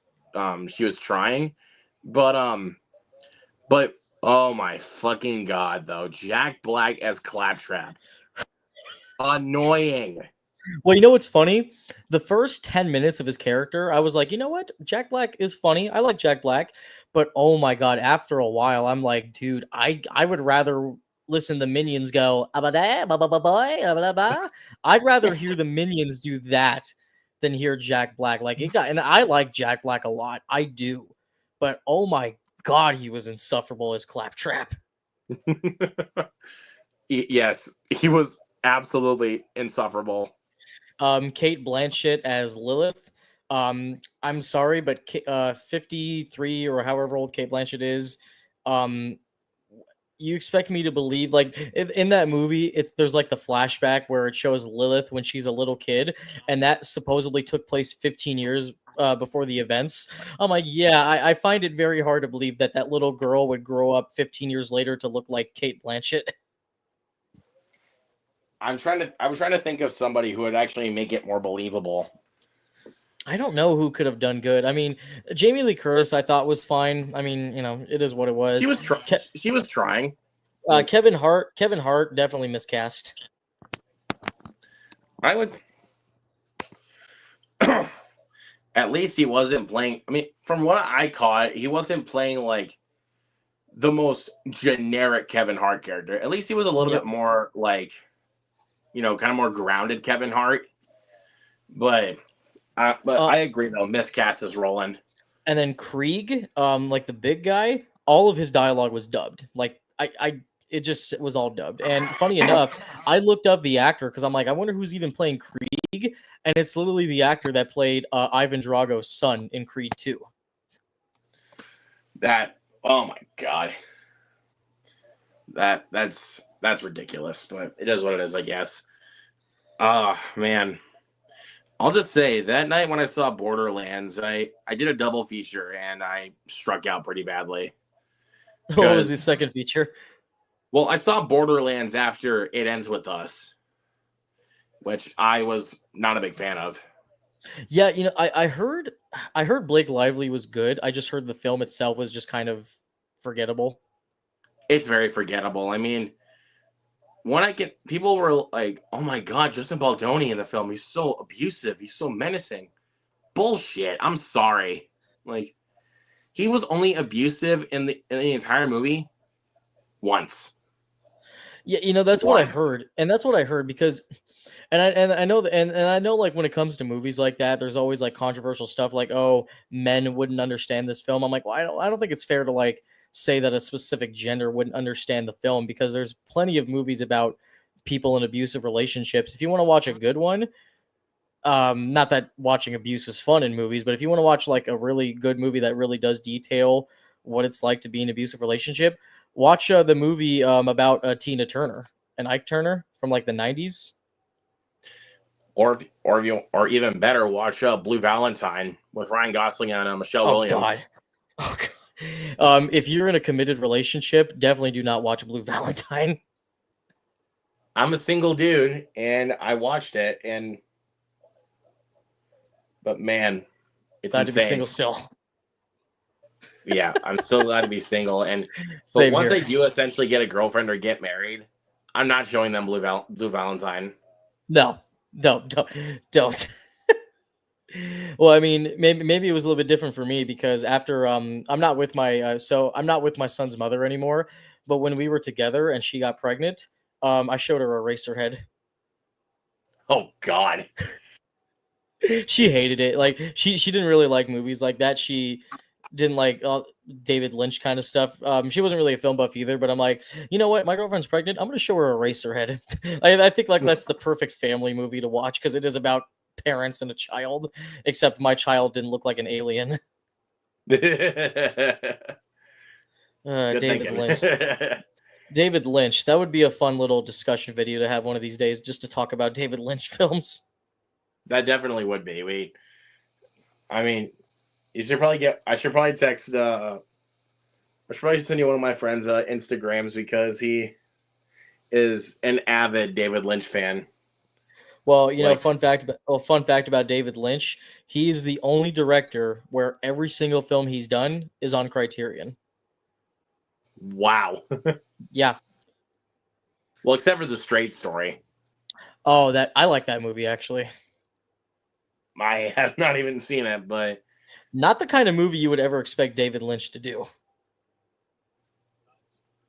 trying, but oh my fucking God, though, Jack Black as Claptrap, annoying. Well, you know what's funny? The first 10 minutes of his character, I was like, you know what? Jack Black is funny. I like Jack Black. But oh my God, after a while, I'm like, dude, I would rather listen to Minions go, "Ah, ba da, ba ba ba boy, ah, ba da ba." I'd rather hear the Minions do that than hear Jack Black. Like it got, and I like Jack Black a lot. I do. But oh my God, he was insufferable as Claptrap. Yes, he was absolutely insufferable. Kate Blanchett as Lilith. I'm sorry, but 53 or however old Kate Blanchett is, um, you expect me to believe like in that movie there's like the flashback where it shows Lilith when she's a little kid, and that supposedly took place 15 years before the events. I'm like, yeah, I find it very hard to believe that that little girl would grow up 15 years later to look like Kate Blanchett. I was trying to think of somebody who would actually make it more believable. I don't know who could have done good. I mean, Jamie Lee Curtis, I thought was fine. I mean, it is what it was. She was trying. Kevin Hart definitely miscast. I would. At least he wasn't playing. I mean, from what I caught, he wasn't playing like the most generic Kevin Hart character. At least he was a little bit more like, kind of more grounded Kevin Hart. But I agree though, miscast is Roland. And then Krieg, like the big guy, all of his dialogue was dubbed. Like it just was all dubbed. And funny enough, I looked up the actor because I'm like, I wonder who's even playing Krieg, and it's literally the actor that played Ivan Drago's son in Creed 2. Oh my god, that's ridiculous, but it is what it is, I guess. Man, I'll just say that night when I saw Borderlands, I did a double feature and I struck out pretty badly. What was the second feature? Well, I saw Borderlands after It Ends With Us, which I was not a big fan of. Yeah, I heard Blake Lively was good. I just heard the film itself was just kind of forgettable. It's very forgettable. I mean, people were like, "Oh my god, Justin Baldoni in the film, he's so abusive, he's so menacing." Bullshit. I'm sorry. Like, he was only abusive in the entire movie once. Yeah, that's what I heard, and that's what I heard because, and I know that, and I know, like, when it comes to movies like that, there's always like controversial stuff, like, oh, men wouldn't understand this film. I'm like, well, I don't think it's fair to like say that a specific gender wouldn't understand the film because there's plenty of movies about people in abusive relationships. If you want to watch a good one, not that watching abuse is fun in movies, but if you want to watch like a really good movie that really does detail what it's like to be in an abusive relationship, watch the movie about Tina Turner and Ike Turner from like the 90s. Or even better, watch Blue Valentine with Ryan Gosling and Michelle Williams. God. Oh god. If you're in a committed relationship, definitely do not watch Blue Valentine. I'm a single dude and I watched it, but man, it's Glad insane. to be single still. Yeah, I'm still glad to be single. But once I do essentially get a girlfriend or get married, I'm not showing them Blue Valentine. No, don't. Well, I mean, maybe it was a little bit different for me because after I'm not with my son's mother anymore. But when we were together and she got pregnant, I showed her Eraserhead. Oh God. She hated it. Like she didn't really like movies like that. She didn't like David Lynch kind of stuff. She wasn't really a film buff either. But I'm like, you know what? My girlfriend's pregnant. I'm gonna show her Eraserhead. I think like that's the perfect family movie to watch because it is about parents and a child. Except my child didn't look like an alien. David Lynch. David Lynch. That would be a fun little discussion video to have one of these days, just to talk about David Lynch films. That definitely would be. I mean, I should probably text. I should probably send you one of my friends' Instagrams because he is an avid David Lynch fan. Well, fun fact about David Lynch: he's the only director where every single film he's done is on Criterion. Wow. Yeah. Well, except for The Straight Story. Oh, I like that movie actually. I have not even seen it, but not the kind of movie you would ever expect David Lynch to do.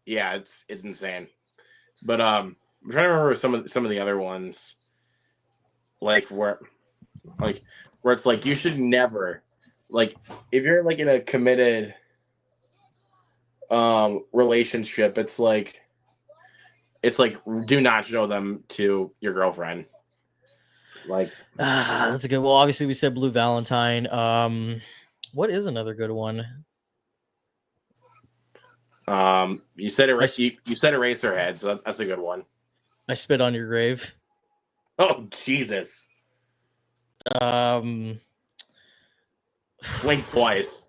Yeah, it's insane. But I'm trying to remember some of the other ones, like where it's like you should never, like, if you're like in a committed relationship, it's like do not show them to your girlfriend. Like, that's a good. Well, obviously we said Blue Valentine. What is another good one? You said you said Eraserhead, so that's a good one. I Spit on Your Grave. Oh Jesus. Blink Twice.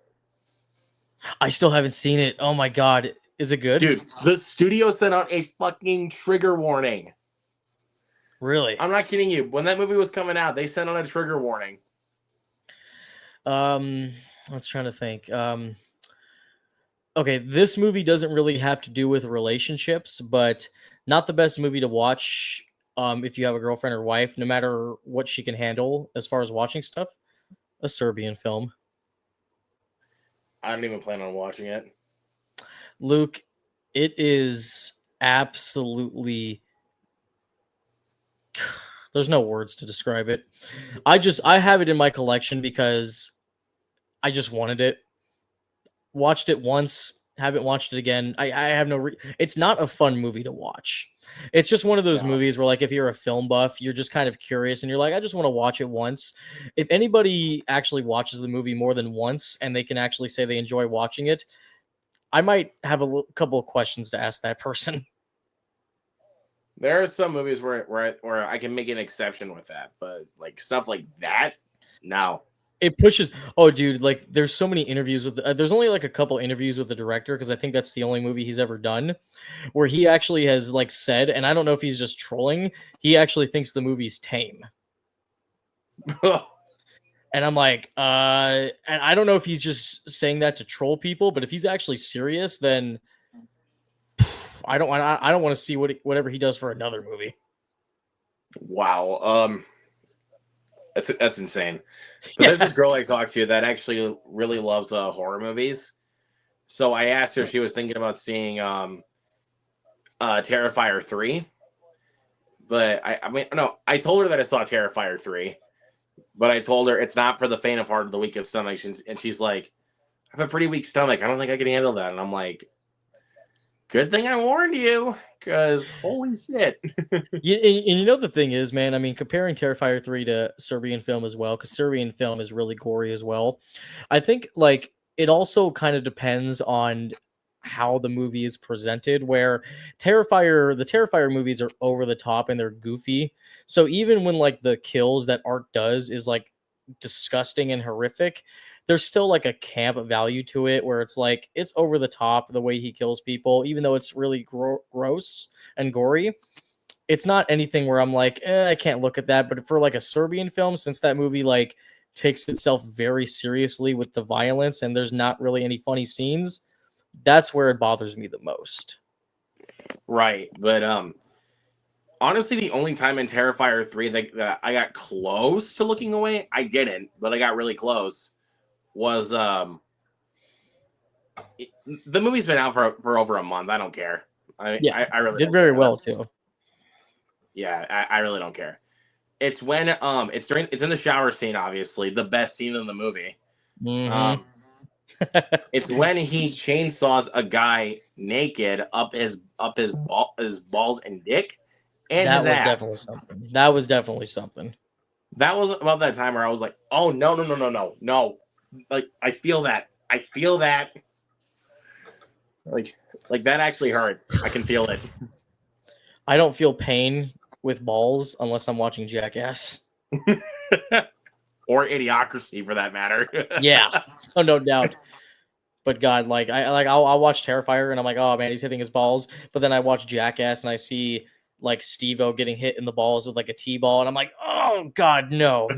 I still haven't seen it. Oh my god, is it good? Dude, the studio sent out a fucking trigger warning. Really? I'm not kidding you. When that movie was coming out, they sent out a trigger warning. Let's try to think. Okay, this movie doesn't really have to do with relationships, but not the best movie to watch if you have a girlfriend or wife, no matter what she can handle as far as watching stuff. A Serbian film. I don't even plan on watching it. Luke, it is absolutely... There's no words to describe it. I have it in my collection because I just wanted it. Watched it once, Haven't watched it again. I have no. It's not a fun movie to watch. It's just one of those No. movies where, like, if you're a film buff, you're just kind of curious and you're like, I just want to watch it once. If anybody actually watches the movie more than once and they can actually say they enjoy watching it, I might have a couple of questions to ask that person. There are some movies where I can make an exception with that, but like stuff like that, no. It pushes. Oh, dude, like there's so many interviews with. There's only like a couple interviews with the director because I think that's the only movie he's ever done where he actually has like said, and I don't know if he's just trolling. He actually thinks the movie's tame. And I'm like, and I don't know if he's just saying that to troll people, but if he's actually serious, then I don't want to see whatever he does for another movie. Wow. That's insane. But there's this girl I talked to that actually really loves horror movies. So I asked her if she was thinking about seeing Terrifier 3. But I mean no, I told her that I saw Terrifier 3. But I told her it's not for the faint of heart or the weak of stomach. And she's like, I have a pretty weak stomach. I don't think I can handle that. And I'm like, good thing I warned you, because holy shit. And you know the thing is, man, I mean, comparing Terrifier 3 to Serbian film as well, because Serbian film is really gory as well. I think like it also kind of depends on how the movie is presented, where the Terrifier movies are over the top and they're goofy. So even when like the kills that Art does is like disgusting and horrific, there's still like a camp value to it where it's like it's over the top the way he kills people, even though it's really gross and gory. It's not anything where I'm like, I can't look at that. But for like a Serbian film, since that movie like takes itself very seriously with the violence and there's not really any funny scenes, that's where it bothers me the most. Right. But honestly, the only time in Terrifier 3 that I got close to looking away, I didn't, but I got really close, was the movie's been out for over a month. I don't care. I really did don't very care. well too. Yeah, I really don't care. It's when it's in the shower scene, obviously, the best scene in the movie. Mm-hmm. It's when he chainsaws a guy naked up his balls and dick and That his was ass. definitely something. That was definitely something. That was about that time where I was like, oh no. Like I feel that. Like that actually hurts. I can feel it. I don't feel pain with balls unless I'm watching Jackass. Or Idiocracy for that matter. Yeah. Oh, no doubt. But God, like I'll watch Terrifier and I'm like, oh man, he's hitting his balls. But then I watch Jackass and I see like Steve-O getting hit in the balls with like a T-ball, and I'm like, oh God, no.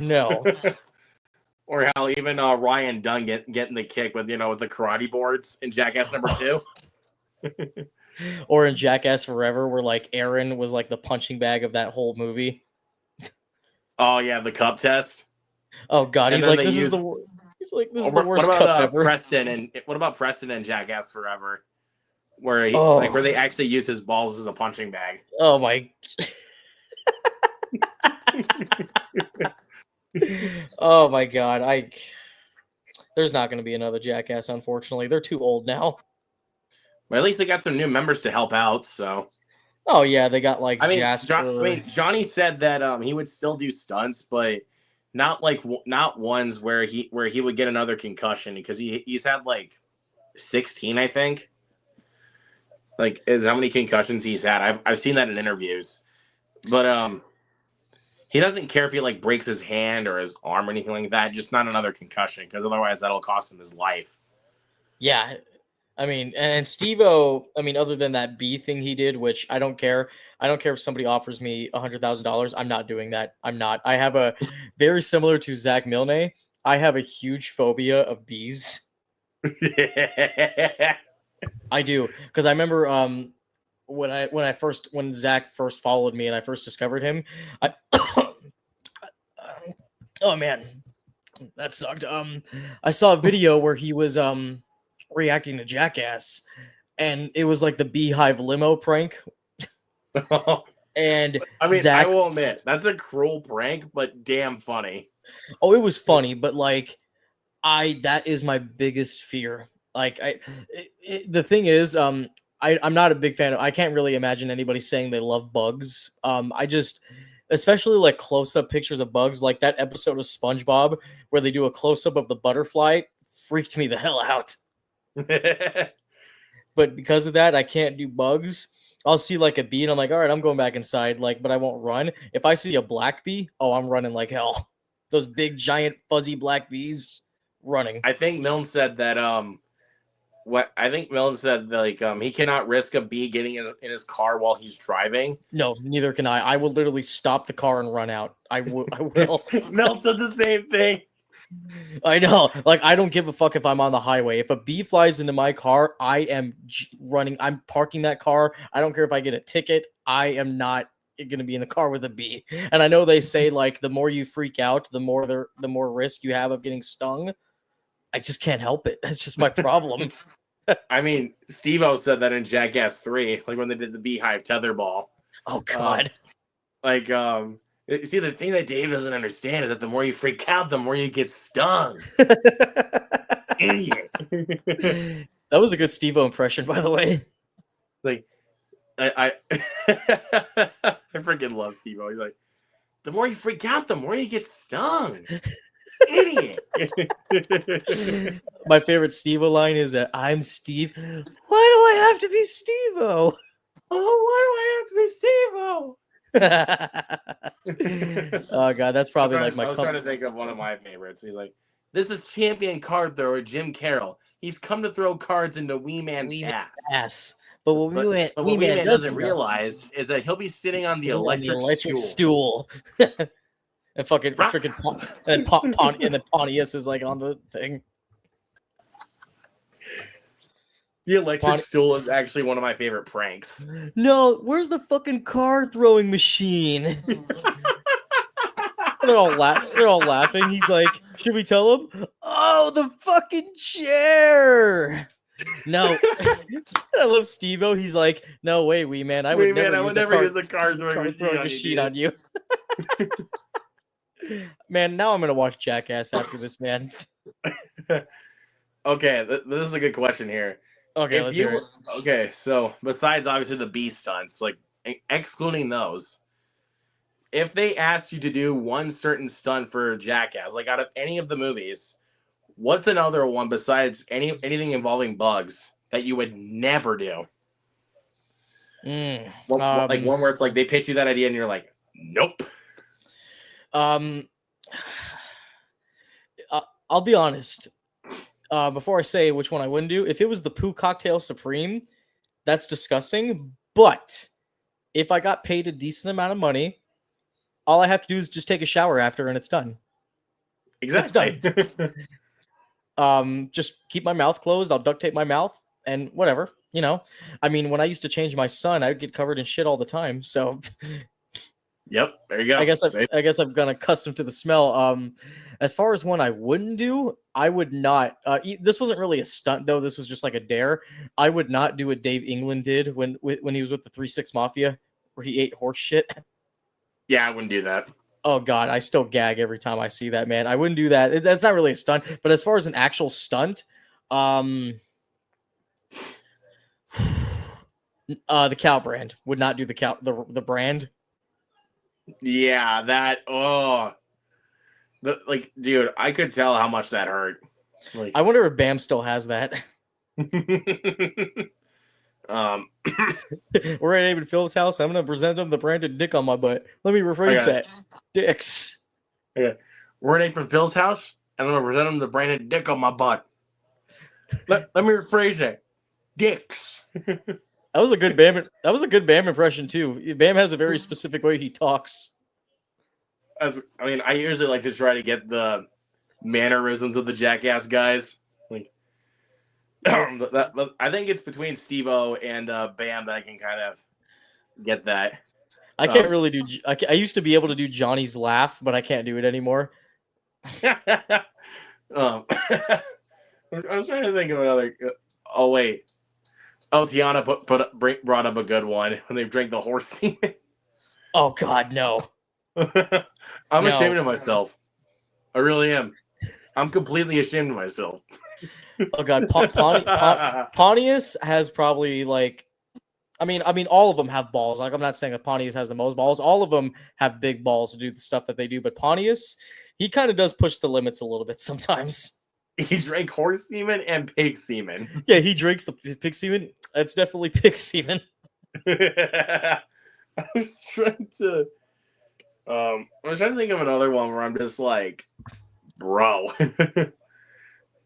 Or how even Ryan Dunn getting the kick with with the karate boards in Jackass #2. Or in Jackass Forever, where like Aaron was like the punching bag of that whole movie. Oh yeah, the cup test. Oh God, he's like, this is the worst cup ever. What about Preston and Jackass Forever, where where they actually use his balls as a punching bag? Oh my. Oh my God, there's not going to be another Jackass, unfortunately. They're too old now. But at least they got some new members to help out. So. Oh yeah, they got like Jasper. Johnny said that he would still do stunts, but not ones where he would get another concussion, because he's had like 16, I think. Like, is how many concussions he's had. I've seen that in interviews, but he doesn't care if he like breaks his hand or his arm or anything like that. Just not another concussion, because otherwise that'll cost him his life. Yeah, I mean, and Steve-O, I mean, other than that B thing he did, which I don't care. I don't care if somebody offers me $100,000. I'm not doing that. I'm not. I have a very similar to Zach Milne. I have a huge phobia of bees. I do, because I remember when Zach first followed me and I first discovered him. Oh man, that sucked. I saw a video where he was reacting to Jackass, and it was like the Beehive limo prank. And I mean, Zach, I will admit that's a cruel prank, but damn funny. Oh, it was funny, but like that is my biggest fear Like the thing is, I'm not a big fan of. I can't really imagine anybody saying they love bugs. I just, especially like close up pictures of bugs, like that episode of SpongeBob where they do a close up of the butterfly, freaked me the hell out. But because of that, I can't do bugs. I'll see like a bee and I'm like, all right, I'm going back inside. Like, but I won't run. If I see a black bee, oh, I'm running like hell. Those big, giant, fuzzy black bees running. I think Milne said that he cannot risk a bee getting in his car while he's driving. No, neither can I. I will literally stop the car and run out. I will. Milne said the same thing. I know. Like, I don't give a fuck if I'm on the highway. If a bee flies into my car, I am running. I'm parking that car. I don't care if I get a ticket. I am not going to be in the car with a bee. And I know they say like the more you freak out, the more risk you have of getting stung. I just can't help it. That's just my problem. I mean, Steve-O said that in Jackass 3, like when they did the beehive tetherball. Oh God. See, the thing that Dave doesn't understand is that the more you freak out, the more you get stung. Idiot. That was a good Steve-O impression, by the way. Like, I freaking love Steve-O. He's like, the more you freak out, the more you get stung. Idiot. My favorite Steve-O line is that I'm Steve. Why do I have to be Steve-O? Oh, why do I have to be Steve-O? Oh God, that's probably like my. I was trying to think of one of my favorites. He's like, "This is champion card thrower Jim Carroll. He's come to throw cards into Wee Man's ass. But what Wee Man doesn't realize is that he'll be sitting on the electric stool." And and then Pontius is like on the thing. The electric stool is actually one of my favorite pranks. No, where's the fucking card throwing machine? They're all laughing. He's like, should we tell him? Oh, the fucking chair. No. I love Steve-O. He's like, no way, Wee Man. I would never use a card throwing machine on you. Man, now I'm gonna watch Jackass after this, man. Okay, this is a good question here. Okay, let's hear it. Okay, so besides obviously the bee stunts, like excluding those, if they asked you to do one certain stunt for Jackass, like out of any of the movies, what's another one besides anything involving bugs that you would never do? Like one where it's like they pitch you that idea and you're like, nope. I'll be honest. Before I say which one I wouldn't do, if it was the Poo Cocktail Supreme, that's disgusting. But if I got paid a decent amount of money, all I have to do is just take a shower after, and it's done. Exactly. It's done. Just keep my mouth closed. I'll duct tape my mouth, and whatever. You know, I mean, when I used to change my son, I would get covered in shit all the time. So. Yep, there you go. I guess I've gotten accustomed to the smell. As far as one I wouldn't do, I would not. This wasn't really a stunt though. This was just like a dare. I would not do what Dave England did when he was with the 3-6 Mafia, where he ate horse shit. Yeah, I wouldn't do that. Oh God, I still gag every time I see that, man. I wouldn't do that. That's not really a stunt. But as far as an actual stunt, the cow brand would not do the brand. Yeah, dude, I could tell how much that hurt. Like, I wonder if Bam still has that. We're at David Phillips' house. I'm gonna present him the branded dick on my butt. Let me rephrase that. Dicks. Okay. We're at April Phil's house, and I'm gonna present him the branded dick on my butt. Let me rephrase that. Dicks. That was a good Bam impression too. Bam has a very specific way he talks. I usually like to try to get the mannerisms of the Jackass guys. Like, I think it's between Steve-O and Bam that I can kind of get that. I can't really do. I used to be able to do Johnny's laugh, but I can't do it anymore. I was trying to think of another. Oh wait. Oh, Tiana brought up a good one when they drank the horse semen. Oh God, no! I'm ashamed of myself. I really am. I'm completely ashamed of myself. Oh god, Pontius has probably like, I mean, all of them have balls. Like I'm not saying that Pontius has the most balls. All of them have big balls to do the stuff that they do. But Pontius, he kind of does push the limits a little bit sometimes. He drank horse semen and pig semen. Yeah, he drinks the pig semen. It's definitely pig semen. I was trying to, think of another one where I'm just like, bro, where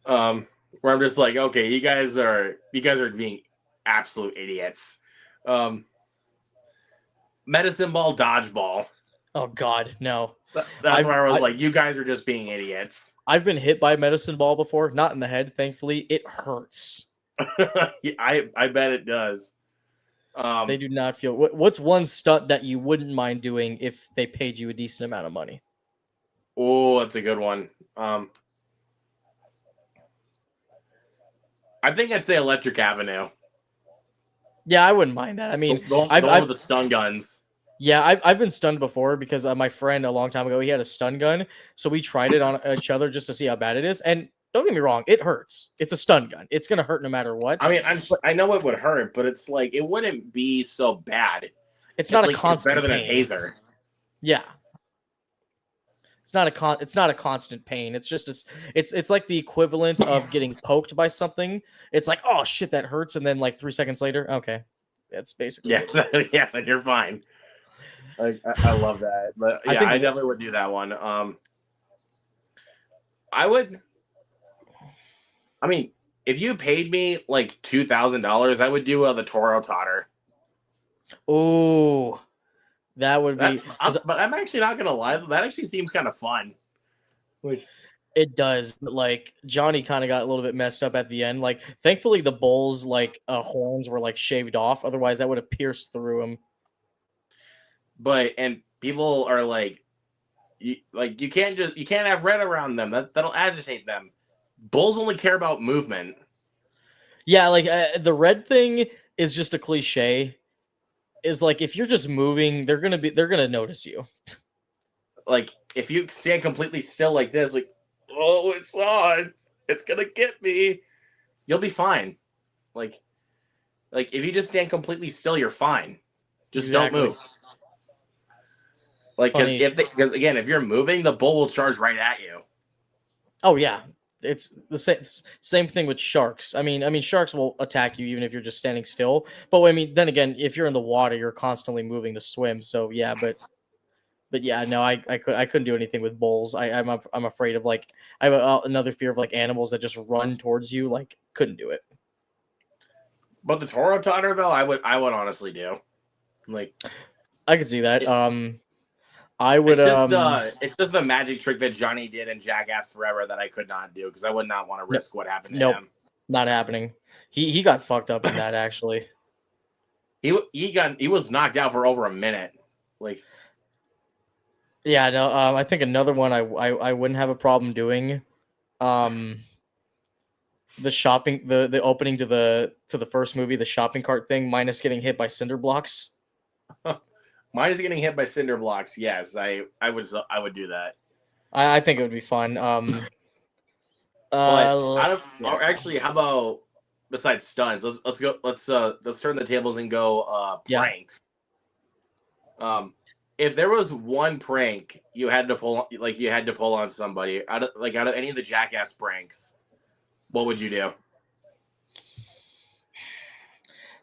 I'm just like, okay, you guys are being absolute idiots. Medicine ball, dodgeball. Oh god, no. That's where I was like, you guys are just being idiots. I've been hit by a medicine ball before, not in the head, thankfully. It hurts. I bet it does. They do not feel. What's one stunt that you wouldn't mind doing if they paid you a decent amount of money? Oh, that's a good one. I think I'd say Electric Avenue. Yeah, I wouldn't mind that. I mean, I've with the stun guns. Yeah, I've been stunned before because my friend a long time ago, he had a stun gun, so we tried it on each other just to see how bad it is. And don't get me wrong, it hurts. It's a stun gun. It's gonna hurt no matter what. I mean, I know it would hurt, but it's like it wouldn't be so bad. It's not like, a constant. It's better than pain. a taser. Yeah, it's not a constant pain. It's just it's like the equivalent of getting poked by something. It's like, oh shit, that hurts, and then like 3 seconds later, okay, that's basically yeah, then you're fine. I love that, but yeah, I definitely would do that one. I would. I mean, if you paid me like $2,000, I would do the Toro Totter. Oh, that would be. But I'm actually not gonna lie. That actually seems kind of fun. It does, but like Johnny kind of got a little bit messed up at the end. Like, thankfully, the bull's like horns were like shaved off. Otherwise, that would have pierced through him. And people are like, you can't have red around them. That'll agitate them. Bulls only care about movement. Yeah, like the red thing is just a cliche. Is like if you're just moving, they're gonna notice you. Like if you stand completely still like this, like, oh, it's on, it's gonna get me. You'll be fine. Like if you just stand completely still, you're fine. Just don't move. Like, because again, if you're moving, the bull will charge right at you. Oh yeah, it's the same thing with sharks. I mean, sharks will attack you even if you're just standing still. But I mean, then again, if you're in the water, you're constantly moving to swim. So yeah, but yeah, no, I couldn't do anything with bulls. I'm afraid of like I have another fear of like animals that just run towards you. Like, couldn't do it. But the Toro Totter though, I would honestly do. Like, I could see that. I would. It's just the magic trick that Johnny did in Jackass Forever that I could not do because I would not want to risk what happened to him. Not happening. He got fucked up in that actually. He was knocked out for over a minute. Like, yeah, no. I think another one I wouldn't have a problem doing. The shopping the opening to the first movie, the shopping cart thing, minus getting hit by cinder blocks. Mine is getting hit by cinder blocks. Yes, I would do that. I think it would be fun. Actually, how about besides stunts? Let's turn the tables and go pranks. Yeah. If there was one prank you had to pull on somebody out of any of the Jackass pranks, what would you do?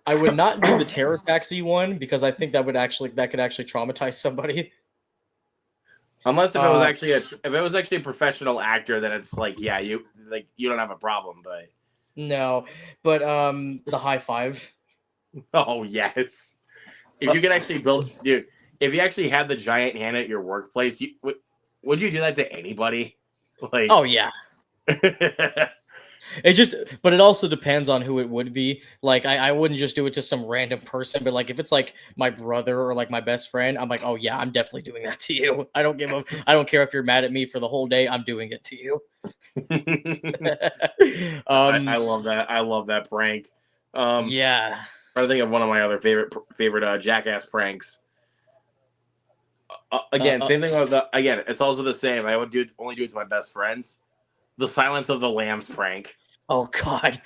I would not do the terror taxi one because I think that could actually traumatize somebody. Unless if it was actually a professional actor, then it's like, yeah, you don't have a problem, but no. But the high five. Oh yes. If you could actually if you actually had the giant hand at your workplace, would you do that to anybody? Like, oh yeah. But it also depends on who it would be. Like, I wouldn't just do it to some random person, but like if it's like my brother or like my best friend, I'm like, oh yeah, I'm definitely doing that to you. I don't care if you're mad at me for the whole day. I'm doing it to you. I love that. I love that prank. Yeah. I think of one of my other favorite Jackass pranks. Again, same thing with it's also the same. I would only do it to my best friends. The Silence of the Lambs prank. Oh god,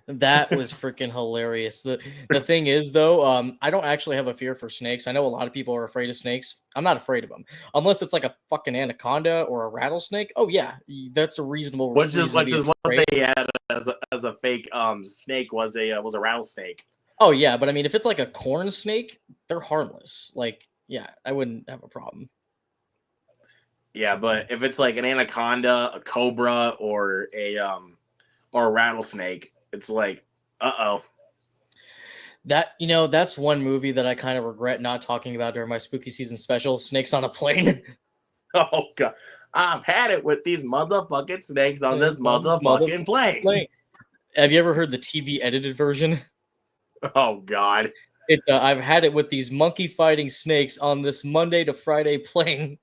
that was freaking hilarious. The thing is though, I don't actually have a fear for snakes. I know a lot of people are afraid of snakes. I'm not afraid of them unless it's like a fucking anaconda or a rattlesnake. Oh yeah, that's a reasonable reason to Which be is what afraid. they had as a fake snake was a rattlesnake. Oh yeah, but I mean, if it's like a corn snake, they're harmless. Like, yeah, I wouldn't have a problem. Yeah, but if it's like an anaconda, a cobra, or a rattlesnake, it's like, uh-oh. That that's one movie that I kind of regret not talking about during my spooky season special, Snakes on a Plane. Oh god. I've had it with these motherfucking snakes on this Snakes on this motherfucking plane. plane. Have you ever heard the TV edited version? Oh god. It's I've had it with these monkey fighting snakes on this Monday to Friday plane.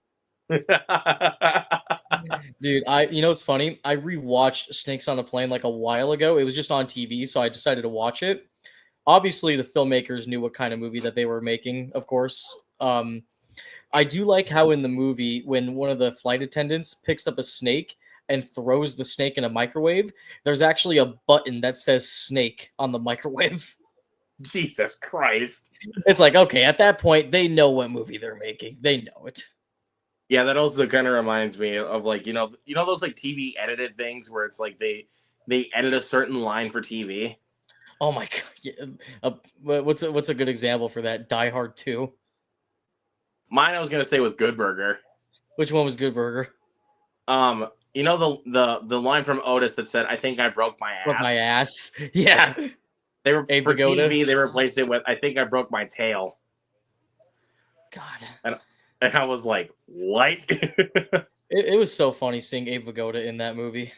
Dude, it's funny. I rewatched Snakes on a Plane like a while ago. It was just on TV, so I decided to watch it. Obviously, the filmmakers knew what kind of movie that they were making, of course. I do like how in the movie, when one of the flight attendants picks up a snake and throws the snake in a microwave, there's actually a button that says snake on the microwave. Jesus Christ. It's like, okay, at that point, they know what movie they're making. They know it. Yeah, that also kind of reminds me of like, those like TV edited things where it's like they edit a certain line for TV. Oh my god! Yeah. What's a good example for that? Die Hard 2. Mine I was gonna say with Good Burger. Which one was Good Burger? The line from Otis that said, "I think I broke my ass." Broke my ass. Yeah. They were Abe for Vigoda. TV. They replaced it with, "I think I broke my tail." God. And I was like, "What?" It was so funny seeing Abe Vigoda in that movie.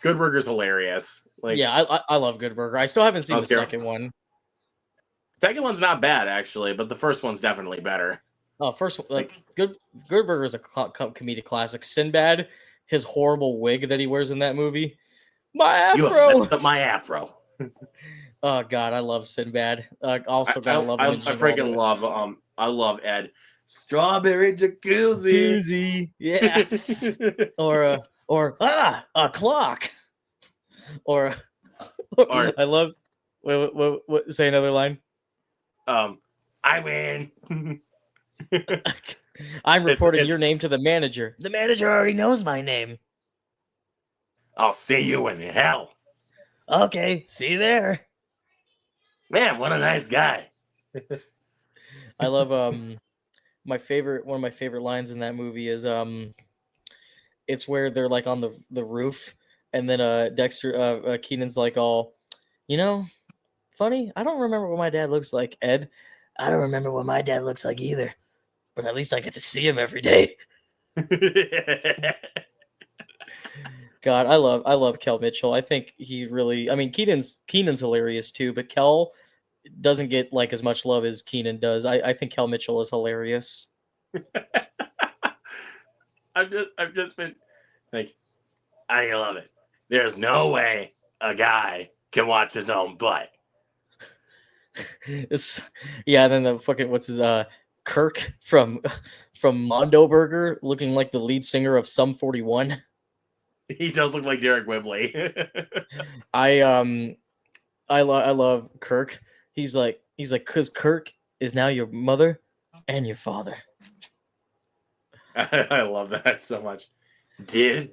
Good Burger's hilarious. Like, yeah, I love Good Burger. I still haven't seen the second one. Second one's not bad actually, but the first one's definitely better. Oh, first like Good Burger is a comedic classic. Sinbad, his horrible wig that he wears in that movie. My afro. You have messed up my afro. Oh god, I love Sinbad. Also, I freaking love I love Ed. Strawberry jacuzzi. Yeah. or a clock. Or I love. What? Say another line. I win. I'm reporting your name to the manager. The manager already knows my name. I'll see you in hell. Okay, see you there. Man, what a nice guy. I love one of my favorite lines in that movie is it's where they're like on the roof and then Dexter Keenan's like all, funny, I don't remember what my dad looks like, Ed. I don't remember what my dad looks like either. But at least I get to see him every day. God, I love Kel Mitchell. I think he really, I mean, Keenan's hilarious too, but Kel doesn't get like as much love as Keenan does. I think Kel Mitchell is hilarious. I've just been like, I love it. There's no way a guy can watch his own butt. Then the fucking what's his Kirk from Mondo Burger looking like the lead singer of Sum 41. He does look like Derek Whibley. I love Kirk. He's like, cause Kirk is now your mother and your father. I love that so much. Dude,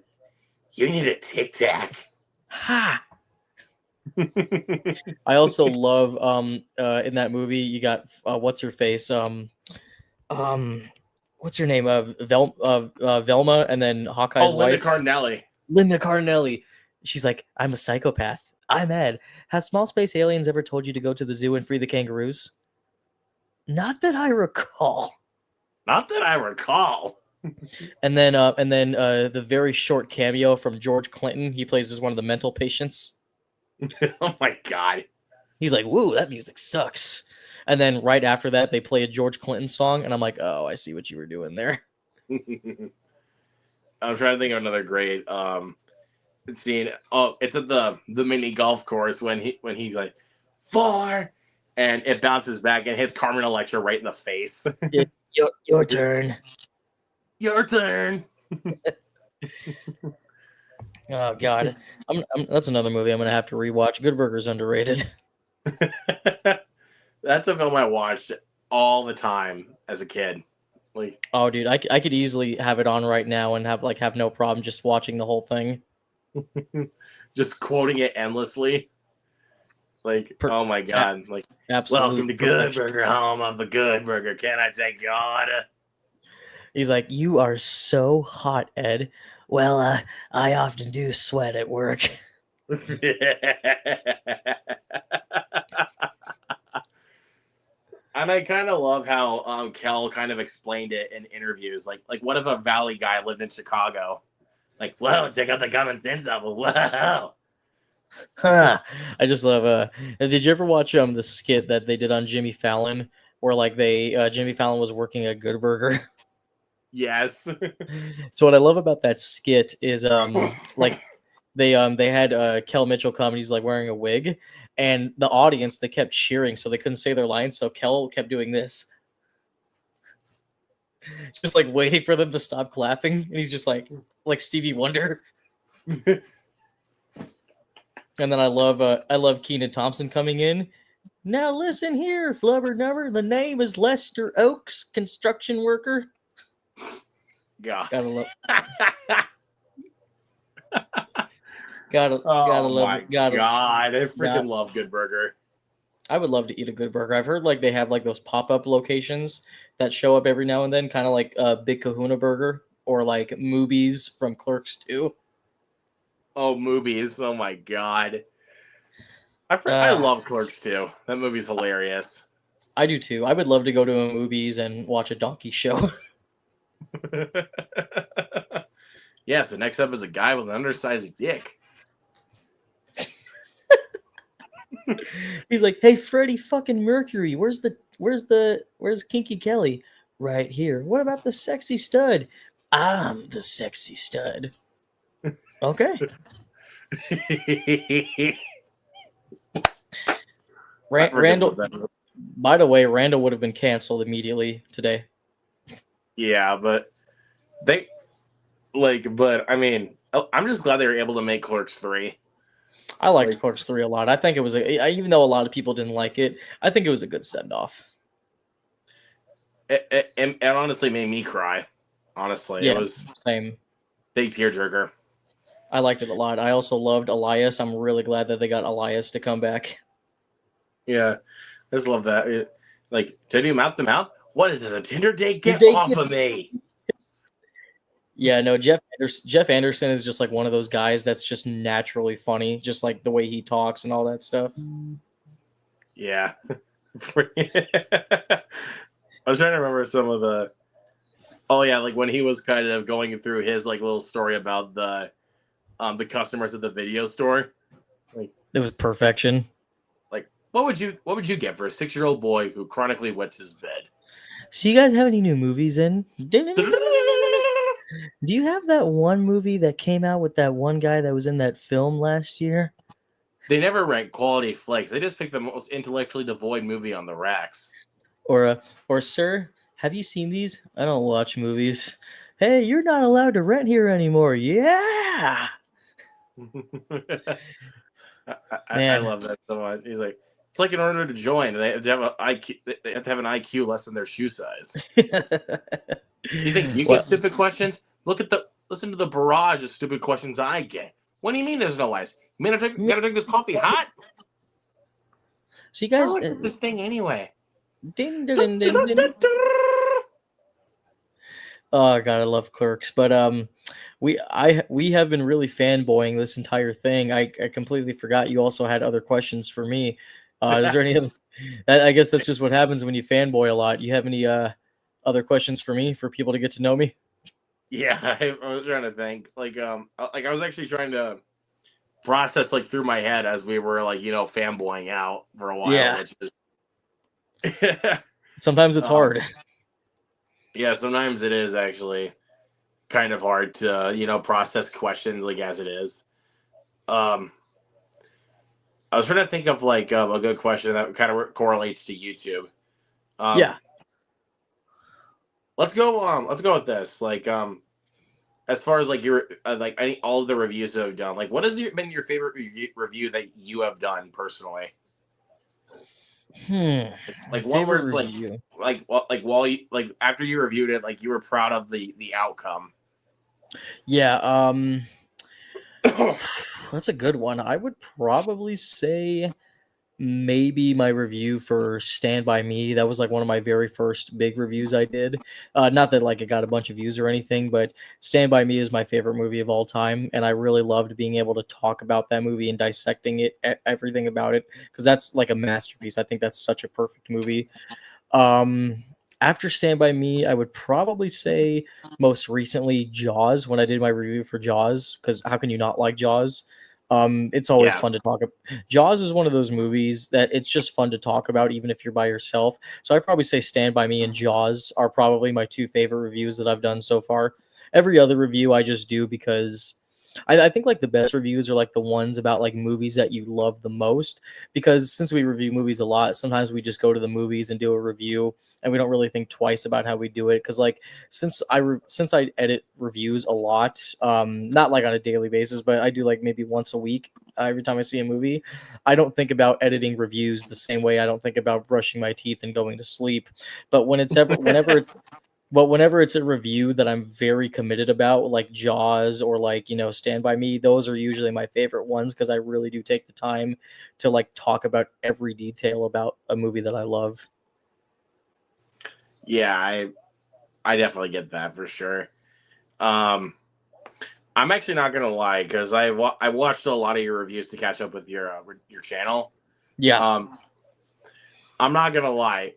you need a Tic Tac. Ha! I also love in that movie you got what's her face what's her name Velma and then Hawkeye's Linda wife. Linda Cardinelli. She's like, I'm a psychopath. I'm Ed. Has small space aliens ever told you to go to the zoo and free the kangaroos? Not that I recall. And then the very short cameo from George Clinton. He plays as one of the mental patients. Oh my god. He's like, woo, that music sucks. And then right after that, they play a George Clinton song, and I'm like, oh, I see what you were doing there. I'm trying to think of another great scene. Oh, it's at the mini golf course when he's like 4, and it bounces back and hits Carmen Electra right in the face. Your turn. Your turn. Oh God, that's another movie I'm gonna have to rewatch. Good Burger's underrated. That's a film I watched all the time as a kid. Like, Oh, dude, I could easily have it on right now and have no problem just watching the whole thing. just quoting it endlessly. Like, Per- oh my a- god! Like, absolute welcome to Good perfection. Burger, home of the Good Burger. Can I take your order? He's like, "You are so hot, Ed." Well, I often do sweat at work. And I kind of love how Kel kind of explained it in interviews. Like what if a Valley guy lived in Chicago? Like, whoa, check out the common sense of it. Whoa. Huh. I just love did you ever watch the skit that they did on Jimmy Fallon where like they Jimmy Fallon was working at Good Burger? Yes. So what I love about that skit is like they had Kel Mitchell come and he's like wearing a wig and the audience they kept cheering so they couldn't say their lines so Kel kept doing this. Just like waiting for them to stop clapping and he's just like Stevie Wonder. And then I love Keenan Thompson coming in. Now listen here, flubber number. The name is Lester Oaks, construction worker. God. Gotta love, gotta Oh love my it. Gotta. god. I freaking Got, love Good Burger. I would love to eat a good burger. I've heard like they have like those pop up locations that show up every now and then, kind of like a Big Kahuna Burger or like Movies from Clerks 2. Oh, movies. Oh my god. I Uh, love Clerks too. That movie's hilarious. I do too. I would love to go to a movies and watch a donkey show. Yes, the next up is a guy with an undersized dick. He's like, "Hey, Freddie fucking Mercury, where's Kinky Kelly? Right here. What about the sexy stud? I'm the sexy stud." Okay. Randall. By the way, Randall would have been canceled immediately today. Yeah, but but I mean, I'm just glad they were able to make Clerks 3. I liked Clerks 3 a lot. I think it was even though a lot of people didn't like it, I think it was a good send off. It honestly made me cry. Honestly, Yeah, it was same. big tearjerker. I liked it a lot. I also loved Elias. I'm really glad that they got Elias to come back. Yeah, I just love that. Like, to do mouth to mouth? What is this, a Tinder date? Get off of me! Yeah, no, Jeff Anderson is just like one of those guys that's just naturally funny, just like the way he talks and all that stuff. Yeah. I was trying to remember some of the. Oh yeah, like when he was kind of going through his like little story about the customers at the video store. Like, it was perfection. Like, what would you get for a 6-year-old boy who chronically wets his bed? So you guys have any new movies in? Do you have that one movie that came out with that one guy that was in that film last year? They never rank quality flicks. They just pick the most intellectually devoid movie on the racks. Or sir, have you seen these? I don't watch movies. Hey, you're not allowed to rent here anymore. Yeah. I love that so much. He's like, it's like in order to join, they have to have an IQ less than their shoe size. You think you get stupid questions? Listen to the barrage of stupid questions I get. What do you mean there's no ice? You mean I gotta drink this coffee hot? So you guys, what's this thing anyway? Ding, ding, ding, ding, ding. Oh god, I love Clerks, but we have been really fanboying this entire thing. I completely forgot you also had other questions for me. Is there any other? I guess that's just what happens when you fanboy a lot. You have any other questions for me for people to get to know me? Yeah, I was trying to think. Like I was actually trying to process like through my head as we were like fanboying out for a while. Yeah. Which is... Sometimes it's hard. Yeah, sometimes it is actually kind of hard to process questions like as it is. I was trying to think of like a good question that kind of correlates to YouTube. Yeah. Let's go with this. Like as far as like your like any all of the reviews that I've done, like what has been your favorite review that you have done personally? My Like one where favorite it's review. like while you like after you reviewed it, like you were proud of the outcome. Yeah, that's a good one. I would probably say maybe my review for Stand By Me. That was like one of my very first big reviews I did. Not that like it got a bunch of views or anything, but Stand By Me is my favorite movie of all time, and I really loved being able to talk about that movie and dissecting it, everything about it, because that's like a masterpiece. I think that's such a perfect movie. Um, After Stand By Me, I would probably say most recently Jaws when I did my review for Jaws, because how can you not like Jaws? It's always Yeah. fun to talk about. Jaws is one of those movies that it's just fun to talk about, even if you're by yourself. So I'd probably say Stand By Me and Jaws are probably my two favorite reviews that I've done so far. Every other review I just do because I think like the best reviews are like the ones about like movies that you love the most, because since we review movies a lot, sometimes we just go to the movies and do a review and we don't really think twice about how we do it. Because like since I edit reviews a lot, not like on a daily basis, but I do like maybe once a week. Every time I see a movie, I don't think about editing reviews the same way I don't think about brushing my teeth and going to sleep. But whenever it's a review that I'm very committed about, like Jaws or like, Stand By Me, those are usually my favorite ones because I really do take the time to like talk about every detail about a movie that I love. Yeah, I definitely get that for sure. Um, I'm actually not gonna lie because I watched a lot of your reviews to catch up with your channel. Yeah. Um, I'm not gonna lie.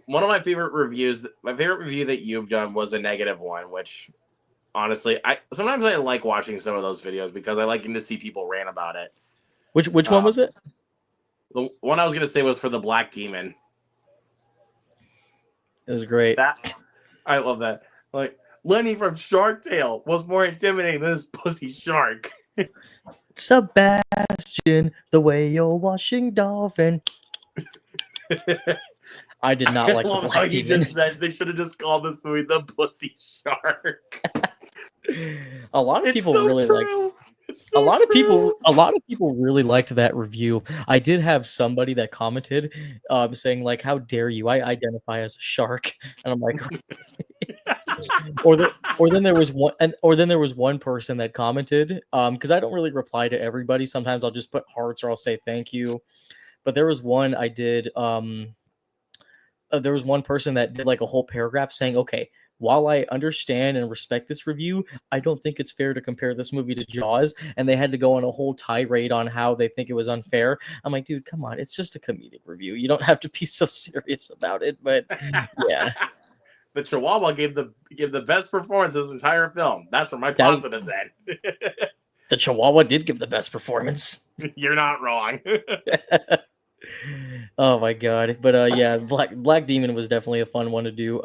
One of my favorite review that you've done was a negative one, which honestly, I sometimes I like watching some of those videos because I like to see people rant about it. Which one Um, was it? the one I was gonna say was for the Black Demon. It was great. That I love that. Like Lenny from Shark Tale was more intimidating than this pussy shark. Sebastian, the way you're washing dolphin. I did not I like the love how Black he Demon. just said they should have just called this movie the Pussy Shark. A lot of It's people so really like true. It's so true. a lot of people really liked that review. I did have somebody that commented, saying like, "How dare you? I identify as a shark," and I'm like, or then there was one person that commented, because I don't really reply to everybody. Sometimes I'll just put hearts or I'll say thank you. But there was one I did. There was one person that did like a whole paragraph saying, "Okay, while I understand and respect this review, I don't think it's fair to compare this movie to Jaws." And they had to go on a whole tirade on how they think it was unfair. I'm like, dude, come on, it's just a comedic review. You don't have to be so serious about it. But yeah, The Chihuahua gave the best performance of this entire film. That's where my that positives end. the Chihuahua did give the best performance. You're not wrong. Oh my god. But yeah, Black Demon was definitely a fun one to do.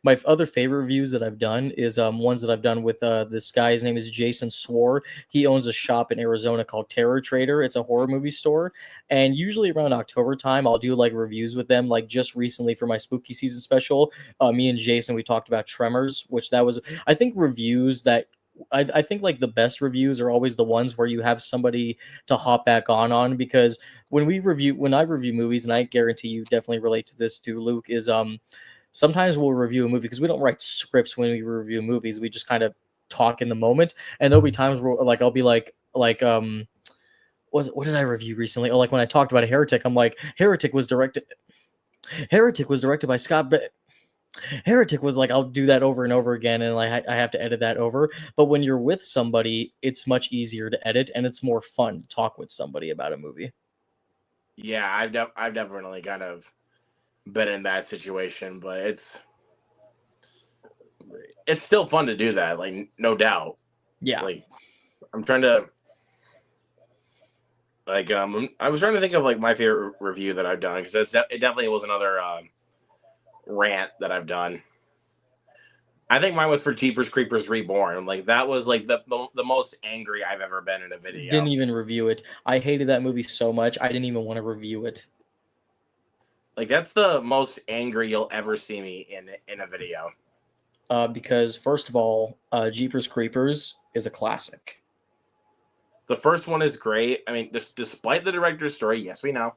My other favorite reviews that I've done is ones that I've done with this guy. His name is Jason Swore. He owns a shop in Arizona called Terror Trader. It's a horror movie store, and usually around October time, I'll do like reviews with them. Like just recently for my spooky season special, me and Jason we talked about Tremors, which that was I think reviews that. I think like the best reviews are always the ones where you have somebody to hop back on because when I review movies, and I guarantee you definitely relate to this too, Luke, is sometimes we'll review a movie because we don't write scripts when we review movies. We just kind of talk in the moment. And there'll be times where like I'll be like what did I review recently? Oh, like when I talked about Heretic, I'm like Heretic was directed by Scott. Heretic was like I'll do that over and over again, and like I have to edit that over. But when you're with somebody, it's much easier to edit, and it's more fun to talk with somebody about a movie. Yeah, I've definitely kind of been in that situation, but it's still fun to do that. Like no doubt. Yeah. Like I'm trying to I was trying to think of like my favorite review that I've done because it definitely was another rant that I've done. I think mine was for Jeepers Creepers Reborn. Like that was like the most angry I've ever been in a Didn't video. even review it. I hated that movie so much. I didn't even want to review it. Like that's the most angry you'll ever see me in a video. because first of all, Jeepers Creepers is a classic. The first one is great. I mean, despite the director's story, yes, we know.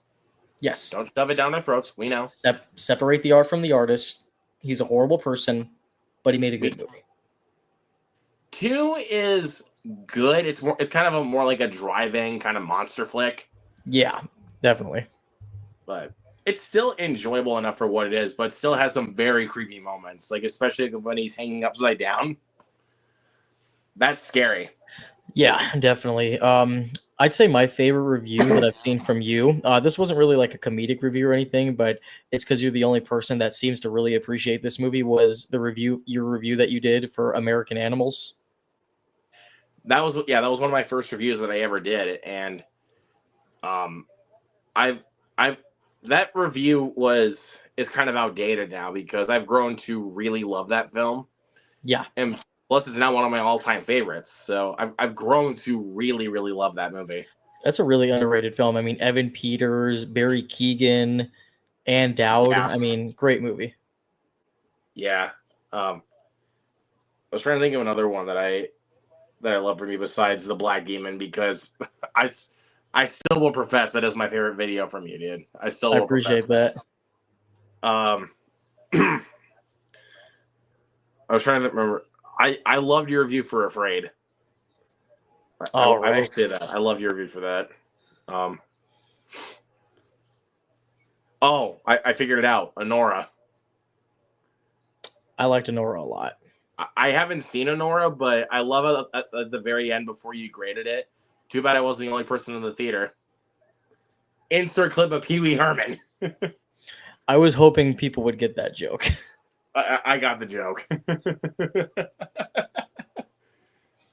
Yes. Don't shove it down our throats. We know. Separate the art from the artist. He's a horrible person, but he made a good movie. 2 is good. It's kind of more like a driving kind of monster flick. Yeah, definitely. But it's still enjoyable enough for what it is, but still has some very creepy moments, like especially when he's hanging upside down. That's scary. Yeah, definitely. I'd say my favorite review that I've seen from you. This wasn't really like a comedic review or anything, but it's because you're the only person that seems to really appreciate this movie. Was your review that you did for American Animals? That was one of my first reviews that I ever did, and I've that review is kind of outdated now because I've grown to really love that film. Yeah, and plus it's not one of my all-time favorites, so I've grown to really love that movie. that's a really underrated film. I mean, Evan Peters, Barry Keoghan, Ann Dowd. Yeah. I mean, great movie. Yeah. I was trying to think of another one that I love from you besides The Black Demon, because I still will profess that is my favorite video from you, dude. I appreciate that. I was trying to remember. I loved your review for Afraid. I will say that. I love your review for that. I figured it out. Honora. I liked Honora a lot. I haven't seen Honora, but I love it at the very end before you graded it. Too bad I wasn't the only person in the theater. Insert clip of Pee Wee Herman. I was hoping people would get that joke. I got the joke.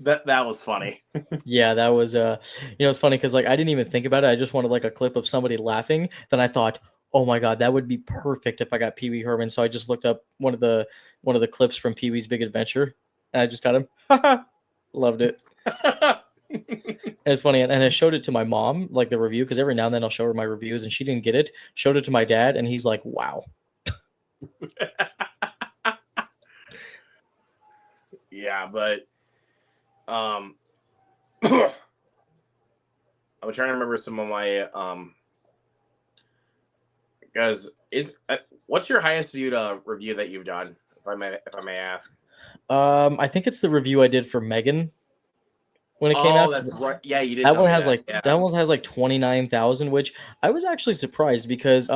that was funny. Yeah, that was it's funny because like I didn't even think about it. I just wanted like a clip of somebody laughing. Then I thought, oh my god, that would be perfect if I got Pee Wee Herman. So I just looked up one of the clips from Pee Wee's Big Adventure, and I just got him. Loved it. And it's funny, and I showed it to my mom, like the review, because every now and then I'll show her my reviews, and she didn't get it. Showed it to my dad, and he's like, "Wow." Yeah, but I'm trying to remember some of my guys. What's your highest viewed review that you've done, if I may ask? I think it's the review I did for Megan when it came out. That's right. Yeah, you did. That one has that one has like 29,000, which I was actually surprised because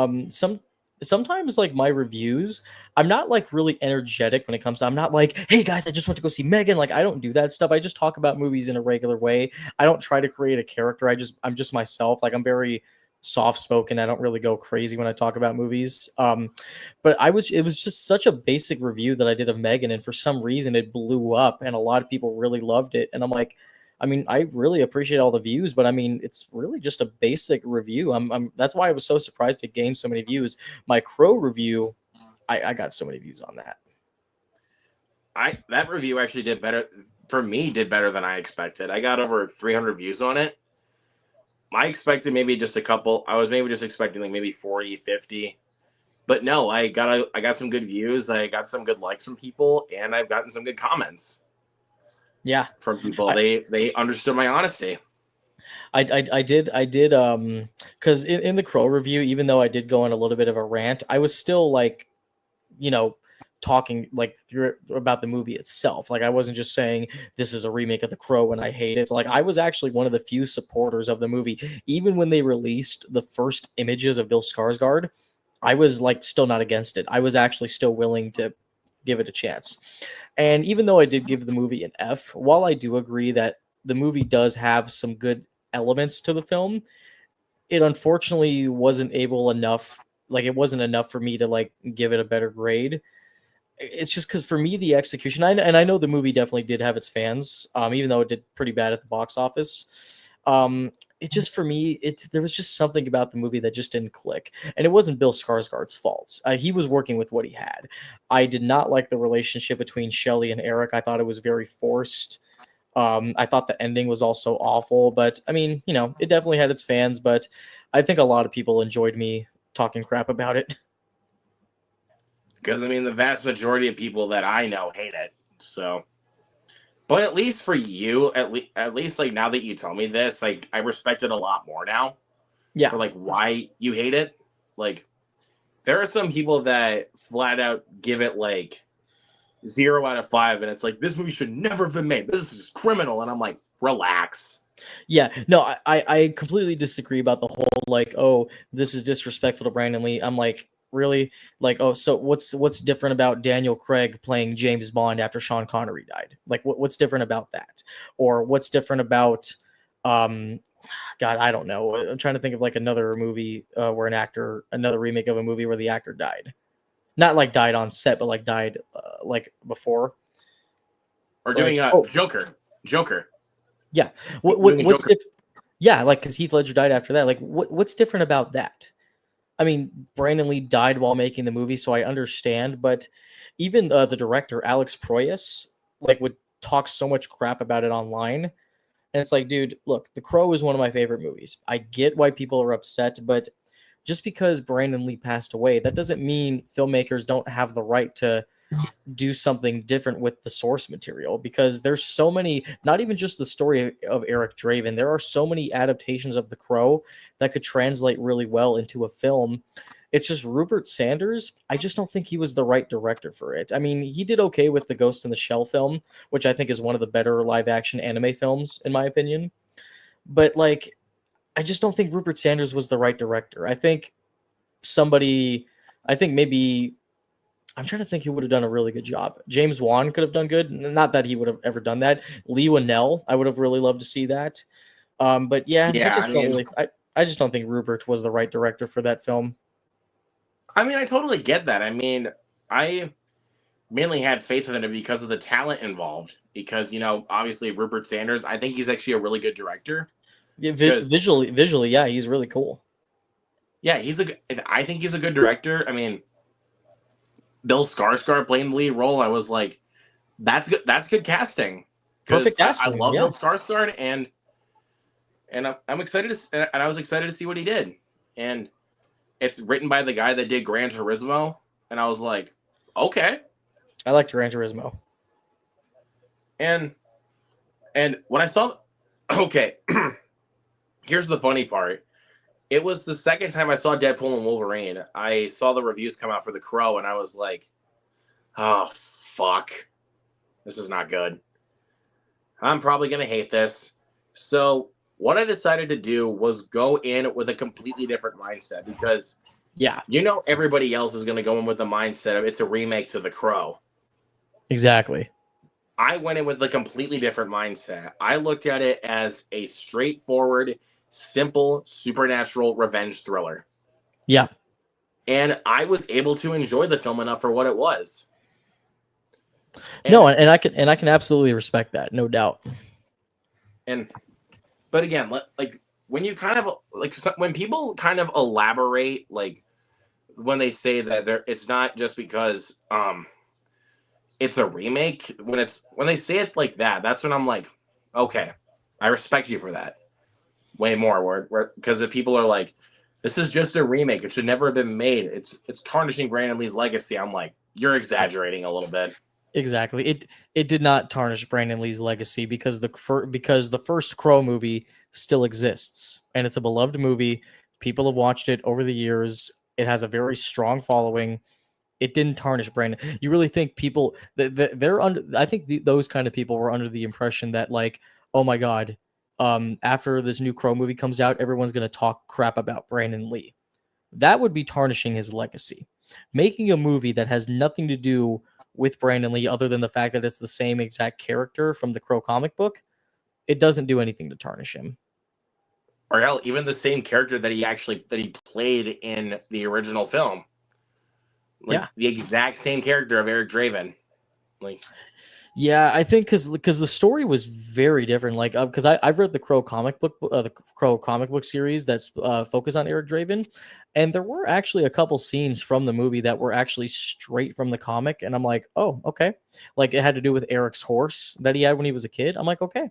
sometimes like my reviews, I'm not like really energetic when it comes to, I'm not like, hey guys, I just went to go see Megan. Like I don't do that stuff. I just talk about movies in a regular way. I don't try to create a character. I'm just myself. Like I'm very soft spoken. I don't really go crazy when I talk about movies. But it was just such a basic review that I did of Megan, and for some reason it blew up and a lot of people really loved it. And I'm like, I mean, I really appreciate all the views, but I mean, it's really just a basic review. That's why I was so surprised to gain so many views. My Crow review, I got so many views on that. That review actually did better for me. Did better than I expected. I got over 300 views on it. I expected maybe just a couple. I was maybe just expecting like maybe 40, 50. But no, I got some good views. I got some good likes from people, and I've gotten some good comments. Yeah, from people. They understood my honesty. I did because in the Crow review, even though I did go on a little bit of a rant, I was still like, talking like through about the movie itself. Like I wasn't just saying this is a remake of The Crow and I hate it. Like I was actually one of the few supporters of the movie. Even when they released the first images of Bill Skarsgård, I was like still not against it. I was actually still willing to give it a chance. And even though I did give the movie an F, while I do agree that the movie does have some good elements to the film, it unfortunately wasn't it wasn't enough for me to like give it a better grade. It's just because for me the execution, and I know the movie definitely did have its fans, even though it did pretty bad at the box office. It just for me, there was just something about the movie that just didn't click, and it wasn't Bill Skarsgård's fault. He was working with what he had. I did not like the relationship between Shelley and Eric. I thought it was very forced. I thought the ending was also awful, but I mean, it definitely had its fans, but I think a lot of people enjoyed me talking crap about it. Because I mean, the vast majority of people that I know hate it. So, but at least for you, at least like now that you tell me this, like I respect it a lot more now Yeah. for like why you hate it. Like there are some people that flat out give it like 0 out of 5, and it's like this movie should never have been made. This is criminal, and I'm like, relax. Yeah, no, I completely disagree about the whole like, oh, this is disrespectful to Brandon Lee. I'm like, really? Like, oh, so what's different about Daniel Craig playing James Bond after Sean Connery died? Like, what's different about that? Or what's different about, um, God, I don't know. I'm trying to think of like another movie where another remake of a movie where the actor died, not like died on set, but like died like before. Or Like, doing oh, Joker. yeah, Doing what's Joker. different? Yeah, like because Heath Ledger died after that. Like, what's different about that? I mean, Brandon Lee died while making the movie, so I understand. But even the director Alex Proyas like would talk so much crap about it online, and it's like, dude, look, The Crow is one of my favorite movies. I get why people are upset, but just because Brandon Lee passed away, that doesn't mean filmmakers don't have the right to do something different with the source material, because there's so many, not even just the story of Eric Draven, there are so many adaptations of The Crow that could translate really well into a film. It's just Rupert Sanders, I just don't think he was the right director for it. I mean, he did okay with the Ghost in the Shell film, which I think is one of the better live action anime films in my opinion, but like I just don't think Rupert Sanders was the right director. Somebody I think maybe I'm trying to think who would have done a really good job. James Wan could have done good. Not that he would have ever done that. Lee Winnell, I would have really loved to see that. But yeah, Yeah, I mean, I just don't think Rupert was the right director for that film. I totally get that. I mean, I mainly had faith in it because of the talent involved. Because obviously Rupert Sanders, I think he's actually a really good director. Yeah, Because visually, yeah, he's really cool. yeah, I think he's a good director. I mean, Bill Skarsgård playing the lead role. I was like, that's good. That's good casting. Because Perfect I casting, love yeah. Bill Skarsgård, and I'm excited and I was excited to see what he did. And it's written by the guy that did Gran Turismo, and I was like, okay. I like Gran Turismo. And when I saw, okay, here's the funny part. It was the second time I saw Deadpool and Wolverine. I saw the reviews come out for The Crow, and I was like, oh fuck, this is not good. I'm probably gonna hate this. So what I decided to do was go in with a completely different mindset, because Yeah, everybody else is gonna go in with the mindset of it's a remake to The Crow. exactly. I went in with a completely different mindset. I looked at it as a straightforward, simple, supernatural revenge thriller. Yeah. And I was able to enjoy the film enough for what it was. No, And and I can absolutely respect that, no doubt. and but again, like when you kind of like when people kind of elaborate, like when they say that it's not just because it's a remake, when they say it like that, that's when I'm like, okay, I respect you for that way more. Where because if people are like, this is just a remake, it should never have been made. It's tarnishing Brandon Lee's legacy. I'm like, you're exaggerating a little bit. Exactly. It did not tarnish Brandon Lee's legacy because because the first Crow movie still exists and it's a beloved movie. People have watched it over the years. It has a very strong following. It didn't tarnish Brandon. You really think people they're under? I think those kind of people were under the impression that like, oh my god, after this new Crow movie comes out, everyone's gonna talk crap about Brandon Lee. That would be tarnishing his legacy. Making a movie that has nothing to do with Brandon Lee other than the fact that it's the same exact character from the Crow comic book, it doesn't do anything to tarnish him. Or hell, even the same character that he played in the original film, like Yeah. the exact same character of Eric Draven. Like, Yeah, I think because the story was very different. Like, because I've read the Crow comic book series that's focused on Eric Draven, and there were actually a couple scenes from the movie that were actually straight from the comic, and I'm like, oh, okay. Like it had to do with Eric's horse that he had when he was a kid. I'm like, okay,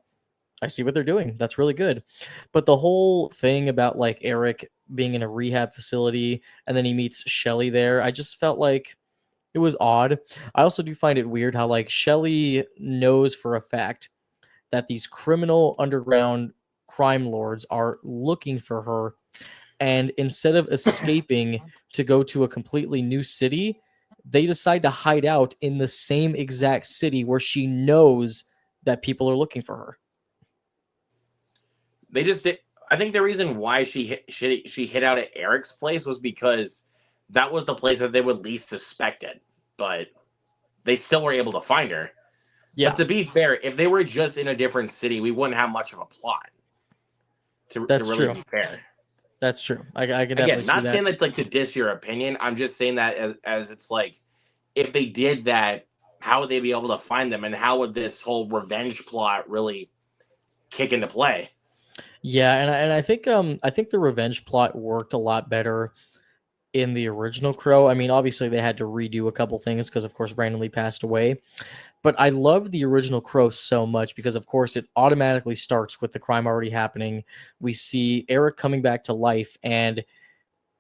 I see what they're doing. That's really good. But the whole thing about like Eric being in a rehab facility and then he meets Shelly there, I just felt like It was odd. I also do find it weird how like Shelley knows for a fact that these criminal underground crime lords are looking for her, and instead of escaping to go to a completely new city, they decide to hide out in the same exact city where she knows that people are looking for her. They just did. I think the reason why she hit out at Eric's place was because that was the place that they would least suspect it, but they still were able to find her. But Yeah, to be fair, if they were just in a different city, we wouldn't have much of a plot. To that's really true. be fair, That's true. I can definitely again, see not that. saying that like to diss your opinion. I'm just saying that as it's like if they did that, how would they be able to find them, and how would this whole revenge plot really kick into play? Yeah, and I think the revenge plot worked a lot better in the original Crow. I mean, obviously they had to redo a couple things because of course Brandon Lee passed away. But I love the original Crow so much because of course it automatically starts with the crime already happening. We see Eric coming back to life and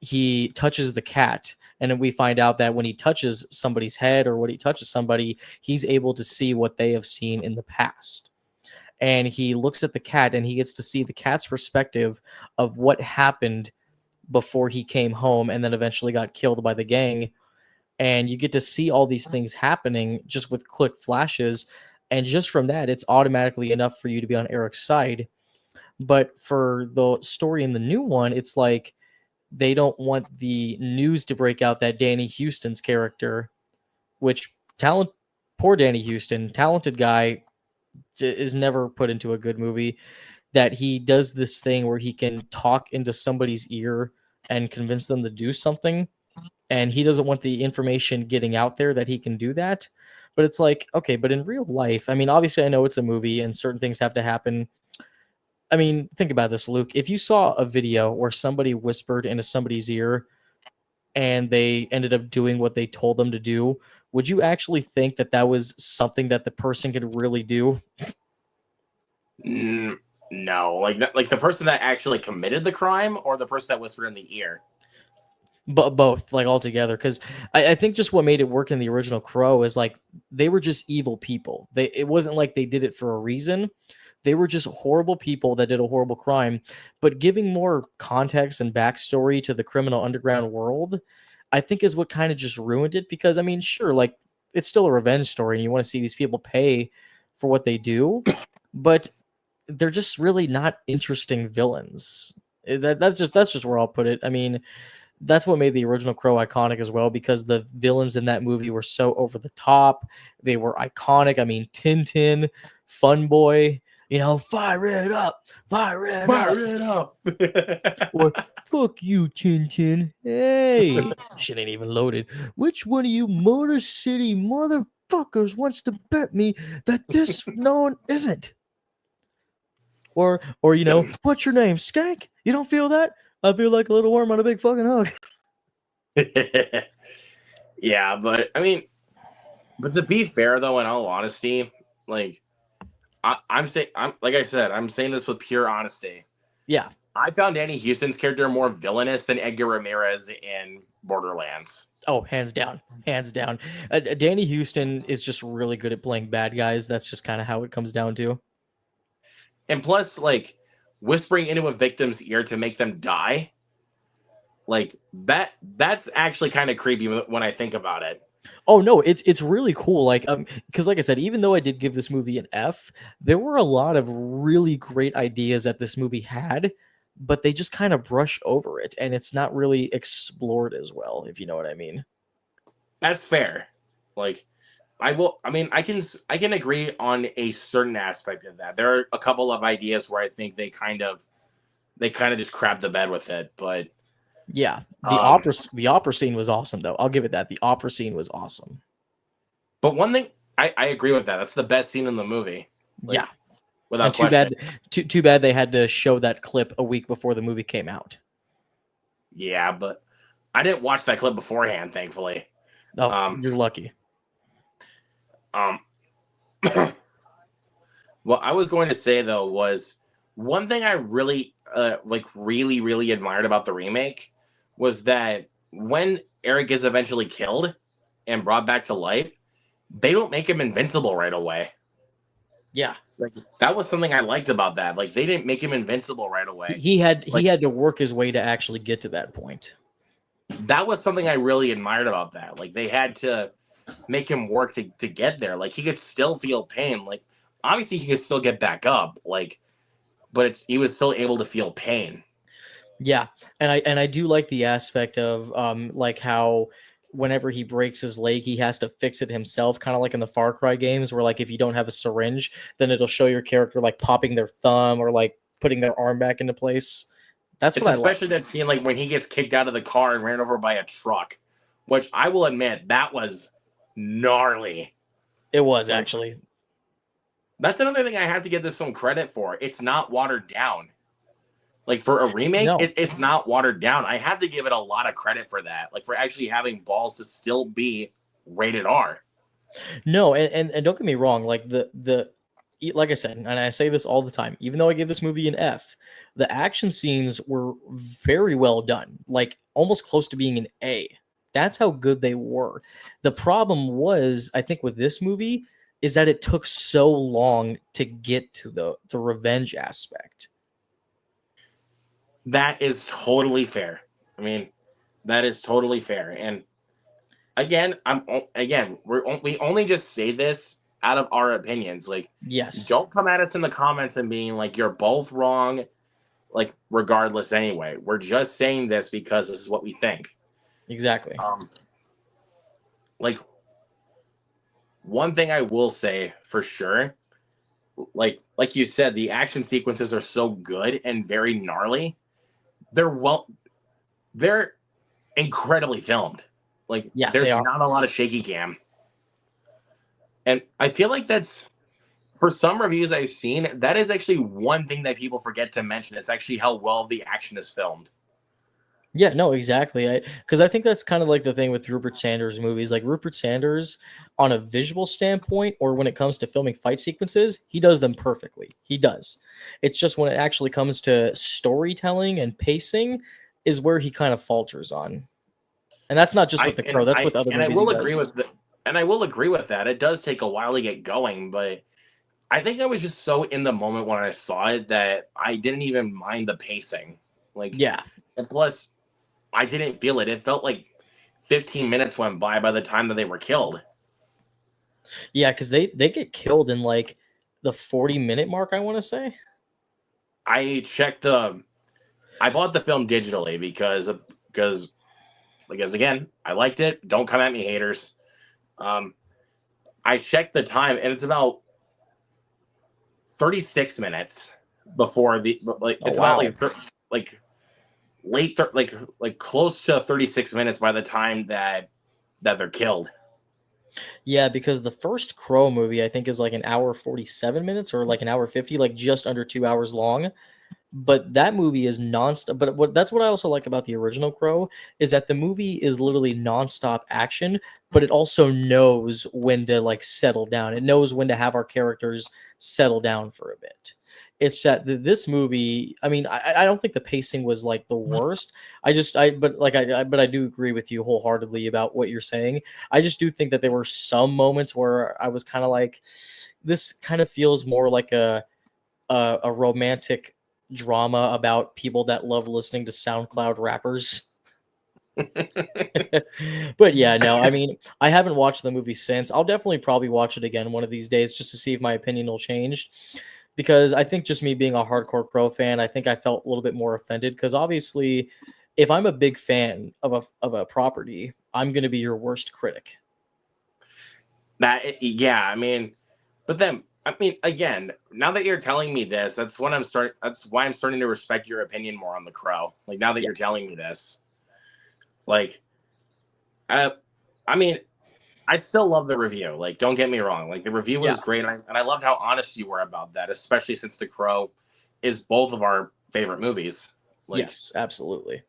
he touches the cat. And then we find out that when he touches somebody's head or when he touches somebody, he's able to see what they have seen in the past. And he looks at the cat and he gets to see the cat's perspective of what happened before he came home and then eventually got killed by the gang. And you get to see all these things happening just with quick flashes. And just from that, it's automatically enough for you to be on Eric's side. But for the story in the new one, it's like they don't want the news to break out that Danny Houston's character, which talent, poor Danny Houston, talented guy, is never put into a good movie. That he does this thing where he can talk into somebody's ear and convince them to do something, and he doesn't want the information getting out there that he can do that. But it's like, okay, but in real life, I mean, obviously I know it's a movie and certain things have to happen. I mean, think about this, Luke. If you saw a video where somebody whispered into somebody's ear and they ended up doing what they told them to do, would you actually think that that was something that the person could really do? No, like the person that actually committed the crime, or the person that whispered in the ear. But both, like, altogether, because I think just what made it work in the original Crow is like they were just evil people. It wasn't like they did it for a reason. They were just horrible people that did a horrible crime. But giving more context and backstory to the criminal underground world, I think is what kind of just ruined it. Because I mean, sure, like it's still a revenge story, and you want to see these people pay for what they do, but they're just really not interesting villains. That's just where I'll put it. I mean, that's what made the original Crow iconic as well, because the villains in that movie were so over the top. They were iconic. I mean, Tintin, Fun Boy, fire it up, fire it up, Fire it up. or fuck you, Tintin. Hey, shit ain't even loaded. Which one of you Motor City motherfuckers wants to bet me that this one isn't? Or what's your name, Skank? You don't feel that? I feel like a little worm on a big fucking hug. Yeah, but I mean, but to be fair though, in all honesty, like I'm saying, I'm like I said, I'm saying this with pure honesty. Yeah. I found Danny Houston's character more villainous than Edgar Ramirez in Borderlands. Oh, hands down, hands down. Danny Houston is just really good at playing bad guys. That's just kind of how it comes down to. And plus, like whispering into a victim's ear to make them die, like that's actually kind of creepy when I think about it. Oh no, it's really cool. Like because like I said, even though I did give this movie an F, there were a lot of really great ideas that this movie had, but they just kind of brush over it, and it's not really explored as well, if you know what I mean. That's fair. Like I mean, I can agree on a certain aspect of that. There are a couple of ideas where I think they kind of just crapped the bed with it, but Yeah, um the opera scene was awesome though. I'll give it that. The opera scene was awesome. but one thing I agree with that. That's the best scene in the movie. Yeah, Like and without question. too bad they had to show that clip a week before the movie came out. Yeah, but I didn't watch that clip beforehand, thankfully. Oh, Um you're lucky. um what I was going to say though was one thing I really like really admired about the remake was that when Eric is eventually killed, and brought back to life, they don't make him invincible right away. Yeah. Like that was something I liked about that. Like they didn't make him invincible right away. He had Like to work his way to actually get to that point. that was something I really admired about that. Like they had to make him work to get there. Like he could still feel pain. Like obviously he could still get back up. Like, but he was still able to feel pain. Yeah, and I do like the aspect of like how whenever he breaks his leg, he has to fix it himself, kind of like in the Far Cry games, where like if you don't have a syringe, then it'll show your character like popping their thumb or like putting their arm back into place. That's It's what I like. especially that scene like when he gets kicked out of the car and ran over by a truck, which I will admit that was gnarly. It was Like actually. that's another thing I have to give this film credit for. It's not watered down. Like for a remake, No. it's not watered down. I have to give it a lot of credit for that. Like for actually having balls to still be rated R. No, and don't get me wrong, like like I said, and I say this all the time, even though I give this movie an F, the action scenes were very well done, like almost close to being an A. That's how good they were. The problem was, I think, with this movie is that it took so long to get to the revenge aspect. That is totally fair. I mean, that is totally fair. And again, we only just say this out of our opinions. Like, Yes, don't come at us in the comments and being like you're both wrong. Like, regardless, anyway, we're just saying this because this is what we think. exactly. Like one thing I will say for sure, like you said, the action sequences are so good and very gnarly. They're incredibly filmed. Like Yeah, they there's are. not a lot of shaky cam. And I feel like that's for some reviews I've seen, that is actually one thing that people forget to mention. It's actually how well the action is filmed. Yeah, no, exactly. Because I think that's kind of like the thing with Rupert Sanders movies. Like Rupert Sanders, on a visual standpoint, or when it comes to filming fight sequences, he does them perfectly. He does. It's just when it actually comes to storytelling and pacing, is where he kind of falters on. And that's not just with The Crow. That's with other I movies he will agree does. with and I will agree with that. It does take a while to get going, but I think I was just so in the moment when I saw it that I didn't even mind the pacing. Like, Yeah, and plus, I didn't feel it. It felt like 15 minutes went by the time that they were killed. yeah, because they get killed in like the 40-minute mark, I want to say. I checked the. I bought the film digitally because again I liked it. Don't come at me, haters. Um, I checked the time and it's about 36 minutes before the like Oh it's about wow. like like close to 36 minutes by the time that they're killed. Yeah, because the first Crow movie I think is like an hour 47 minutes or like an hour 50, like just under 2 hours long. But that movie is nonstop. But that's what I also like about the original Crow is that the movie is literally nonstop action, but it also knows when to like settle down. It knows when to have our characters settle down for a bit. It's that this movie. I mean, I don't think the pacing was like the worst. But I do agree with you wholeheartedly about what you're saying. I just do think that there were some moments where I was kind of like, this kind of feels more like a romantic drama about people that love listening to SoundCloud rappers. But yeah, no, I mean, I haven't watched the movie since. I'll definitely probably watch it again one of these days just to see if my opinion will change. Because I think just me being a hardcore Crow fan, I think I felt a little bit more offended. Because obviously, if I'm a big fan of a property, I'm going to be your worst critic. Yeah, I mean, but then I mean, again, now that you're telling me this, that's why I'm starting to respect your opinion more on The Crow. Like now that Yeah. you're telling me this, like, uh, I mean, I still love the review. Like, don't get me wrong. Like the review Yeah. was great, and I loved how honest you were about that, especially since The Crow is both of our favorite movies. Like, Yes, absolutely.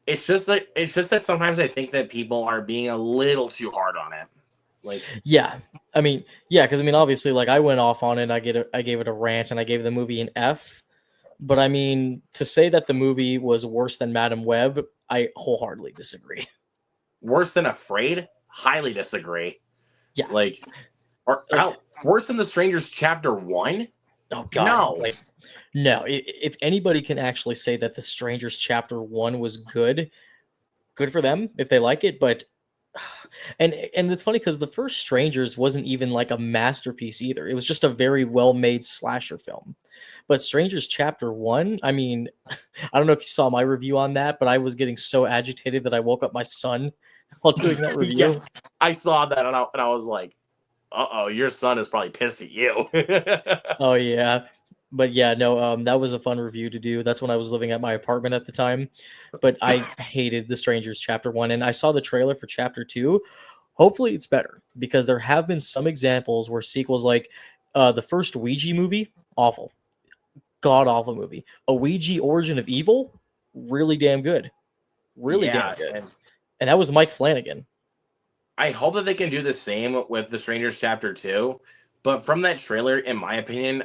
it's just that sometimes I think that people are being a little too hard on it. Like, Yeah. I mean, yeah, because I mean, obviously, like I went off on it. I gave it a rant, and I gave the movie an F. But I mean, to say that the movie was worse than Madam Web, I wholeheartedly disagree. Worse than Afraid? Highly disagree. Yeah. Like, or Like, how worse than The Strangers Chapter 1? oh god, No. like no. If anybody can actually say that The Strangers Chapter 1 was good, good for them if they like it, but and it's funny because the first Strangers wasn't even like a masterpiece either. It was just a very well made slasher film. But Strangers Chapter 1, I mean, I don't know if you saw my review on that, but I was getting so agitated that I woke up my son while doing that Yeah, review. I saw that and I was like, uh-oh, your son is probably pissed at you. Oh yeah. But yeah, no, that was a fun review to do. That's when I was living at my apartment at the time. But I hated The Strangers Chapter 1, and I saw the trailer for Chapter 2. Hopefully it's better, because there have been some examples where sequels like the first Ouija movie, awful. God awful movie. A Ouija Origin of Evil, really damn good. Really damn Yeah, good. and And that was Mike Flanagan. I hope that they can do the same with The Strangers Chapter 2. But from that trailer, in my opinion,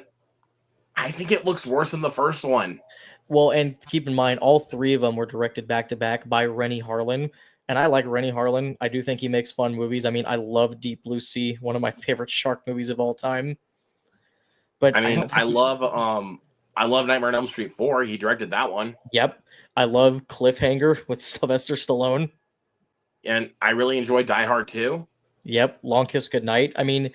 I think it looks worse than the first one. Well, and keep in mind, all three of them were directed back to back by Rennie Harlin. And I like Rennie Harlin. I do think he makes fun movies. I mean, I love Deep Blue Sea, one of my favorite shark movies of all time. But I I mean, don't think. I love Nightmare on Elm Street 4. He directed that one. Yep. I love Cliffhanger with Sylvester Stallone. And I really enjoyed Die Hard 2. Yep. Long Kiss Goodnight. I mean,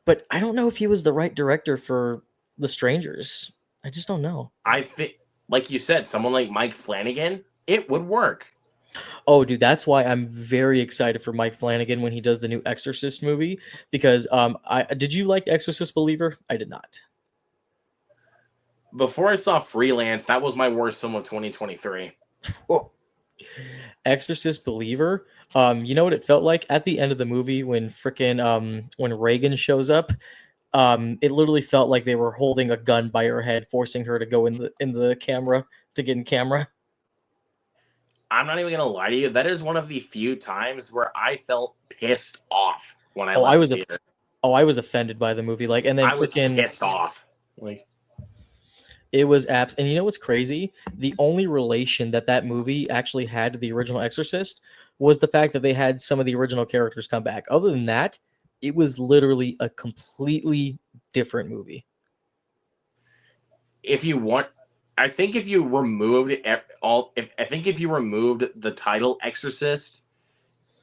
but I don't know if he was the right director for The Strangers. I just don't know. I think, like you said, someone like Mike Flanagan, it would work. Oh, dude, that's why I'm very excited for Mike Flanagan when he does the new Exorcist movie. Because I did you like Exorcist Believer? I did not. Before I saw Freelance, that was my worst film of 2023. Oh. Exorcist Believer. You know what it felt like at the end of the movie when frickin' when Reagan shows up. It literally felt like they were holding a gun by her head, forcing her to go in the camera to get in camera. I'm not even gonna lie to you. That is one of the few times where I felt pissed off when I Oh, I left the was theater. I was offended by the movie. Like, and then I was frickin' pissed off. Like, it was apps. And you know what's crazy? The only relation that that movie actually had to the original Exorcist was the fact that they had some of the original characters come back. Other than that, it was literally a completely different movie. if you want, I think if you removed I think if you removed the title Exorcist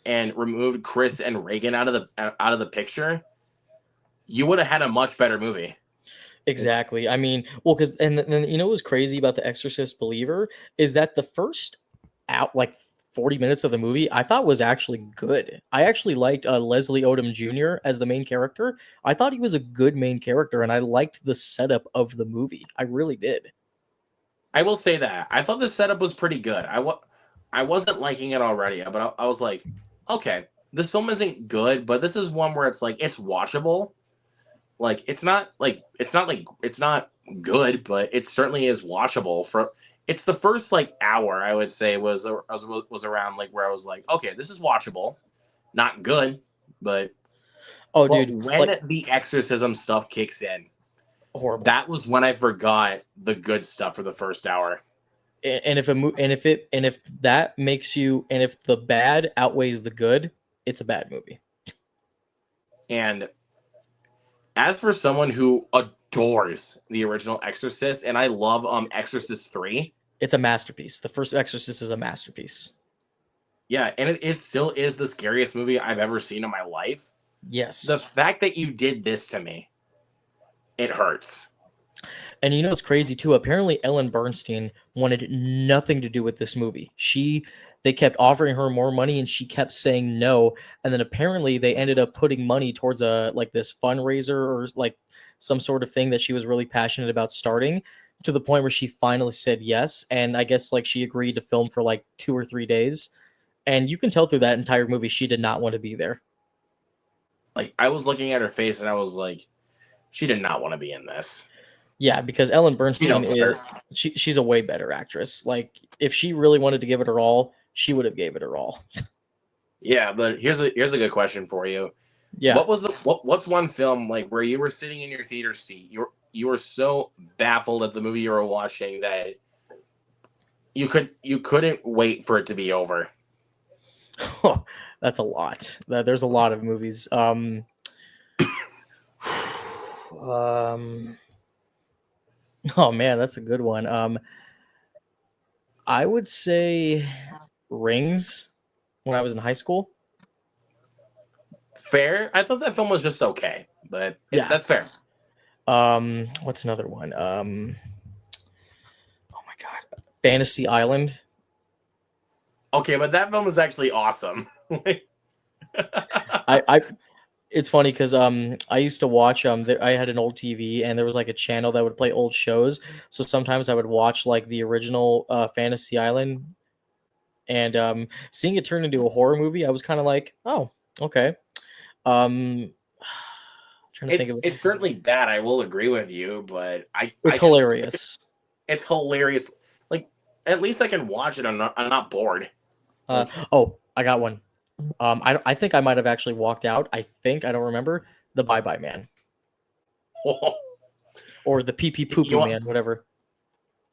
and removed Chris and Reagan out of the picture, you would have had a much better movie. Exactly. I mean, well, because and then you know what was crazy about the Exorcist Believer is that the first out like 40 minutes of the movie I thought was actually good. I actually liked Leslie Odom Jr. as the main character. I thought he was a good main character, and I liked the setup of the movie. I really did. I will say that I thought the setup was pretty good. I wasn't liking it already, but I was like, okay, this film isn't good, but this is one where it's like it's watchable. Like it's not good, but it certainly is watchable. For it's the first like hour I would say was around like where I was like, okay, this is watchable, not good, but Oh, but dude, when like the exorcism stuff kicks in, horrible. that was when I forgot the good stuff for the first hour. And if and if that makes you and if the bad outweighs the good, it's a bad movie. And as for someone who adores the original Exorcist, and I love Exorcist 3. It's a masterpiece. The first Exorcist is a masterpiece. Yeah, and it still is the scariest movie I've ever seen in my life. Yes. The fact that you did this to me, it hurts. And you know what's crazy too? Apparently Ellen Bernstein wanted nothing to do with this movie. They kept offering her more money and she kept saying no. And then apparently they ended up putting money towards a like this fundraiser or like some sort of thing that she was really passionate about starting, to the point where she finally said yes. And I guess like she agreed to film for like 2 or 3 days. And you can tell through that entire movie she did not want to be there. Like I was looking at her face and I was like, she did not want to be in this. Yeah, because Ellen Bernstein You know, she's a way better actress. Like if she really wanted to give it her all, she would have gave it her all. yeah, but here's a good question for you. Yeah. What's one film like where you were sitting in your theater seat, you were so baffled at the movie you were watching that you couldn't wait for it to be over? Oh, that's a lot. There's a lot of movies. Um, oh man, that's a good one. I would say Rings when I was in high school. Fair. I thought that film was just okay, but Yeah. that's fair. What's another one? Oh my god, Fantasy Island. Okay, but that film is actually awesome. I it's funny because I used to watch I had an old TV and there was like a channel that would play old shows. So sometimes I would watch like the original Fantasy Island, and seeing it turn into a horror movie, I was kind of like, oh, okay. Um, trying to think of it. It's certainly bad. I will agree with you, but It's I can. hilarious. It's hilarious. Like at least I can watch it. I'm not bored. Like Oh, I got one. I think I might have actually walked out. I don't remember the Bye Bye Man or the Pee Pee Poo you Poo want, Man, whatever.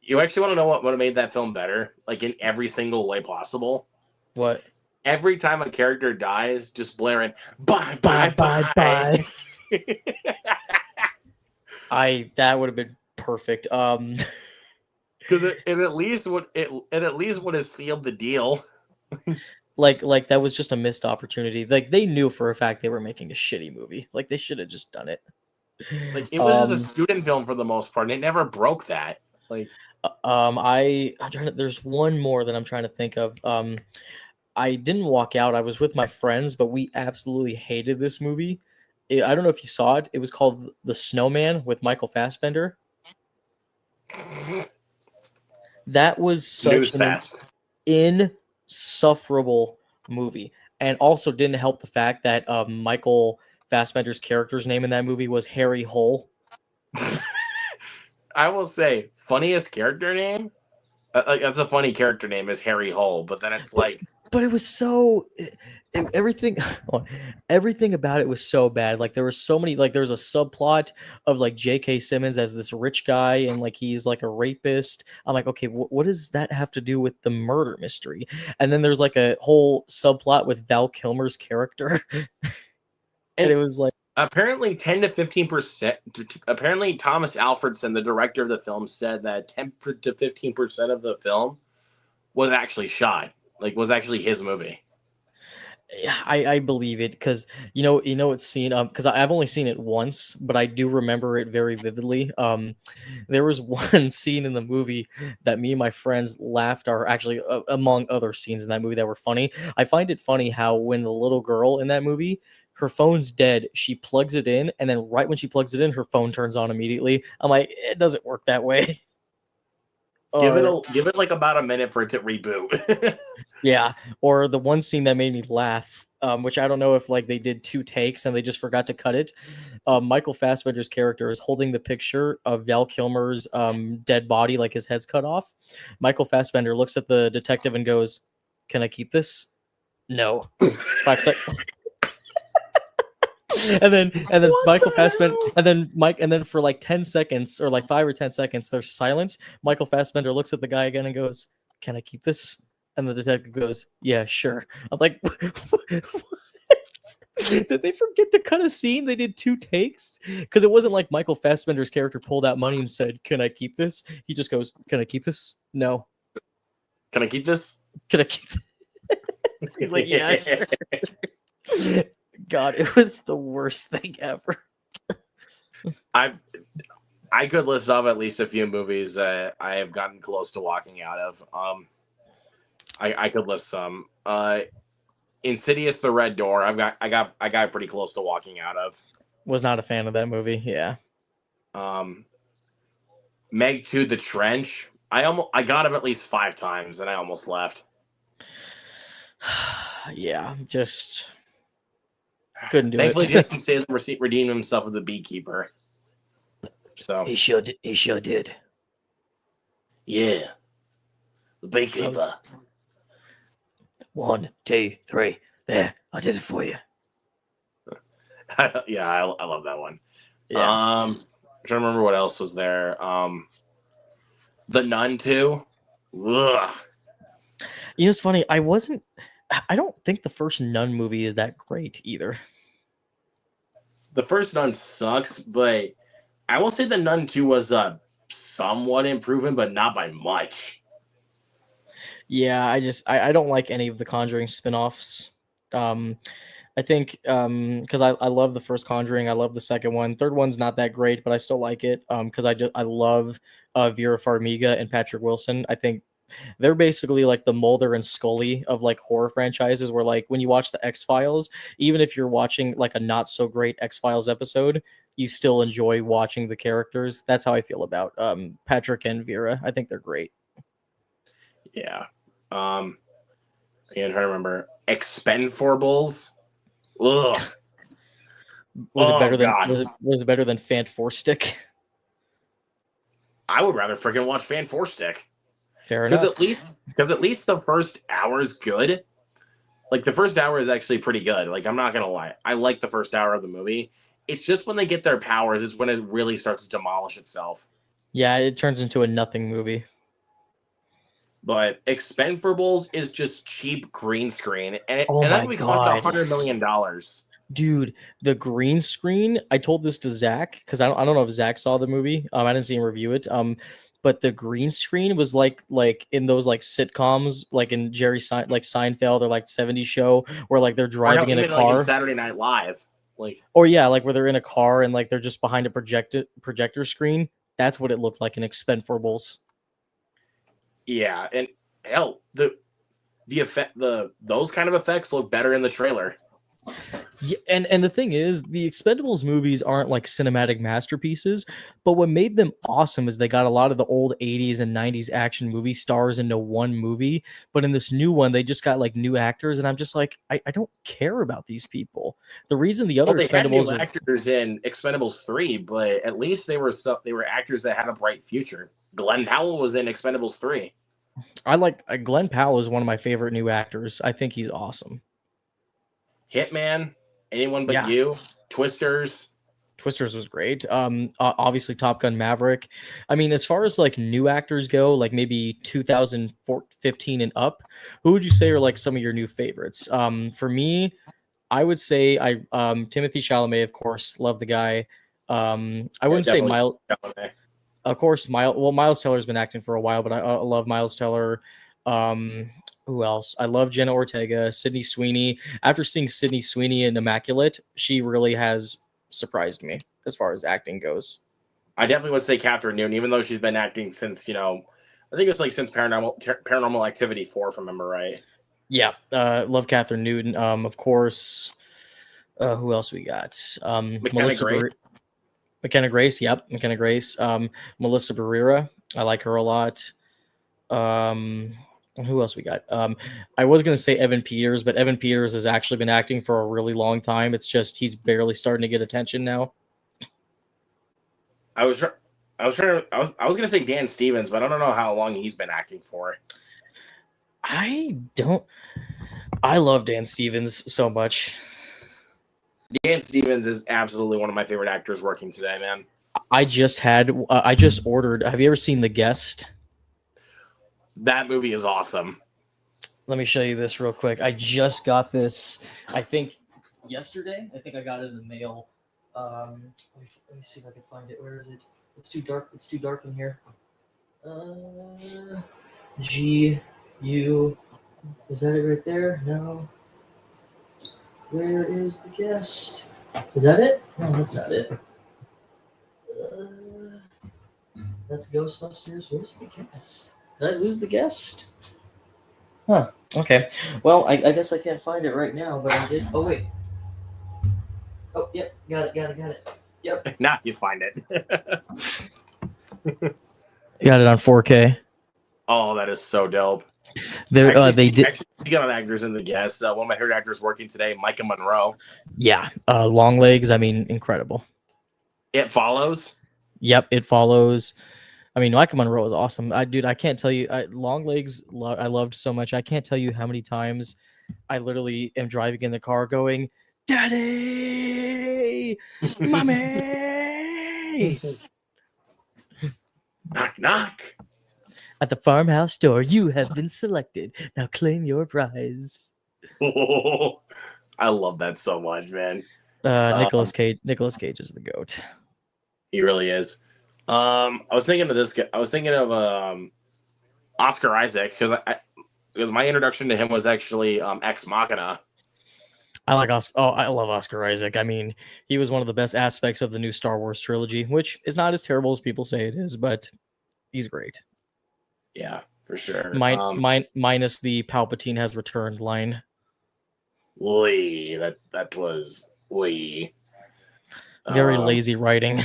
you actually want to know what made that film better? Like in every single way possible. What? Every time a character dies, just blaring bye Bye bye bye bye. bye. That would have been perfect. Because it at least would have sealed the deal. like that was just a missed opportunity. Like they knew for a fact they were making a shitty movie. Like they should have just done it. Like it was just a student film for the most part, and it never broke that. Like I'm trying to. There's one more that I'm trying to think of. I didn't walk out. I was with my friends, but we absolutely hated this movie. I don't know if you saw it. It was called The Snowman with Michael Fassbender. That was such news an fest. insufferable movie, and also didn't help the fact that Michael Fassbender's character's name in that movie was Harry Hole. I will say, funniest character name. That's a funny character name is Harry Hole, but then it's But like but it was so everything everything about it was so bad. Like there were so many, like there was a subplot of like J.K. Simmons as this rich guy and like he's like a rapist. I'm like, okay, what does that have to do with the murder mystery? And then there's like a whole subplot with Val Kilmer's character, and and it was like, apparently 10 to 15%. Apparently, Thomas Alfredson, the director of the film, said that 10 to 15% of the film was actually shot. Like was actually his movie. yeah, I believe it because it's seen because I've only seen it once, but I do remember it very vividly. There was one scene in the movie that me and my friends laughed, or actually among other scenes in that movie that were funny. I find it funny how when the little girl in that movie, her phone's dead, she plugs it in, and then right when she plugs it in, her phone turns on immediately. I'm like, it doesn't work that way. Or Give it like about a minute for it to reboot. yeah, or the one scene that made me laugh, which I don't know if like they did two takes and they just forgot to cut it. Michael Fassbender's character is holding the picture of Val Kilmer's dead body, like his head's cut off. Michael Fassbender looks at the detective and goes, "Can I keep this?" No. 5 seconds. and then What Michael the Fassbender hell? and then for like 10 seconds or like 5 or 10 seconds there's silence. Michael Fassbender looks at the guy again and goes, "Can I keep this?" And the detective goes, "Yeah, sure." I'm like, what? Did they forget to cut a scene? They did two takes because it wasn't like Michael Fassbender's character pulled out money and said, "Can I keep this?" He just goes, "Can I keep this?" No. Can I keep this? "Can I keep this?" He's like, "Yeah, sure." God, it was the worst thing ever. I could list off at least a few movies that I have gotten close to walking out of. I could list some. Insidious: The Red Door. I got pretty close to walking out of. Was not a fan of that movie. Yeah. Meg 2: The Trench. I got him at least 5 times and I almost left. Yeah, just couldn't do Thankfully, it. he says redeemed himself with the Beekeeper. So He sure did. He sure did. yeah, the Beekeeper. 1, 2, 3. There, I did it for you. Yeah, I love that one. Yeah. I'm trying to remember what else was there. The Nun 2. Ugh. You know, it's funny. I wasn't I don't think the first Nun movie is that great either. The first Nun sucks, but I will say the Nun 2 was somewhat improving, but not by much. Yeah, I don't like any of the Conjuring spin-offs. Um, I think because I love the first Conjuring, I love the second one. Third one's not that great, but I still like it because I love Vera Farmiga and Patrick Wilson. I think they're basically like the Mulder and Scully of like horror franchises, where like when you watch the X-Files, even if you're watching like a not so great X-Files episode, you still enjoy watching the characters. That's how I feel about Patrick and Vera. I think they're great. Yeah. Again, trying to remember. Expendables. Ugh. Was it Oh better than god. was it better than Fant Four Stick? I would rather freaking watch Fan Four Stick. Fair Because enough. at least the first hour is good. Like the first hour is actually pretty good. Like I'm not gonna lie, I like the first hour of the movie. It's just when they get their powers is when it really starts to demolish itself. Yeah, it turns into a nothing movie. But Expendables is just cheap green screen, Oh and that my movie cost god, $100 million. dude, the green screen. I told this to Zach because I don't know if Zach saw the movie. I didn't see him review it. But the green screen was like in those like sitcoms, like in like Seinfeld or like '70s show, where like they're Or no, driving in a even like in car. Saturday Night Live. Like Or yeah, like where they're in a car and like they're just behind a projector screen. That's what it looked like in Expendables. yeah, and hell, those kind of effects look better in the trailer. Yeah, and the thing is, the Expendables movies aren't like cinematic masterpieces, but what made them awesome is they got a lot of the old 80s and 90s action movie stars into one movie. But in this new one, they just got like new actors, and I'm just like, I don't care about these people. The reason the Well, other they had new Expendables was actors in Expendables 3, but at least they were actors that had a bright future. Glenn Powell was in Expendables 3. I like Glenn Powell is one of my favorite new actors. I think he's awesome. Hitman, Anyone But Yeah, You, Twisters. Twisters was great. Obviously Top Gun Maverick. I mean, as far as like new actors go, like maybe 2015 and up, who would you say are like some of your new favorites? For me, I would say Timothy Chalamet, of course, love the guy. I Yeah, wouldn't say definitely. Miles. Of course, Miles Teller's been acting for a while, but I love Miles Teller. Um, who else? I love Jenna Ortega, Sydney Sweeney. After seeing Sydney Sweeney in Immaculate, she really has surprised me as far as acting goes. I definitely would say Catherine Newton, even though she's been acting since, I think it was like since Paranormal Activity 4, if I remember right. Yeah, love Catherine Newton. Of course. Who else we got? McKenna Grace. McKenna Grace. Yep, McKenna Grace. Melissa Barrera. I like her a lot. Who else we got? I was gonna say Evan Peters, but Evan Peters has actually been acting for a really long time. It's just he's barely starting to get attention now. I was gonna say Dan Stevens, but I don't know how long he's been acting for. I love Dan Stevens so much. Dan Stevens is absolutely one of my favorite actors working today, man. I just ordered. Have you ever seen The Guest? That movie is awesome. Let me show you this real quick. I just got this, I think, yesterday. I think I got it in the mail. Let me see if I can find it. Where is it? It's too dark. It's too dark in here. GU. Is that it right there? No. Where is The Guest? Is that it? No, that's not it. That's Ghostbusters. Where's The Guest? Did I lose The Guest? Huh. Okay. Well, I guess I can't find it right now, but I did. Oh, wait. Oh, yep. Got it. Yep. Now you find it. Got it on 4K. Oh, that is so dope. They did. Actually, speaking of actors in The Guest, one of my favorite actors working today, Micah Monroe. Yeah. Long Legs. I mean, incredible. It Follows. Yep. It Follows. I mean, Micah Monroe is awesome. I can't tell you. Long Legs. I loved so much. I can't tell you how many times I literally am driving in the car going, "Daddy, mommy." Knock, knock. At the farmhouse door, you have been selected. Now claim your prize. I love that so much, man. Nicholas Cage. Nicholas Cage is the goat. He really is. I was thinking of this guy. I was thinking of Oscar Isaac because my introduction to him was actually Ex Machina. I like Oscar. Oh, I love Oscar Isaac. I mean, he was one of the best aspects of the new Star Wars trilogy, which is not as terrible as people say it is, but he's great. Yeah, for sure. Minus the Palpatine has returned line. Lee, that was Lee. Very lazy writing.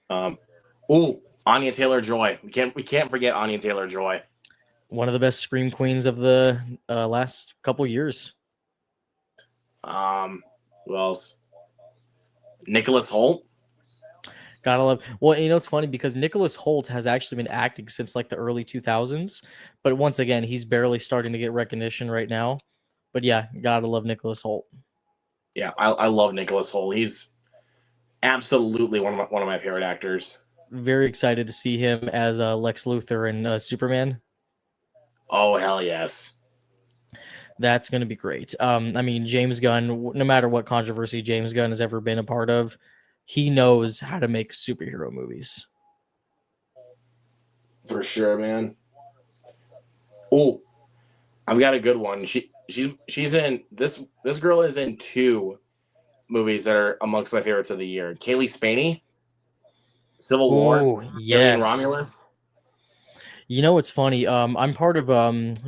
Anya Taylor-Joy. We can't forget Anya Taylor-Joy. One of the best scream queens of the last couple years. Who else? Nicholas Hoult. Gotta love. Well, you know it's funny because Nicholas Hoult has actually been acting since like the early 2000s, but once again he's barely starting to get recognition right now. But yeah, gotta love Nicholas Hoult. Yeah, I love Nicholas Hoult. He's absolutely one of my favorite actors. Very excited to see him as Lex Luthor and Superman. Oh hell yes. That's going to be great. I mean, James Gunn, no matter what controversy James Gunn has ever been a part of, he knows how to make superhero movies. For sure, man. Oh, I've got a good one. She's in this girl is in 2 movies that are amongst my favorites of the year. Kaylee Spaney, Civil War, yes. Alien Romulus. You know what's funny? I'm part of.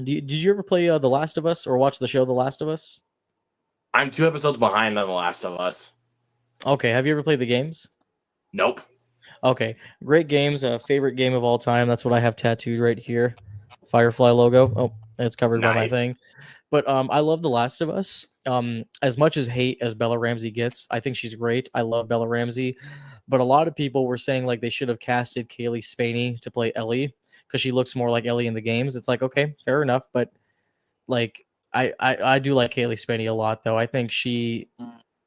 Did you ever play The Last of Us or watch the show The Last of Us? I'm 2 episodes behind on The Last of Us. Okay, have you ever played the games? Nope. Okay, great games. Favorite game of all time. That's what I have tattooed right here. Firefly logo. Oh, it's covered by my thing. But I love The Last of Us. As much as hate as Bella Ramsey gets, I think she's great. I love Bella Ramsey. But a lot of people were saying like they should have casted Kaylee Spaney to play Ellie because she looks more like Ellie in the games. It's like, okay, fair enough. But like I do like Kaylee Spaney a lot, though. I think she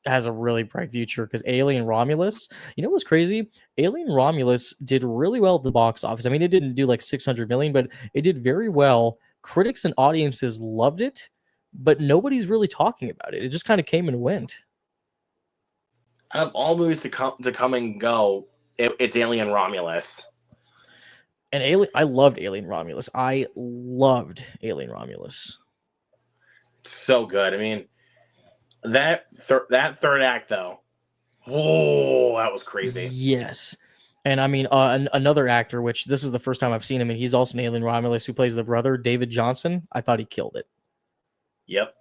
has a really bright future because Alien Romulus, you know what's crazy? Alien Romulus did really well at the box office. I mean, it didn't do like 600 million, but it did very well. Critics and audiences loved it, but nobody's really talking about it. It just kind of came and went. Out of all movies to come and go, it's Alien Romulus. And I loved Alien Romulus. I loved Alien Romulus. So good. I mean, that third act though. Oh, that was crazy. Yes. And I mean, another actor, which this is the first time I've seen him, and he's also an Alien Romulus, who plays the brother, David Johnson. I thought he killed it. Yep.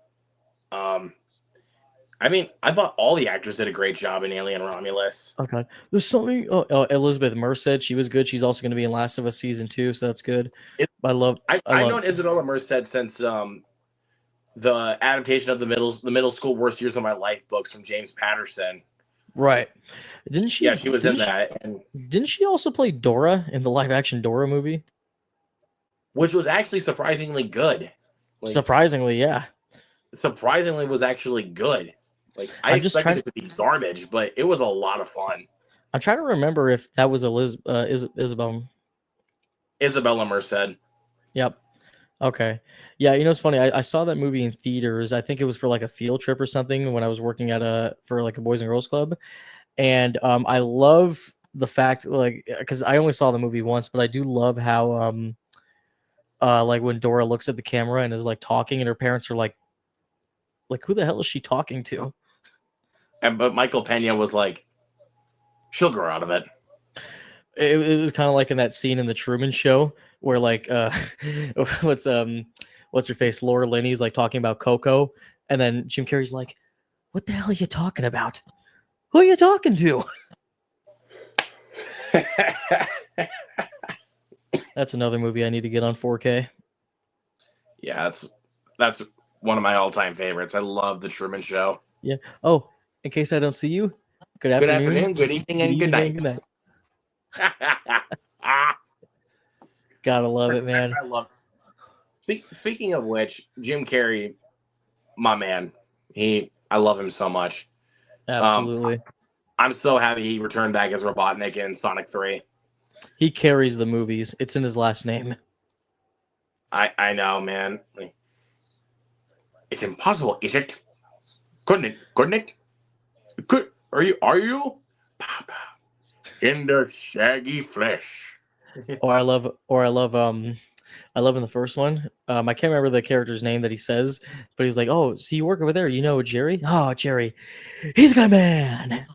I mean, I thought all the actors did a great job in Alien Romulus. Okay. There's something. Elizabeth Merced, she was good. She's also going to be in Last of Us season 2, so that's good. I've known Isabella Merced since the adaptation of the middle school worst years of my life books from James Patterson. Right. Didn't she? Yeah, she was in that. And, didn't she also play Dora in the live action Dora movie? Which was actually surprisingly good. Like, surprisingly, yeah. Surprisingly was actually good. Like I expected it to be garbage, but it was a lot of fun. I'm trying to remember if that was Isabella Merced. Yep. Okay. Yeah, you know it's funny. I saw that movie in theaters. I think it was for like a field trip or something when I was working for like a Boys and Girls Club. And I love the fact, like, because I only saw the movie once, but I do love how like when Dora looks at the camera and is like talking and her parents are like who the hell is she talking to? But Michael Pena was like, she'll grow out of it. It was kind of like in that scene in the Truman Show where like what's her face, Laura Linney's like talking about Coco, and then Jim Carrey's like, what the hell are you talking about? Who are you talking to? That's another movie I need to get on 4K. Yeah, that's one of my all-time favorites. I love the Truman Show. Yeah. Oh, in case I don't see you, good afternoon, good evening, and good night. Gotta love it, man. I love it. Speaking of which, Jim Carrey, my man, I love him so much. Absolutely. I'm so happy he returned back as Robotnik in Sonic 3. He carries the movies. It's in his last name. I know, man. It's impossible, is it? Couldn't it? Couldn't it? Could are you? Are you? In the shaggy flesh. I love in the first one. I can't remember the character's name that he says, but he's like, "Oh, so you work over there? You know Jerry? Oh, Jerry, he's a good man."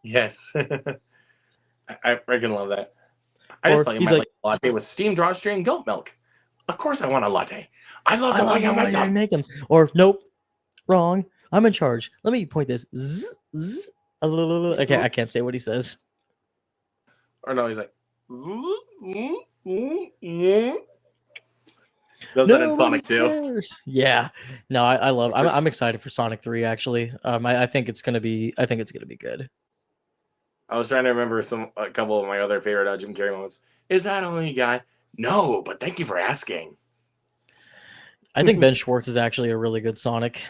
Yes. I freaking love that. I just Or thought you he's might like, like a latte with steamed drawstring goat milk. Of course I want a latte. I love "I the way love you the make way they them. make them." Or nope, wrong. I'm in charge. Let me point this. Zzz, zzz, I can't say what he says. Or no, he's like, does that in Nobody Sonic 2. cares. Yeah. No, I love. I'm excited for Sonic 3. Actually, I think it's gonna be. I think it's gonna be good. I was trying to remember a couple of my other favorite Jim Carrey moments. Is that only a guy? No, but thank you for asking. I think Ben Schwartz is actually a really good Sonic.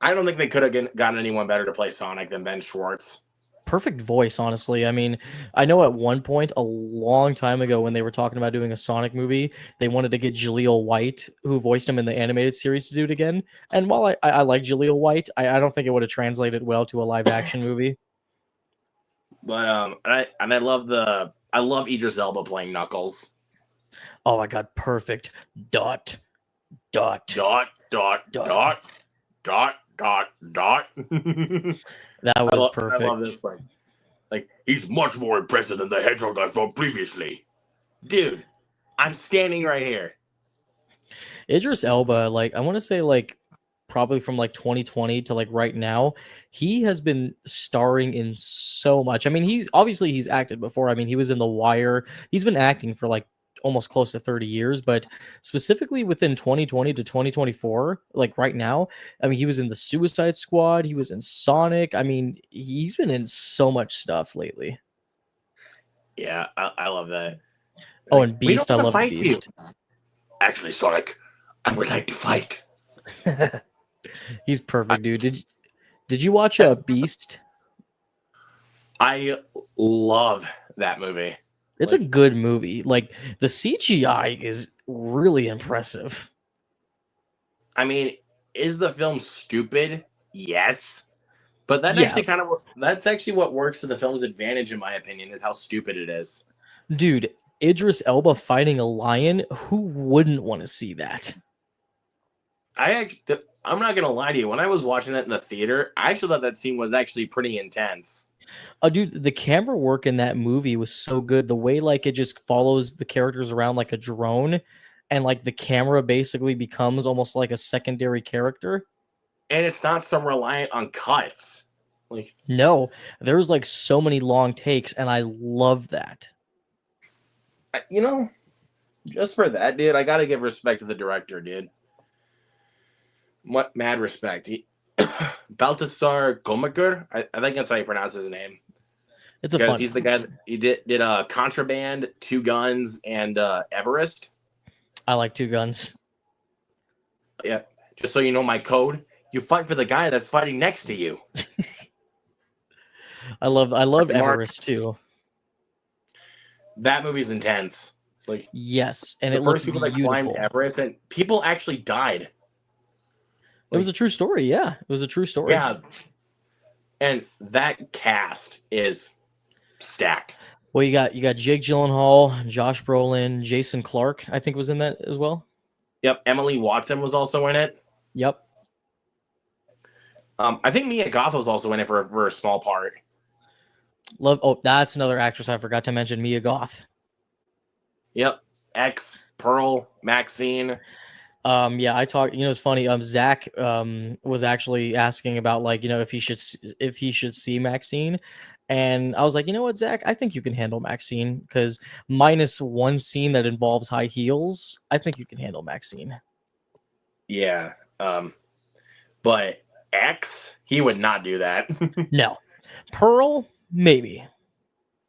I don't think they could have gotten anyone better to play Sonic than Ben Schwartz. Perfect voice, honestly. I mean, I know at one point a long time ago when they were talking about doing a Sonic movie, they wanted to get Jaleel White, who voiced him in the animated series, to do it again. And while I like Jaleel White, I don't think it would have translated well to a live action movie. But I love Idris Elba playing Knuckles. Oh my god, perfect. Dot, dot, Dot dot dot. dot dot dot dot. That was I perfect. love this like he's much more impressive than the hedgehog I fought previously. Dude, I'm standing right here. Idris Elba, like I want to say like probably from like 2020 to like right now, he has been starring in so much. I mean, he's acted before. I mean, he was in The Wire. He's been acting for like almost close to 30 years, but specifically within 2020 to 2024, like right now, I mean, he was in the Suicide Squad, he was in Sonic. I mean, he's been in so much stuff lately. Yeah, I love that. Oh, Like, and we don't Beast, I want to love fight you. Beast. Actually, Sonic, I would like to fight. He's perfect, dude. Did you watch Beast? I love that movie. It's a good movie. Like the CGI is really impressive. I mean, is the film stupid? Yes. But that's actually what works to the film's advantage, in my opinion, is how stupid it is. Dude, Idris Elba fighting a lion, who wouldn't want to see that? I'm not gonna lie to you. When I was watching that in the theater, I actually thought that scene was actually pretty intense. Dude, the camera work in that movie was so good. The way like it just follows the characters around like a drone, and like the camera basically becomes almost like a secondary character. And it's not so reliant on cuts. Like, no, there's like so many long takes, and I love that. Just for that, dude, I gotta give respect to the director, dude. What mad respect. Baltasar Gomaker, I think that's how you pronounce his name. It's because he's the guy that he did Contraband, Two Guns, and Everest. I like Two Guns. Yeah, just so you know my code, you fight for the guy that's fighting next to you. I love Everest too. That movie's intense. Like, yes, and the it first looks people beautiful. that climbed Everest, and people actually died. It was a true story. Yeah, it was a true story. Yeah, and that cast is stacked. Well, you got Jake Gyllenhaal, Josh Brolin, Jason Clarke, I think was in that as well. Yep, Emily Watson was also in it. Yep. I think Mia Goth was also in it for a small part. That's another actress I forgot to mention, Mia Goth. Yep, X, Pearl, Maxine. Yeah, I talked. It's funny. Zach was actually asking about like if he should see Maxine, and I was like, you know what, Zach, I think you can handle Maxine because minus one scene that involves high heels, I think you can handle Maxine. Yeah, but X, he would not do that. No, Pearl, maybe.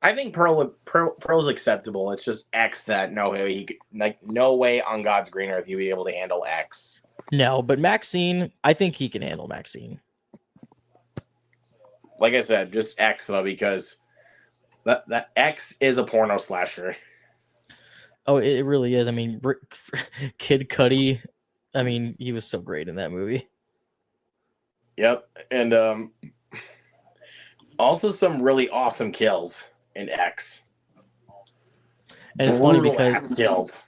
I think Pearl's acceptable. It's just X that no way on God's green earth he'd be able to handle X. No, but Maxine, I think he can handle Maxine. Like I said, just X though, because that X is a porno slasher. Oh, it really is. I mean, Kid Cudi I mean, he was so great in that movie. Yep, and also some really awesome kills in X. And it's funny Brutal because ass kills.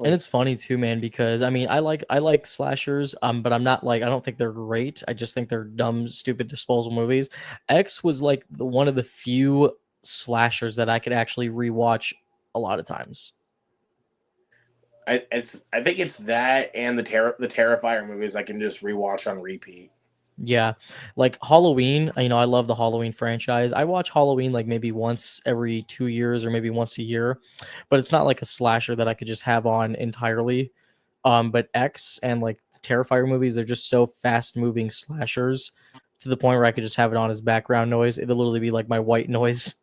and it's funny too, man, because I mean, I like slashers, but I'm not like I don't think they're great. I just think they're dumb, stupid, disposable movies. X was like one of the few slashers that I could actually rewatch a lot of times. I think it's that and the Terrifier movies I can just rewatch on repeat. Yeah, like Halloween, I love the Halloween franchise. I watch Halloween like maybe once every 2 years or maybe once a year, but it's not like a slasher that I could just have on entirely. But X and like the Terrifier movies, they're just so fast moving slashers to the point where I could just have it on as background noise. It'll literally be like my white noise.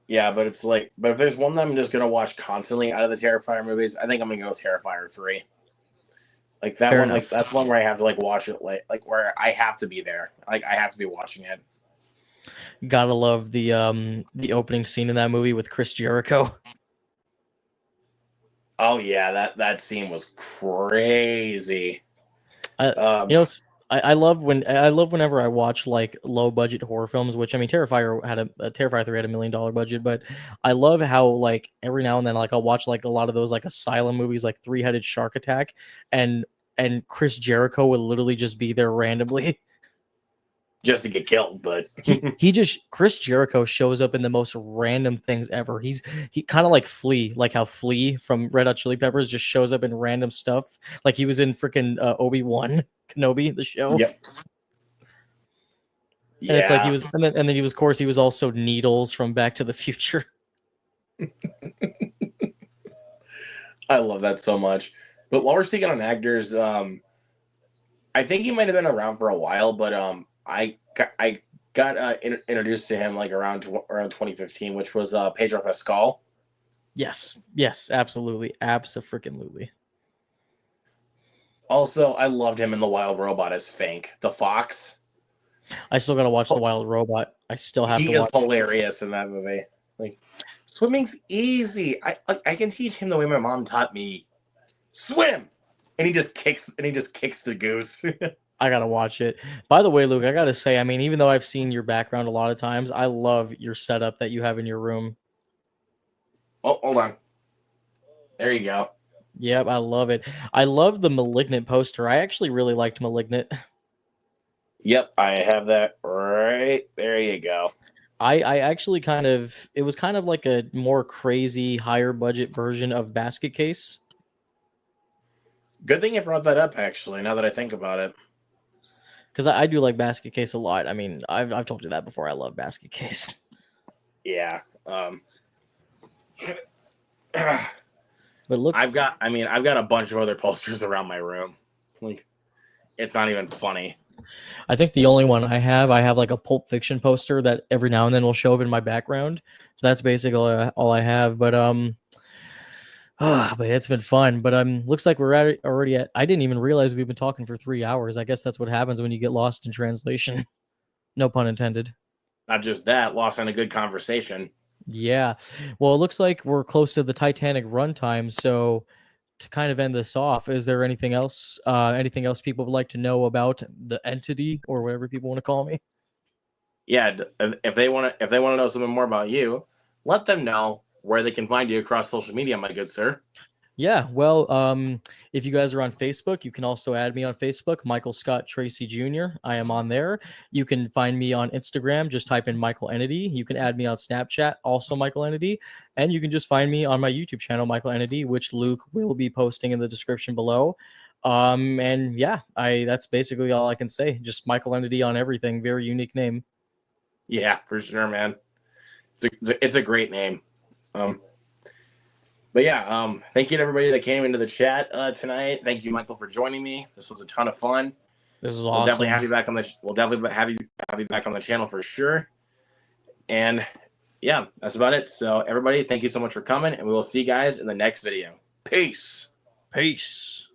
Yeah, but it's like, but if there's one that I'm just gonna watch constantly out of the Terrifier movies, I think I'm gonna go with Terrifier 3. Like that Fair one, like enough. that's one where I have to like watch it, like where I have to be there, like I have to be watching it. Gotta love the opening scene in that movie with Chris Jericho. Oh yeah, that scene was crazy. I, Um, you know, I love whenever I watch like low budget horror films. Which I mean, Terrifier had a Terrifier 3 had $1 million budget, but I love how like every now and then like I'll watch like a lot of those like asylum movies, like Three-Headed Shark Attack, and Chris Jericho would literally just be there randomly. just to get killed, but He just Chris Jericho shows up in the most random things ever. He kind of like Flea, like how Flea from Red Hot Chili Peppers just shows up in random stuff. Like he was in freaking Obi-Wan Kenobi, the show. yep, And it's like he yeah, was, and then he was, of course, he was also Needles from Back to the Future. I love that so much. But while we're speaking on actors, I think he might have been around for a while, but I got introduced to him like around 2015, which was Pedro Pascal. Yes, absolutely, abso-freaking-lutely. Also, I loved him in The Wild Robot as Fink, the fox. I still gotta watch The Wild Robot. I still have to He is watch. hilarious in that movie. Like, swimming's easy. I can teach him the way my mom taught me. Swim, and he just kicks the goose. I gotta watch it. By the way, Luke, I gotta say, I mean, even though I've seen your background a lot of times, I love your setup that you have in your room. Oh, hold on. There you go. Yep, I love it. I love the Malignant poster. I actually really liked Malignant. Yep, I have that right there. You go. I actually it was kind of like a more crazy, higher budget version of Basket Case. Good thing you brought that up. Actually, now that I think about it. Because I do like Basket Case a lot. I mean, I've told you that before. I love Basket Case. Yeah. But look, I've got a bunch of other posters around my room. Like, it's not even funny. I think the only one I have like a Pulp Fiction poster that every now and then will show up in my background. That's basically all I have. But it's been fun. But looks like we're already at. I didn't even realize we've been talking for 3 hours. I guess that's what happens when you get lost in translation. No pun intended. Not just that, lost on a good conversation. Yeah. Well, it looks like we're close to the Titanic runtime. So to kind of end this off, is there anything else? Anything else people would like to know about the entity or whatever people want to call me? Yeah, if they want to know something more about you, let them know where they can find you across social media, my good sir. Yeah, well, if you guys are on Facebook, you can also add me on Facebook, Michael Scott Tracy Jr. I am on there. You can find me on Instagram, just type in Michael Entity. You can add me on Snapchat, also Michael Entity. And you can just find me on my YouTube channel, Michael Entity, which Luke will be posting in the description below. And yeah, that's basically all I can say. Just Michael Entity on everything. Very unique name. Yeah, for sure, man. It's a great name. But yeah, thank you to everybody that came into the chat tonight. Thank you, Michael, for joining me. This was a ton of fun. This was We'll awesome. definitely have you back on the. We'll definitely have you back on the channel for sure. And yeah, that's about it. So everybody, thank you so much for coming, and we will see you guys in the next video. Peace. Peace.